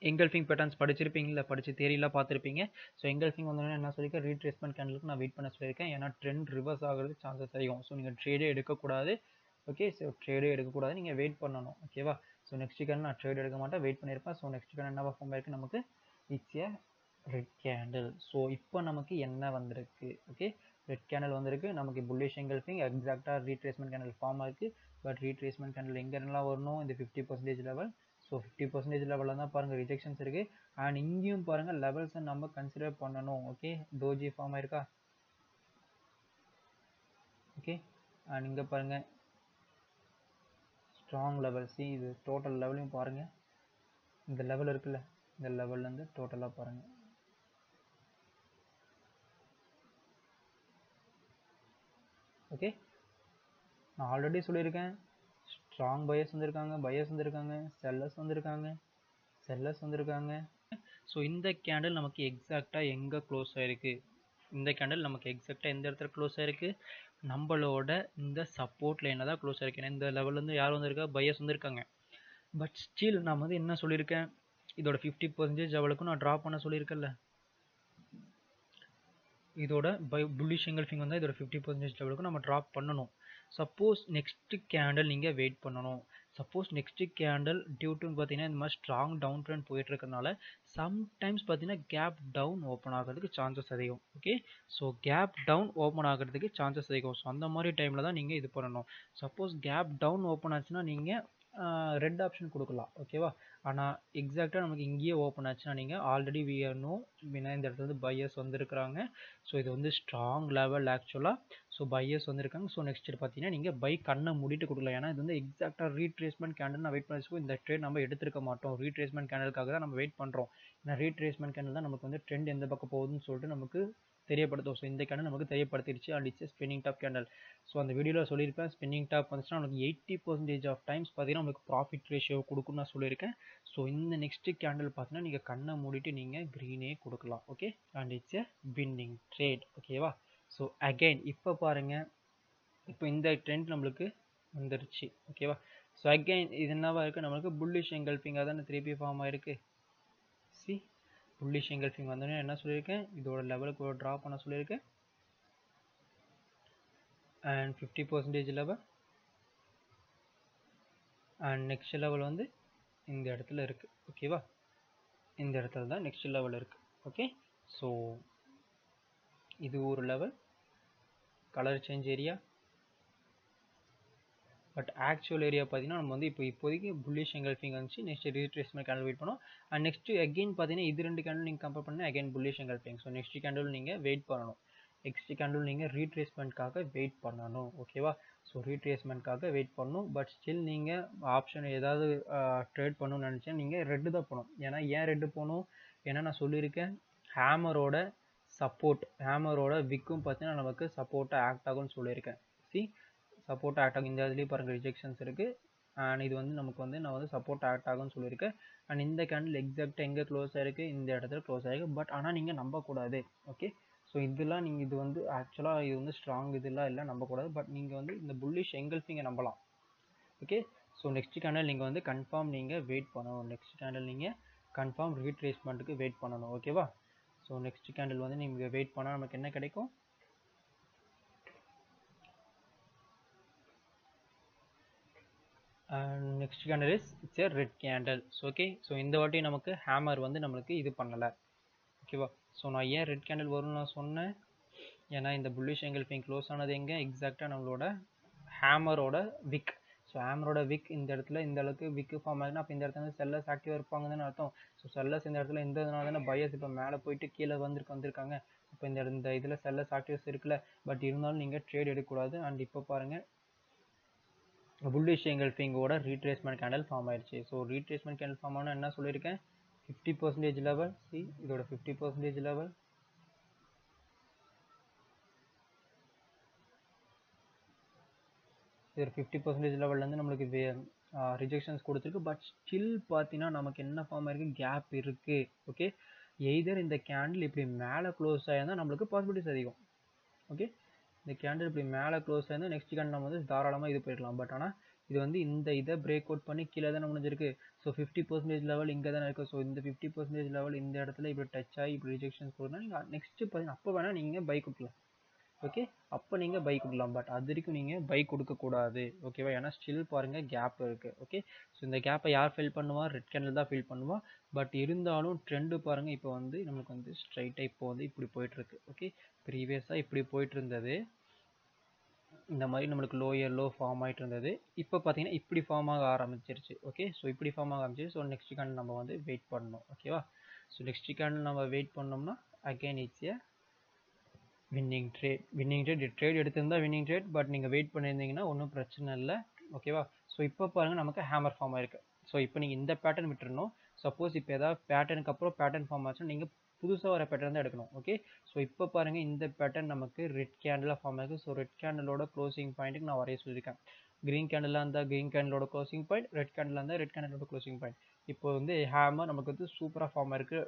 எங்கல்ஃபிங் பேட்டர்ன்ஸ் படிச்சிருப்பீங்களா? படிச்சு தேரியெல்லாம் பார்த்துருப்பீங்க. ஸோ எங்கல்ஃபிங் வந்தோடனே என்ன சொல்லியிருக்கேன்? ரீட்ரேஸ்மெண்ட் கேண்டலுக்கு நான் வெயிட் பண்ண சொல்லியிருக்கேன். ஏன்னா ட்ரெண்ட் ரிவர்ஸ் ஆகிறது சான்சஸ் அதிகம். ஸோ நீங்கள் ட்ரேடே எடுக்கக்கூடாது. ஓகே, ஸோ ட்ரேடே எடுக்கக்கூடாது, நீங்கள் வெயிட் பண்ணணும். ஓகேவா? ஸோ நெக்ஸ்ட் கேண்டில் நான் ட்ரேட் எடுக்க மாட்டேன், வெயிட் பண்ணியிருப்பேன். ஸோ நெக்ஸ்ட் கேண்டில் என்ன ஃபார்ம் ஆயிருக்கு நமக்கு? It's A red candle. So இப்போ நமக்கு என்ன வந்திருக்கு? ஓகே, ரெட் கேண்டில் வந்திருக்கு. நமக்கு புல்லிஷ் எங்கல்ஃபிங் எக்ஸாக்டாக ரீட்ரேஸ்மெண்ட் கேண்டில் ஃபார்ம் ஆயிருக்கு. பட் ரீட்ரேஸ்மெண்ட் கேண்டில் எங்கெல்லாம் வரணும்? இந்த 50% லெவல். ஸோ 50% லெவலில் தான் பாருங்கள் ரிஜெக்ஷன்ஸ் இருக்குது. அண்ட் இங்கேயும் பாருங்கள் லெவல்ஸை நம்ம கன்சிடர் பண்ணணும். ஓகே, டோஜி ஃபார்ம் ஆயிருக்கா? ஓகே, அண்ட் இங்கே பாருங்கள் ஸ்ட்ராங் லெவல். சி இது டோட்டல் லெவலையும் பாருங்கள். இந்த லெவல் இருக்குல்ல, இந்த லெவல்லேருந்து டோட்டலாக பாருங்கள். ஓகே, நான் ஆல்ரெடி சொல்லியிருக்கேன் ஸ்ட்ராங் பையர்ஸ் வந்திருக்காங்க, பையர்ஸ் வந்திருக்காங்க, செல்லர்ஸ் வந்திருக்காங்க, செல்லர்ஸ் வந்திருக்காங்க. ஸோ இந்த கேண்டில் நமக்கு எக்ஸாக்டாக எங்கே க்ளோஸ் ஆகிருக்கு? இந்த கேண்டில் நமக்கு எக்ஸாக்டாக எந்த இடத்துல க்ளோஸ் ஆகிருக்கு? நம்மளோட இந்த சப்போர்ட் லைனில் தான் க்ளோஸ் ஆகிருக்கு. இந்த லெவல்லேருந்து யார் வந்திருக்கா? பையர்ஸ் வந்திருக்காங்க. பட் ஸ்டில் நான் வந்து என்ன சொல்லியிருக்கேன்? இதோட 50% லெவலுக்கும் நான் ட்ராப் பண்ண சொல்லியிருக்கேன்ல. இதோட புல்லிஷ் எங்கல்ஃபிங் வந்தால் இதோட 50% லெவலுக்கு நம்ம ட்ராப் பண்ணணும். சப்போஸ் நெக்ஸ்ட் கேண்டில் நீங்கள் வெயிட் பண்ணணும். சப்போஸ் நெக்ஸ்ட் கேண்டில் டியூட்டுன்னு பார்த்தீங்கன்னா இந்த மாதிரி ஸ்ட்ராங் டவுன் ட்ரெண்ட் போயிட்டு இருக்கறனால சம்டைம்ஸ் பார்த்தீங்கன்னா கேப் டவுன் ஓப்பன் ஆகிறதுக்கு சான்சஸ் அதிகம். Okay, so gap down open ஆகிறதுக்கு சான்சஸ் அதிகம். ஸோ அந்த மாதிரி டைமில் தான் நீங்கள் இது பண்ணணும். சப்போஸ் கேப் டவுன் ஓப்பன் ஆச்சுன்னா நீங்கள் ரெட் ஆப்ஷன் கொடுக்கலாம். ஓகேவா? ஆனால் எக்ஸாக்டாக நமக்கு இங்கேயே ஓப்பன் ஆச்சுன்னா நீங்கள் ஆல்ரெடி வி ஆர் நோ இந்த இடத்துல வந்து பையர்ஸ் வந்திருக்கிறாங்க. ஸோ இது வந்து ஸ்ட்ராங் லெவல் ஆக்சுவலாக. ஸோ பையர்ஸ் வந்திருக்காங்க. ஸோ நெக்ஸ்ட் பார்த்தீங்கன்னா நீங்கள் பை கண்ணை மூடிட்டு கொடுக்கலாம். ஏன்னா இது வந்து எக்ஸாக்டாக ரீட்ரேஸ்மெண்ட் கேண்டில் நான் வெயிட் பண்ணிச்சுக்கோ இந்த ட்ரேட் நம்ம எடுத்துருக்க மாட்டோம். ரீட்ரேஸ்மெண்ட் கேண்டலுக்காக தான் நம்ம வெயிட் பண்ணுறோம். ஏன்னா ரீட்ரேஸ்மெண்ட் கேண்டில் தான் நமக்கு வந்து ட்ரெண்ட் எந்த பக்கம் போகுதுன்னு சொல்லிட்டு நமக்கு தெரியப்படுத்தும். ஸோ இந்த கேண்டில் நமக்கு தெரியப்படுத்திடுச்சு. And it's spinning top candle. So அந்த வீடியோவில் சொல்லியிருப்பேன் ஸ்பின்னிங் டாப் வந்துச்சுன்னா நமக்கு 80% ஆஃப் டைம்ஸ் பார்த்தீங்கன்னா நமக்கு ப்ராஃபிட் ரேஷியோ கொடுக்குன்னு நான் சொல்லியிருக்கேன். ஸோ இந்த நெக்ஸ்ட் கேண்டில் பார்த்தீங்கன்னா நீங்கள் கண்ணை மூடிட்டு நீங்கள் க்ரீனே கொடுக்கலாம். Okay, and it's a winning trade. ஓகேவா? ஸோ அகைன் இப்போ பாருங்கள், இப்போ இந்த ட்ரெண்ட் நம்மளுக்கு வந்துருச்சு. ஓகேவா? ஸோ அகைன் இது என்னவா இருக்குது? நம்மளுக்கு புல்லிஷ் எங்கல்ஃபிங் அதான் திருப்பி ஃபார்ம் ஆயிருக்கு. சி புல்லிஷ் எங்கல்ஃபிங் வந்தோடனே என்ன சொல்லியிருக்கேன்? இதோட லெவலுக்கு ஒரு ட்ராப் பண்ண சொல்லியிருக்கேன். And 50% level and next level வந்து இந்த இடத்துல இருக்குது. ஓகேவா? இந்த இடத்துல தான் நெக்ஸ்ட் லெவல் இருக்குது. ஓகே, ஸோ இது ஒரு level colour change area. But actual area பார்த்தீங்கன்னா நம்ம வந்து இப்போதைக்கு புல்லிஷ் எங்கல்ஃபிங் வந்துச்சு. நெக்ஸ்ட் ரீட்ரேஸ்மெண்ட் கேண்டில் வெயிட் பண்ணோம். அண்ட் நெக்ஸ்ட் அகைன் பார்த்தீங்கன்னா இது ரெண்டு கேண்டில் நீங்கள் கம்பேர் பண்ணால் again bullish engulfing. So next candle நீங்கள் வெயிட் பண்ணணும். நெக்ஸ்ட் கேண்டில் நீங்கள் ரீட்ரேஸ்மெண்ட்காக வெயிட் பண்ணணும். ஓகேவா? ஸோ ரீட்ரேஸ்மெண்ட்காக வெயிட் பண்ணணும். பட் ஸ்டில் நீங்கள் ஆப்ஷன் ஏதாவது ட்ரேட் பண்ணணும்னு நினச்சேன் நீங்கள் ரெட்டு தான் போகணும். ஏன் ரெட்டு போகணும்? ஏன்னா நான் சொல்லியிருக்கேன் ஹேமரோட சப்போர்ட், ஹேமரோட விக்கும் பார்த்தீங்கன்னா நமக்கு சப்போர்ட்டாக ஆக்ட் ஆகும்னு சொல்லியிருக்கேன். சி சப்போர்ட் ஆக்ட் ஆகும். இந்த இதுலேயும் பாருங்கள் ரிஜெக்ஷன்ஸ் இருக்குது. அண்ட் இது வந்து நமக்கு வந்து நான் வந்து சப்போர்ட் ஆக்ட் ஆகும்னு சொல்லியிருக்கேன். அண்ட் இந்த கேண்டில் எக்ஸாக்டாக எங்கே க்ளோஸ் ஆகிருக்கு? இந்த இடத்துல க்ளோஸ் ஆகிருக்கு. பட் ஆனால் நீங்கள் நம்பக்கூடாது. ஓகே, ஸோ இதெல்லாம் நீங்கள் இது வந்து ஆக்சுவலாக இது வந்து ஸ்ட்ராங் இதெல்லாம் இல்லை, நம்பக்கூடாது. பட் நீங்கள் வந்து இந்த புல்லிஷ் எங்கல்ஃபிங்கை நம்பலாம். ஓகே, ஸோ நெக்ஸ்ட் கேண்டில் நீங்கள் வந்து கன்ஃபார்ம் நீங்கள் வெயிட் பண்ணணும். நெக்ஸ்ட் கேண்டில் நீங்கள் கன்ஃபார்ம் ரீட்ரேஸ்மெண்ட்டுக்கு வெயிட் பண்ணணும். ஓகேவா? ஸோ நெக்ஸ்ட் கேண்டில் வந்து நீங்கள் வெயிட் பண்ணால் நமக்கு என்ன கிடைக்கும்? Next candle is it's A red candle. Okay, so இந்த வாட்டி நமக்கு ஹேமர் வந்து நம்மளுக்கு இது பண்ணலை. ஓகேவா? ஸோ நான் ஏன் ரெட் கேண்டில் வரும்னு நான் சொன்னேன், ஏன்னா இந்த புல்லிஷ் எங்கல்ஃபிங் க்ளோஸ் ஆனது எங்கே எக்ஸாக்டாக நம்மளோட ஹேமரோட விக். ஸோ ஹேமரோட விக் இந்த இடத்துல இந்த அளவுக்கு விக்கு ஃபார்ம் ஆகுதுன்னா அப்போ இந்த இடத்துல செல்லர்ஸ் ஆக்டிவாக இருப்பாங்கன்னு அர்த்தம். ஸோ செல்லர்ஸ் இந்த இடத்துல இருந்ததுனால தானே பையர்ஸ் இப்போ மேலே போயிட்டு கீழே வந்திருக்காங்க. அப்போ இந்த இதில் செல்லர்ஸ் ஆக்டிவ்ஸ் இருக்குல்ல. பட் இருந்தாலும் நீங்கள் ட்ரேட் எடுக்கக்கூடாது. அண்ட் இப்போ பாருங்கள், புல்லிஷ் எங்கல்ஃபிங்கோட ரீட்ரேஸ்மெண்ட் கேண்டில் ஃபார்ம் ஆயிடுச்சு. ஸோ ரீட்ரேஸ்மெண்ட் கேண்டில் ஃபார்ம் ஆனால் என்ன சொல்லியிருக்கேன், 50% லெவல். சி இதோட 50% லெவல், இது 50% லெவல்லேருந்து நம்மளுக்கு ரிஜெக்ஷன்ஸ் கொடுத்துருக்கு. பட் ஸ்டில் பார்த்தீங்கன்னா நமக்கு என்ன ஃபார்ம் ஆயிருக்கு, கேப் இருக்குது. ஓகே, எய்தர் இந்த கேண்டில் இப்படி மேலே க்ளோஸ் ஆகிருந்தால் நம்மளுக்கு பாசிபிலிட்டிஸ் அதிகம். ஓகே, இந்த கேண்டில் இப்படி மேலே க்ளோஸ் ஆகிருந்தால் நெக்ஸ்ட் கேண்டில் நம்ம வந்து தாராளமாக இது போயிடலாம். பட் ஆனால் இது வந்து இந்த இதை பிரேக் அவுட் பண்ணி கீழே தான் முடிஞ்சிருக்கு. ஸோ 50% லெவல் இங்கே தானே இருக்குது. ஸோ இந்த 50% லெவல் இந்த இடத்துல இப்படி டச் ஆகி இப்படி ரிஜெக்ஷன்ஸ் கொடுத்தா நீங்கள் நெக்ஸ்ட்டு பார்த்தீங்கன்னா அப்போ வேணால் நீங்கள் பை கொடுக்கலாம். ஓகே, அப்போ நீங்கள் பை கொடுக்கலாம். பட் அது வரைக்கும் நீங்கள் பை கொடுக்கக்கூடாது. ஓகேவா? ஏன்னா ஸ்டில் பாருங்கள் கேப் இருக்குது. ஓகே, ஸோ இந்த கேப்பை யார் ஃபில் பண்ணுவா, ரெட் கேண்டில் தான் ஃபில் பண்ணுவா. பட் இருந்தாலும் ட்ரெண்டு பாருங்கள், இப்போ வந்து நமக்கு வந்து ஸ்ட்ரைட்டாக இப்போ வந்து இப்படி போயிட்டுருக்கு. ஓகே, ப்ரீவியஸாக இப்படி போயிட்டு இருந்தது, இந்த மாதிரி நம்மளுக்கு லோயர் லோ ஃபார்ம் ஆகிட்டு இருந்தது. இப்போ பார்த்தீங்கன்னா இப்படி ஃபார்ம் ஆக ஆரம்பிச்சிருச்சு. ஓகே, ஸோ இப்படி ஃபார்ம் ஆக ஆரம்பிச்சிருச்சு. ஸோ நெக்ஸ்ட் கேண்டில் நம்ம வந்து வெயிட் பண்ணணும். ஓகேவா? ஸோ நெக்ஸ்ட் கேண்டில் நம்ம வெயிட் பண்ணோம்னா again it's A winning trade. Trade எடுத்திருந்தா வின்னிங் ட்ரேட். பட் நீங்கள் வெயிட் பண்ணியிருந்தீங்கன்னா ஒன்றும் பிரச்சனை இல்லை. ஓகேவா? ஸோ இப்போ பாருங்கள் நமக்கு ஹேமர் ஃபார்ம் ஆயிருக்கு. ஸோ இப்போ நீங்கள் இந்த பேட்டர்ன் விட்டுருணும். சப்போஸ் இப்போ ஏதாவது பேட்டர்னுக்கு அப்புறம் பேட்டர்ன் ஃபார்ம் ஆச்சுன்னா நீங்கள் புதுசாக வர பேட்டர்ன் தான் எடுக்கணும். ஓகே, ஸோ இப்போ பாருங்கள் இந்த பேட்டர்ன் நமக்கு ரெட் கேண்டிலாக ஃபார்ம் ஆகுது. ஸோ ரெட் கேண்டிலோட க்ளோசிங் பாயிண்ட்டுக்கு நான் வரைய சொல்லியிருக்கேன். க்ரீன் கேண்டிலாக இருந்தால் க்ரீன் கேண்டிலோட க்ளோசிங் பாயிண்ட், ரெட் கேண்டிலாக இருந்தால் ரெட் கேண்டிலோட க்ளோசிங் பாயிண்ட். இப்போ வந்து ஹேமர் நமக்கு வந்து சூப்பராக ஃபார்ம் ஆயிருக்கு.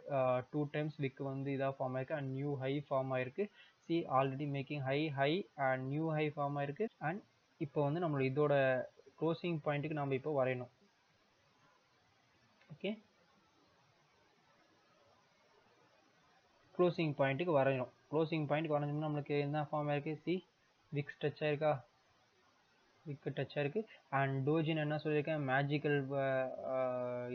2 டைம்ஸ் விக்கு வந்து இதாக ஃபார்ம் ஆயிருக்கு. அண்ட் நியூ ஹை ஃபார்ம் ஆயிருக்கு. See already making high and new high form ஆயிருக்கு. அண்ட் இப்போ வந்து நம்மளோட இதோட க்ளோசிங் பாயிண்ட்டுக்கு நம்ம இப்போ வரையணும். ஓகே, க்ளோசிங் பாயிண்ட்டுக்கு வரையணும். க்ளோசிங் பாயிண்ட்டுக்கு வரைஞ்சோம்னா நம்மளுக்கு என்ன ஃபார்ம் ஆயிருக்கு, சி விக்ஸ் டச் ஆயிருக்கா, விக்கு டச் ஆயிருக்கு. அண்ட் டோஜின்னு என்ன சொல்லியிருக்கேன், மேஜிக்கல்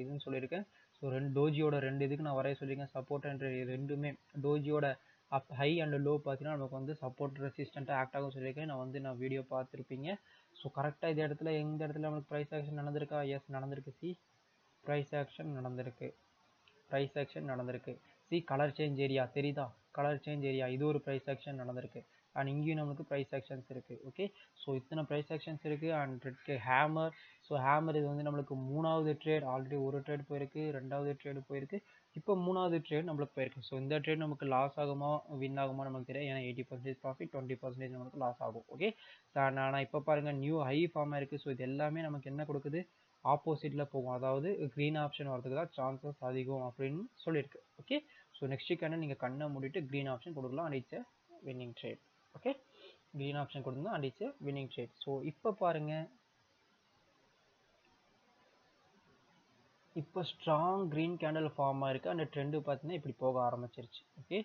இதுன்னு சொல்லியிருக்கேன். ஸோ டோஜியோட ரெண்டு இதுக்கு நான் வரைய சொல்லியிருக்கேன். சப்போர்ட் அண்ட் ரெண்டுமே டோஜியோட அப் ஹை அண்ட் லோ பார்த்தீங்கன்னா நமக்கு வந்து சப்போர்ட் ரெசிஸ்டண்ட்டாக ஆக்ட் ஆகும் சொல்லியிருக்கேன். நான் வீடியோ பார்த்துருப்பீங்க. ஸோ கரெக்டாக இந்த இடத்துல நம்மளுக்கு ப்ரைஸ் ஆக்ஷன் நடந்திருக்கா, எஸ் நடந்திருக்கு. சி ப்ரைஸ் ஆக்ஷன் நடந்திருக்கு. சி கலர் சேஞ்ச் ஏரியா தெரியுதா, கலர் சேஞ்ச் ஏரியா இது ஒரு ப்ரைஸ் ஆக்ஷன் நடந்திருக்கு. அண்ட் இங்கேயும் நமக்கு ப்ரைஸ் ஆக்ஷன்ஸ் இருக்குது. ஓகே, ஸோ இத்தனை ப்ரைஸ் ஆக்ஷன்ஸ் இருக்குது. அண்ட் ஹேமர், ஸோ ஹேமர் இது வந்து நம்மளுக்கு 3வது ட்ரேட். ஆல்ரெடி ஒரு ட்ரேட் போயிருக்கு, 2வது ட்ரேடு போயிருக்கு, இப்போ 3வது ட்ரேட் நம்மளுக்கு போயிருக்கு. ஸோ இந்த ட்ரேட் நமக்கு லாஸ் ஆகுமா வின் ஆகுமா நமக்கு தெரியாது. ஏன்னா 80% ப்ராஃபிட், 20% நமக்கு லாஸ் ஆகும். ஓகே, ஆனால் இப்போ பாருங்கள் நியூ ஹை ஃபார்மாக இருக்குது. ஸோ இது எல்லாமே நமக்கு என்ன கொடுக்குது, ஆப்போசிட்டில் போகும். அதாவது க்ரீன் ஆப்ஷன் வரதுக்கு தான் சான்சஸ் அதிகம் அப்படின்னு சொல்லியிருக்கு. ஓகே, ஸோ நெக்ஸ்ட் கேண்டில் நீங்கள் கண்ணை மூடிட்டு க்ரீன் ஆப்ஷன் கொடுக்கலாம். And it's winning trade. Okay, green option கொடுத்துருந்தோம் and it's winning trade. So இப்போ பாருங்கள், இப்போ ஸ்ட்ராங் க்ரீன் கேண்டில் ஃபார்ம் ஆயிருக்கு. அந்த ட்ரெண்டு பார்த்தீங்கன்னா இப்படி போக ஆரம்பிச்சிருச்சு. ஓகே,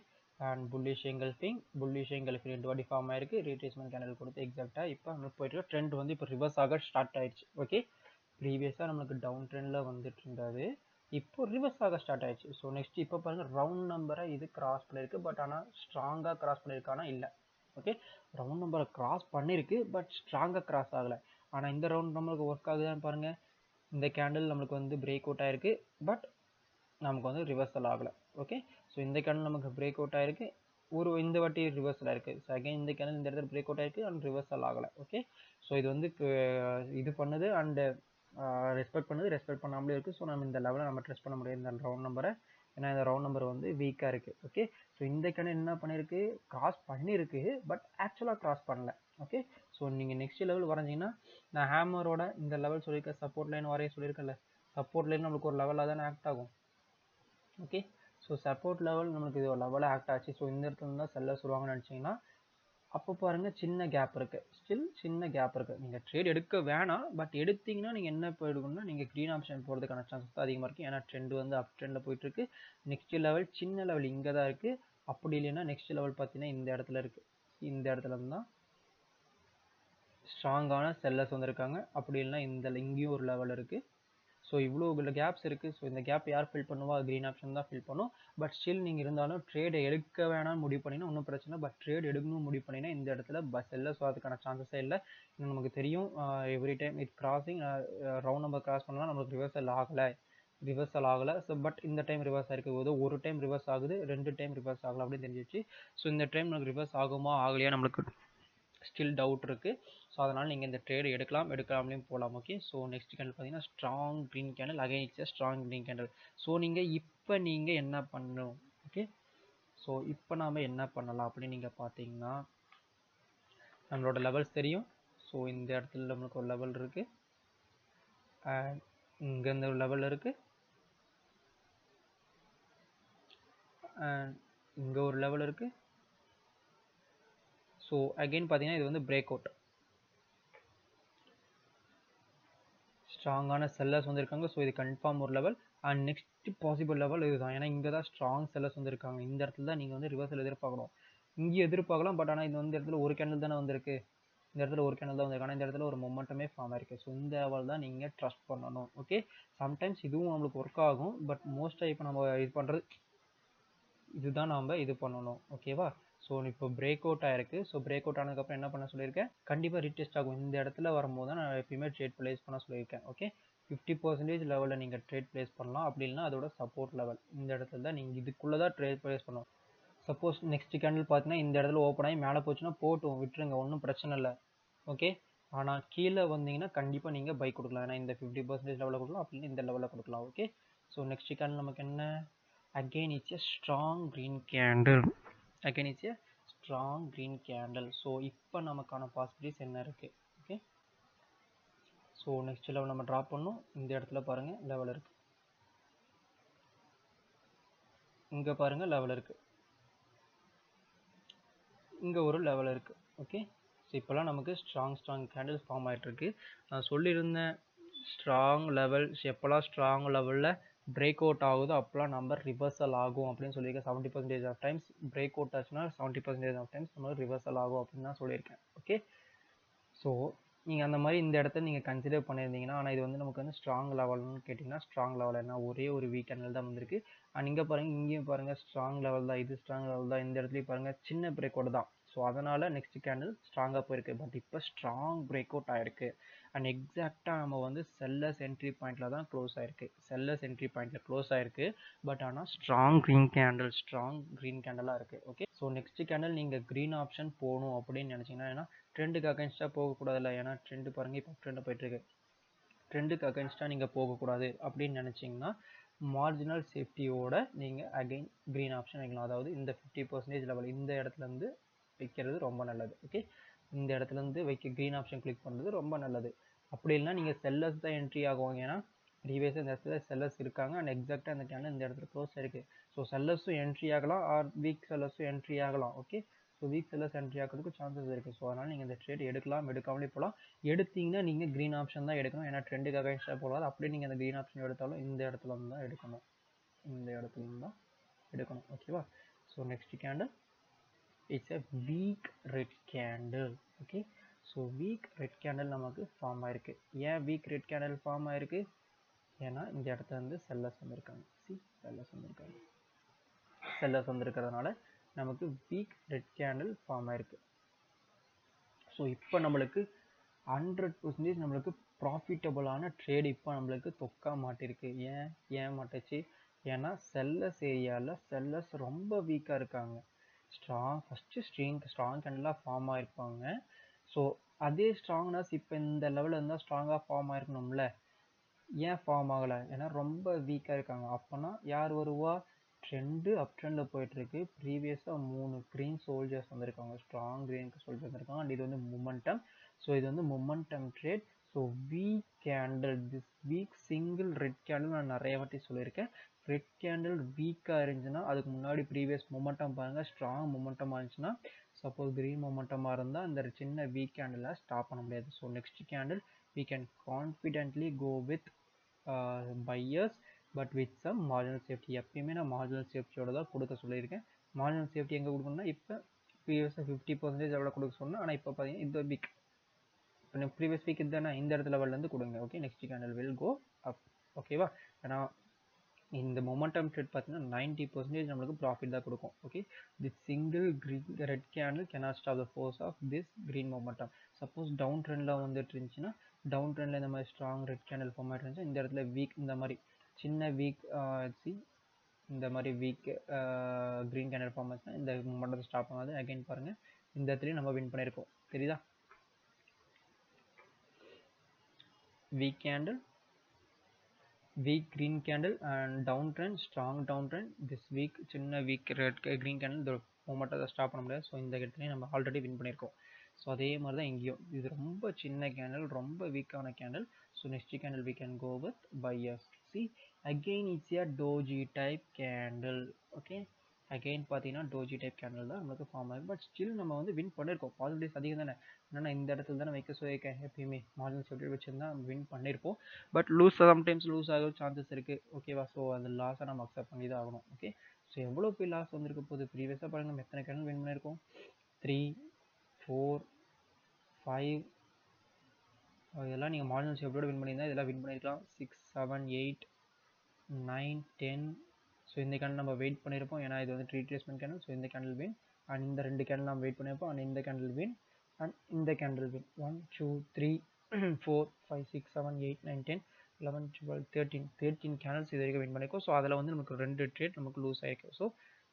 அண்ட் புல்லிஷ் எங்கல்ஃபிங் 2 வாட்டி ஃபார்ம் ஆயிருக்கு. ரீட்ரேஸ்மெண்ட் கேண்டில் கொடுத்து எக்ஸாக்டாக இப்போ நம்மளுக்கு போயிட்டு ட்ரெண்ட் வந்து இப்போ ரிவர்ஸ் ஆக ஸ்டார்ட் ஆயிடுச்சு. ஓகே, ப்ரீவியஸாக நம்மளுக்கு டவுன் ட்ரெண்டில் வந்துட்டு இருந்தது, இப்போ ரிவர்ஸ் ஆக ஸ்டார்ட் ஆயிடுச்சு. ஸோ நெக்ஸ்ட் இப்போ பாருங்கள் ரவுண்ட் நம்பரை இது கிராஸ் பண்ணியிருக்கு. பட் ஆனால் ஸ்ட்ராங்காக கிராஸ் பண்ணியிருக்கானா இல்லை. ஓகே, ரவுண்ட் நம்பரை கிராஸ் பண்ணியிருக்கு, பட் ஸ்ட்ராங்காக கிராஸ் ஆகலை. ஆனால் இந்த ரவுண்ட் நம்மளுக்கு ஒர்க் ஆகுதுன்னு பாருங்கள். இந்த கேண்டில் நம்மளுக்கு வந்து பிரேக் அவுட் ஆயிருக்கு, பட் நமக்கு வந்து ரிவர்சல் ஆகலை. ஓகே, ஸோ இந்த கேண்டில் நமக்கு பிரேக் அவுட் ஆயிருக்கு, இந்த வாட்டி ரிவர்சல் ஆயிருக்கு. ஸோ அகைன் இந்த கேண்டில் இந்த இடத்துல பிரேக் அவுட் ஆயிருக்கு அண்ட் ரிவர்சல் ஆகலை. ஓகே, ஸோ இது வந்து இது பண்ணுது அண்டு ரெஸ்பெக்ட் பண்ணாமலே இருக்குது. ஸோ நம்ம இந்த லெவலை நம்ம ட்ரெஸ் பண்ண முடியாது இந்த ரவுண்ட் நம்பரை. ஏன்னா இந்த ரவுண்ட் நம்பர் வந்து வீக்காக இருக்குது. ஓகே, ஸோ இந்த கேண்டில் என்ன பண்ணியிருக்கு, கிராஸ் பண்ணியிருக்கு, பட் ஆக்சுவலாக கிராஸ் பண்ணல. ஓகே, ஸோ நீங்கள் நெக்ஸ்ட் லெவல் வரைஞ்சிங்கன்னா நான் ஹேமரோட இந்த லெவல் சொல்லியிருக்கேன், சப்போர்ட் லைன் வரைய சொல்லியிருக்கேன்ல. சப்போர்ட் லைன் நம்மளுக்கு ஒரு லெவலாக தானே ஆக்ட் ஆகும். ஓகே, ஸோ சப்போர்ட் லெவல் நம்மளுக்கு இது ஒரு லெவலாக ஆக்ட் ஆச்சு. ஸோ இந்த இடத்துல தான் செல்ல சொல்லுவாங்கன்னு நினச்சிங்கன்னா அப்போ பாருங்க சின்ன கேப் இருக்கு, ஸ்டில் சின்ன கேப் இருக்கு. நீங்க ட்ரேட் எடுக்க வேணாம், பட் எடுத்தீங்கன்னா நீங்க என்ன போயிடுங்கன்னா நீங்க க்ரீன் ஆப்ஷன் போறதுக்கான சான்சஸ் தான் அதிகமா இருக்கு. ஏன்னா ட்ரெண்ட் வந்து அப் ட்ரெண்ட்ல போயிட்டு இருக்கு. நெக்ஸ்ட் லெவல் சின்ன லெவல் இங்க தான் இருக்கு. அப்படி இல்லைன்னா நெக்ஸ்ட் லெவல் பார்த்தீங்கன்னா இந்த இடத்துல இருக்கு. இந்த இடத்துல இருந்து தான் ஸ்ட்ராங்கான செல்லர்ஸ் வந்திருக்காங்க. அப்படி இல்லைன்னா இங்கேயும் ஒரு லெவல் இருக்கு. ஸோ இவ்வளோ கேப்ஸ் இருக்குது. ஸோ இந்த கேப் யார் ஃபில் பண்ணுவா? க்ரீன் ஆப்ஷன் தான் ஃபில் பண்ணும். பட் ஸ்டில் நீங்கள் இருந்தாலும் ட்ரேட் எடுக்க வேணாம்னு முடிவு பண்ணினா ஒன்றும் பிரச்சனை. பட் ட்ரேட் எடுக்கணும் முடிவு பண்ணினா இந்த இடத்துல செல்லர்ஸ் வரதுக்கான சான்சஸே இல்லை. நமக்கு தெரியும் every time it crossing round number cross பண்ணலாம் நம்மளுக்கு ரிவர்சல் ஆகலை. ஸோ பட் இந்த டைம் ரிவர்ஸ் ஆயிருக்கு. ஒரு டைம் ரிவர்ஸ் ஆகுது, 2 டைம் ரிவர்ஸ் ஆகலை அப்படின்னு தெரிஞ்சிச்சு. ஸோ இந்த டைம் நமக்கு ரிவர்ஸ் ஆகுமா ஆகலையா நம்மளுக்கு ஸ்டில் டவுட் இருக்குது. ஸோ அதனால் நீங்கள் இந்த ட்ரேடு எடுக்கலாம்லையும் போகலாம். ஓகே, ஸோ நெக்ஸ்ட் கேண்டில் பார்த்தீங்கன்னா strong green candle, again it's strong green candle. So நீங்கள் என்ன பண்ணணும்? ஓகே, ஸோ இப்போ நாம் என்ன பண்ணலாம் அப்படின்னு நீங்கள் பார்த்தீங்கன்னா நம்மளோட லெவல்ஸ் தெரியும். ஸோ இந்த இடத்துல நம்மளுக்கு ஒரு லெவல் இருக்குது, அண்ட் இங்கே இந்த ஒரு லெவல் இருக்குது, அண்ட் இங்கே ஒரு லெவல் இருக்குது. ஸோ அகைன் பார்த்தீங்கன்னா இது வந்து பிரேக் அவுட், ஸ்ட்ராங்கான செல்லர்ஸ் வந்திருக்காங்க. ஸோ இது கன்ஃபார்ம் ஒரு level. And next possible level இதுதான். ஏன்னா இங்கே தான் ஸ்ட்ராங் செல்லர்ஸ் வந்திருக்காங்க. இந்த இடத்துல தான் நீங்கள் வந்து ரிவர்சல் எதிர்பார்க்கணும். இங்கேயும் எதிர்பார்க்கலாம், பட் ஆனால் இது வந்து இடத்துல ஒரு கேண்டில் தானே வந்திருக்கு. இந்த இடத்துல ஒரு கேண்டில் தான் வந்திருக்கு. ஆனால் இந்த இடத்துல ஒரு மொமெண்டமே ஃபார்ம் ஆயிருக்கு. ஸோ இந்த லெவல் தான் நீங்கள் ட்ரஸ்ட் பண்ணணும். ஓகே, சம்டைம்ஸ் இதுவும் நம்மளுக்கு ஒர்க் ஆகும், பட் மோஸ்ட்டாக இப்போ நம்ம இது பண்ணுறது இதுதான் நாம் இது பண்ணணும். ஓகேவா? ஸோ இப்போ பிரேக் அவுட் ஆயிருக்கு. ஸோ பிரேக் அவுட் ஆனதுக்கப்புறம் என்ன பண்ண சொல்லியிருக்கேன்? கண்டிப்பாக ரீடெஸ்ட் ஆகும். இந்த இடத்துல வரும்போது தான் நான் எப்பயுமே ட்ரேட் ப்ளேஸ் பண்ண சொல்லியிருக்கேன். ஓகே, 50% லெவலில் நீங்கள் ட்ரேட் ப்ளேஸ் பண்ணலாம். அப்படி இல்லைனா அதோட சப்போர்ட் லெவல் இந்த இடத்துல தான் நீங்கள் இதுக்குள்ளே தான் ட்ரேட் ப்ளேஸ் பண்ணணும். சப்போஸ் நெக்ஸ்ட் கேண்டில் பார்த்தீங்கன்னா இந்த இடத்துல ஓப்பன் ஆகி மேலே போச்சுன்னா போட்டும் விட்டுருங்க, ஒன்றும் பிரச்சனை இல்லை. ஓகே, ஆனால் கீழே வந்தீங்கன்னா கண்டிப்பாக நீங்கள் பை கொடுக்கலாம். ஏன்னா இந்த 50% லெவலில் கொடுக்கலாம், அப்படின்னு இந்த லெவலில் கொடுக்கலாம். ஓகே, ஸோ நெக்ஸ்ட் கேண்டில் நமக்கு என்ன? again it's a strong green candle. So இப்போ நமக்கான பாசிபிலிட்டிஸ் என்ன இருக்குது? ஓகே, ஸோ நெக்ஸ்ட் லெவல் நம்ம ட்ராப் பண்ணோம். இந்த இடத்துல பாருங்கள் லெவல் இருக்குது, இங்கே பாருங்கள் லெவல் இருக்குது, இங்கே ஒரு லெவல் இருக்குது. ஓகே, ஸோ இப்போலாம் நமக்கு ஸ்ட்ராங் கேண்டில்ஸ் ஃபார்ம் ஆகிட்டுருக்கு. நான் சொல்லியிருந்தேன் ஸ்ட்ராங் லெவல்ஸ் எப்போல்லாம் ஸ்ட்ராங் லெவலில் பிரேக் அவுட் ஆகுதோ அப்போலாம் நம்பர் ரிவர்சல் ஆகும் அப்படின்னு சொல்லியிருக்கேன். 70% ஆஃப் டைம்ஸ் பிரேக் அவுட் ஆச்சுன்னா 70% ஆஃப் டைம்ஸ் நம்ம ரிவர்சல் ஆகும் அப்படின்னு தான் சொல்லியிருக்கேன். ஓகே, ஸோ நீங்கள் அந்த மாதிரி இந்த இடத்த நீங்கள் கன்சிடர் பண்ணியிருந்தீங்கன்னா, ஆனால் இது வந்து நமக்கு வந்து ஸ்ட்ராங் லெவல்னு கேட்டிங்கன்னா ஸ்ட்ராங் லெவல் என்ன ஒரே ஒரு வீக் கேண்டில் தான் வந்திருக்கு. அண்ட் இங்கே பாருங்கள், இங்கேயும் பாருங்கள் ஸ்ட்ராங் லெவல் தான், இது ஸ்ட்ராங் லெவல் தான். இந்த இடத்துலையும் பாருங்கள் சின்ன பிரேக் அவுட் தான். ஸோ அதனால் நெக்ஸ்ட் கேண்டில் ஸ்ட்ராங்காக போயிருக்கு. பட் இப்போ ஸ்ட்ராங் பிரேக் அவுட் ஆகிருக்கு. அண்ட் எக்ஸாக்டாக நம்ம வந்து செல்லர்ஸ் என்ட்ரி பாயிண்டில் தான் க்ளோஸ் ஆகிருக்கு. பட் ஆனால் ஸ்ட்ராங் க்ரீன் கேண்டலாக இருக்குது. ஓகே, ஸோ நெக்ஸ்ட் கேண்டில் நீங்கள் க்ரீன் ஆப்ஷன் போகணும் அப்படின்னு நினச்சிங்கன்னா, ஏன்னா ட்ரெண்டுக்கு அகைன்ஸ்டாக போகக்கூடாதுல்ல. ஏன்னா ட்ரெண்டு பாருங்கள் இப்போ ட்ரெண்டு போயிட்டுருக்கு. ட்ரெண்டுக்கு அகைன்ஸ்டாக நீங்கள் போகக்கூடாது அப்படின்னு நினச்சிங்கன்னா மார்ஜினல் சேஃப்டியோட நீங்கள் அகைன் க்ரீன் ஆப்ஷன் வைக்கலாம். அதாவது இந்த 50% லெவல் இந்த இடத்துலேருந்து வைக்கிறது ரொம்ப நல்லது. ஓகே, இந்த இடத்துலேருந்து க்ரீன் ஆப்ஷன் கிளிக் பண்ணுறது ரொம்ப நல்லது. அப்படி இல்லைனா நீங்கள் செல்லர்ஸ் தான் என்ட்ரி ஆகும். ஏன்னா ப்ரீவியஸாக இந்த இடத்துல செல்லர்ஸ் இருக்காங்க அண்ட் எக்ஸாக்டாக இந்த கேண்டில் இந்த இடத்துல க்ளோஸ் இருக்குது. ஸோ செல்லர்ஸும் என்ட்ரி ஆகலாம் ஆர் வீக் செல்லர்ஸும் என்ட்ரி ஆகலாம். Okay, so week sellers entry ஆகிறதுக்கு சான்சஸ் இருக்குது. ஸோ அதனால் நீங்கள் இந்த ட்ரேட் எடுக்காமலே போகலாம். எடுத்தீங்கன்னா நீங்கள் க்ரீன் ஆப்ஷன் தான் எடுக்கணும். ஏன்னா ட்ரெண்டுக்கு அகைன்ஸ்டாக போகாது. அப்படியே நீங்கள் அந்த க்ரீன் ஆப்ஷன் எடுத்தாலும் இந்த இடத்துல இருந்து தான் எடுக்கணும். ஓகேவா? So next candle it's a week red candle. Okay, so week red candle நமக்கு ஃபார்ம் ஆயிருக்கு. ஏன் வீக் ரெட் கேண்டில் ஃபார்ம் ஆயிருக்கு? ஏன்னா இந்த இடத்துல வந்து செல்லர்ஸ் வந்திருக்கிறதுனால நமக்கு வீக் ரெட் கேண்டில் ஃபார்ம் ஆயிருக்கு. ஸோ இப்போ நம்மளுக்கு 100% நம்மளுக்கு ப்ராஃபிட்டபுளான ட்ரேட் இப்போ நம்மளுக்கு தொக்கா மாட்டிருக்கு. ஏன் மாட்டுச்சு? ஏன்னா செல்லர்ஸ் ஏரியாவில் செல்லர்ஸ் ரொம்ப வீக்காக இருக்காங்க. ஃபஸ்ட்டு ஸ்ட்ராங் கேண்டிலாக ஃபார்ம் ஆகிருப்பாங்க. ஸோ அதே ஸ்ட்ராங்னஸ் இப்போ இந்த லெவலில் இருந்தால் ஸ்ட்ராங்காக ஃபார்ம் ஆகிருக்கணும்ல. ஏன் ஃபார்ம் ஆகலை? ஏன்னா ரொம்ப வீக்காக இருக்காங்க. அப்போனா யார் வருவா? ட்ரெண்டு அப் ட்ரெண்டில் போயிட்டுருக்கு. ப்ரீவியஸாக 3 க்ரீன் சோல்ஜர்ஸ் வந்திருக்காங்க, ஸ்ட்ராங் க்ரீன் சோல்ஜர்ஸ் வந்திருக்காங்க. அண்ட் இது வந்து மொமெண்டம். ஸோ இது வந்து momentum trade. So week candle, this week single red candle நான் நிறைய வாட்டி சொல்லியிருக்கேன். ரெட் கேண்டில் வீக்காக இருந்துச்சுன்னா அதுக்கு முன்னாடி ப்ரீவியஸ் மொமெண்டம் பாருங்கள் ஸ்ட்ராங் மொமெண்டமாக இருந்துச்சுன்னா சப்போஸ் க்ரீன் மொமெண்டமாக இருந்தால் அந்த சின்ன வீக் கேண்டில் ஸ்டாப் பண்ண முடியாது. So next candle we can confidently go with buyers but with some marginal safety. எப்பயுமே நான் மார்ஜினல் சேஃப்டியோட தான் கொடுக்க சொல்லியிருக்கேன். மார்ஜினல் சேஃப்டி எங்கே கொடுக்கணும்னா இப்போ ப்ரீவியஸாக 50% எவ்வளோ கொடுக்க சொன்னேன், ஆனால் இப்போ பார்த்தீங்கன்னா இந்த வீக் இப்போ ப்ரீவியஸ் வீக் இதுதானே இந்த இடத்துல லெவல்லேருந்து கொடுங்க. Okay, next candle will go up. ஓகேவா? ஏன்னா இந்த மொமெண்டம் ட்ரேட் பார்த்தீங்கன்னா 90% நம்மளுக்கு ப்ராஃபிட் தான் கொடுக்கும். Okay, the single green red candle cannot stop the force of this green momentum. Suppose down ட்ரெண்டில் வந்துட்டு இருந்துச்சுன்னா டவுன் ட்ரெண்டில் இந்த மாதிரி ஸ்ட்ராங் ரெட் கேண்டில் ஃபார்ம் ஆகிட்டு இருந்துச்சு, இந்த இடத்துல வீக் இந்த மாதிரி சின்ன வீக் இந்த மாதிரி வீக் க்ரீன் கேண்டில் ஃபார்ம் ஆச்சுன்னா இந்த மொமெண்டத்தை ஸ்டாப் பண்ணாது. அகைன் பாருங்கள் இந்த இடத்துலையும் நம்ம வின் பண்ணியிருக்கோம். தெரியுதா? Week candle, weak green candle and downtrend, strong downtrend. This week சின்ன weak red green candle இந்த மொமெண்ட்டை ஸ்டாப் பண்ண முடியாது. ஸோ இந்த இடத்துலையும் நம்ம ஆல்ரெடி வின் பண்ணியிருக்கோம். ஸோ அதே மாதிரி தான் இங்கேயும் இது ரொம்ப சின்ன கேண்டில், ரொம்ப வீக்கான candle. So next candle we can go with buyers. See again it's a doji type candle. Okay, again பார்த்தீங்கன்னா டோஜி டைப் கேண்டில் தான் நம்மளுக்கு ஃபார்ம் ஆகுது. பட் ஸ்டில் நம்ம வந்து வின் பண்ணியிருக்கோம். பாசிபிலிட்டிஸ் அதிகம் தானே, என்னன்னா இந்த இடத்துல தான் வைக்க சொல்லியிருக்கேன். எப்பயுமே மார்ஜினல் சேஃப்டி வச்சுருந்தா வின் பண்ணியிருப்போம். பட் சம்டைம்ஸ் லூஸ் ஆக சான்சஸ் இருக்குது. ஓகேவா? ஸோ அந்த லாஸை நம்ம அக்செப்ட் பண்ணி தான் ஆகணும். ஓகே, ஸோ எவ்வளோ போய் லாஸ் வந்திருக்க போகுது ப்ரீவியஸாக பாருங்கள், நம்ம எத்தனை கேண்டில் வின் பண்ணியிருக்கோம். 3, 4, 5 இதெல்லாம் நீங்கள் மார்ஜினல் சேஃப்டியோட வின் பண்ணியிருந்தா இதெல்லாம் வின் பண்ணியிருக்கலாம். 6, 7, 8, 9, 10. ஸோ இந்த கேண்டில் நம்ம வெயிட் பண்ணியிருப்போம், ஏன்னா இது வந்து ட்ரீட்மெண்ட் கேண்டில். ஸோ இந்த கேண்டில் வின் அண்ட் இந்த 2 கேண்டில் நம்ம வெயிட் பண்ணியிருப்போம் அண்ட் இந்த கேண்டில் வின் அண்ட் இந்த கேண்டில் வின். 1, 2, 3, 4, 5, 6, 7, 8, 9, 10, 11, 12, 13 கேண்டில்ஸ் இது வரைக்கும் வின் பண்ணியிருக்கோம். ஸோ அதில் வந்து நமக்கு 2 ட்ரேட் நமக்கு லூஸ் ஆகிருக்கு. ஸோ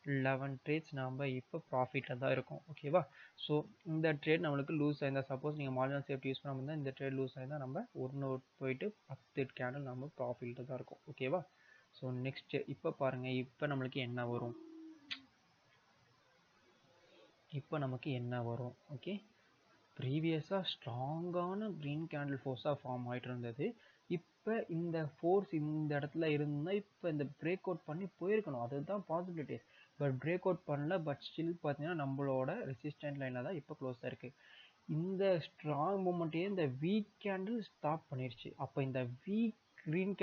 11 ட்ரேட்ஸ் நம்ம இப்போ ப்ராஃபிட்டில் தான் இருக்கும். ஓகேவா? ஸோ இந்த ட்ரேட் நம்மளுக்கு லூஸ் ஆயிருந்தால், சப்போஸ் நீங்கள் மார்ஜினல் சேஃப்டி யூஸ் பண்ணாமல் இருந்தால் இந்த ட்ரேட் லூஸ் ஆயிருந்தால் நம்ம ஒன்று போயிட்டு 10 கேண்டில் நம்ம ப்ராஃபிட்டில் தான் இருக்கும். ஓகேவா? ஸோ நெக்ஸ்ட்டு இப்போ பாருங்கள், இப்போ நம்மளுக்கு என்ன வரும், இப்போ நமக்கு என்ன வரும். ஓகே, ப்ரீவியஸாக ஸ்ட்ராங்கான க்ரீன் கேண்டில் ஃபோர்ஸாக ஃபார்ம் ஆகிட்டு இருந்தது. இப்போ இந்த ஃபோர்ஸ் இந்த இடத்துல இருந்தால் இப்போ இந்த பிரேக் அவுட் பண்ணி போயிருக்கணும், அதுதான் பாசிபிலிட்டிஸ். பட் பிரேக் அவுட் பண்ணல. பட் ஸ்டில் பார்த்தீங்கன்னா நம்மளோட ரெசிஸ்டன்ட் லைனில் தான் இப்போ க்ளோஸ் ஆயிருக்கு. இந்த ஸ்ட்ராங் மூமெண்ட்டையே இந்த வீக் கேண்டில் ஸ்டாப் பண்ணிடுச்சு. அப்போ இந்த வீக் க்ரீன் கேண்டில்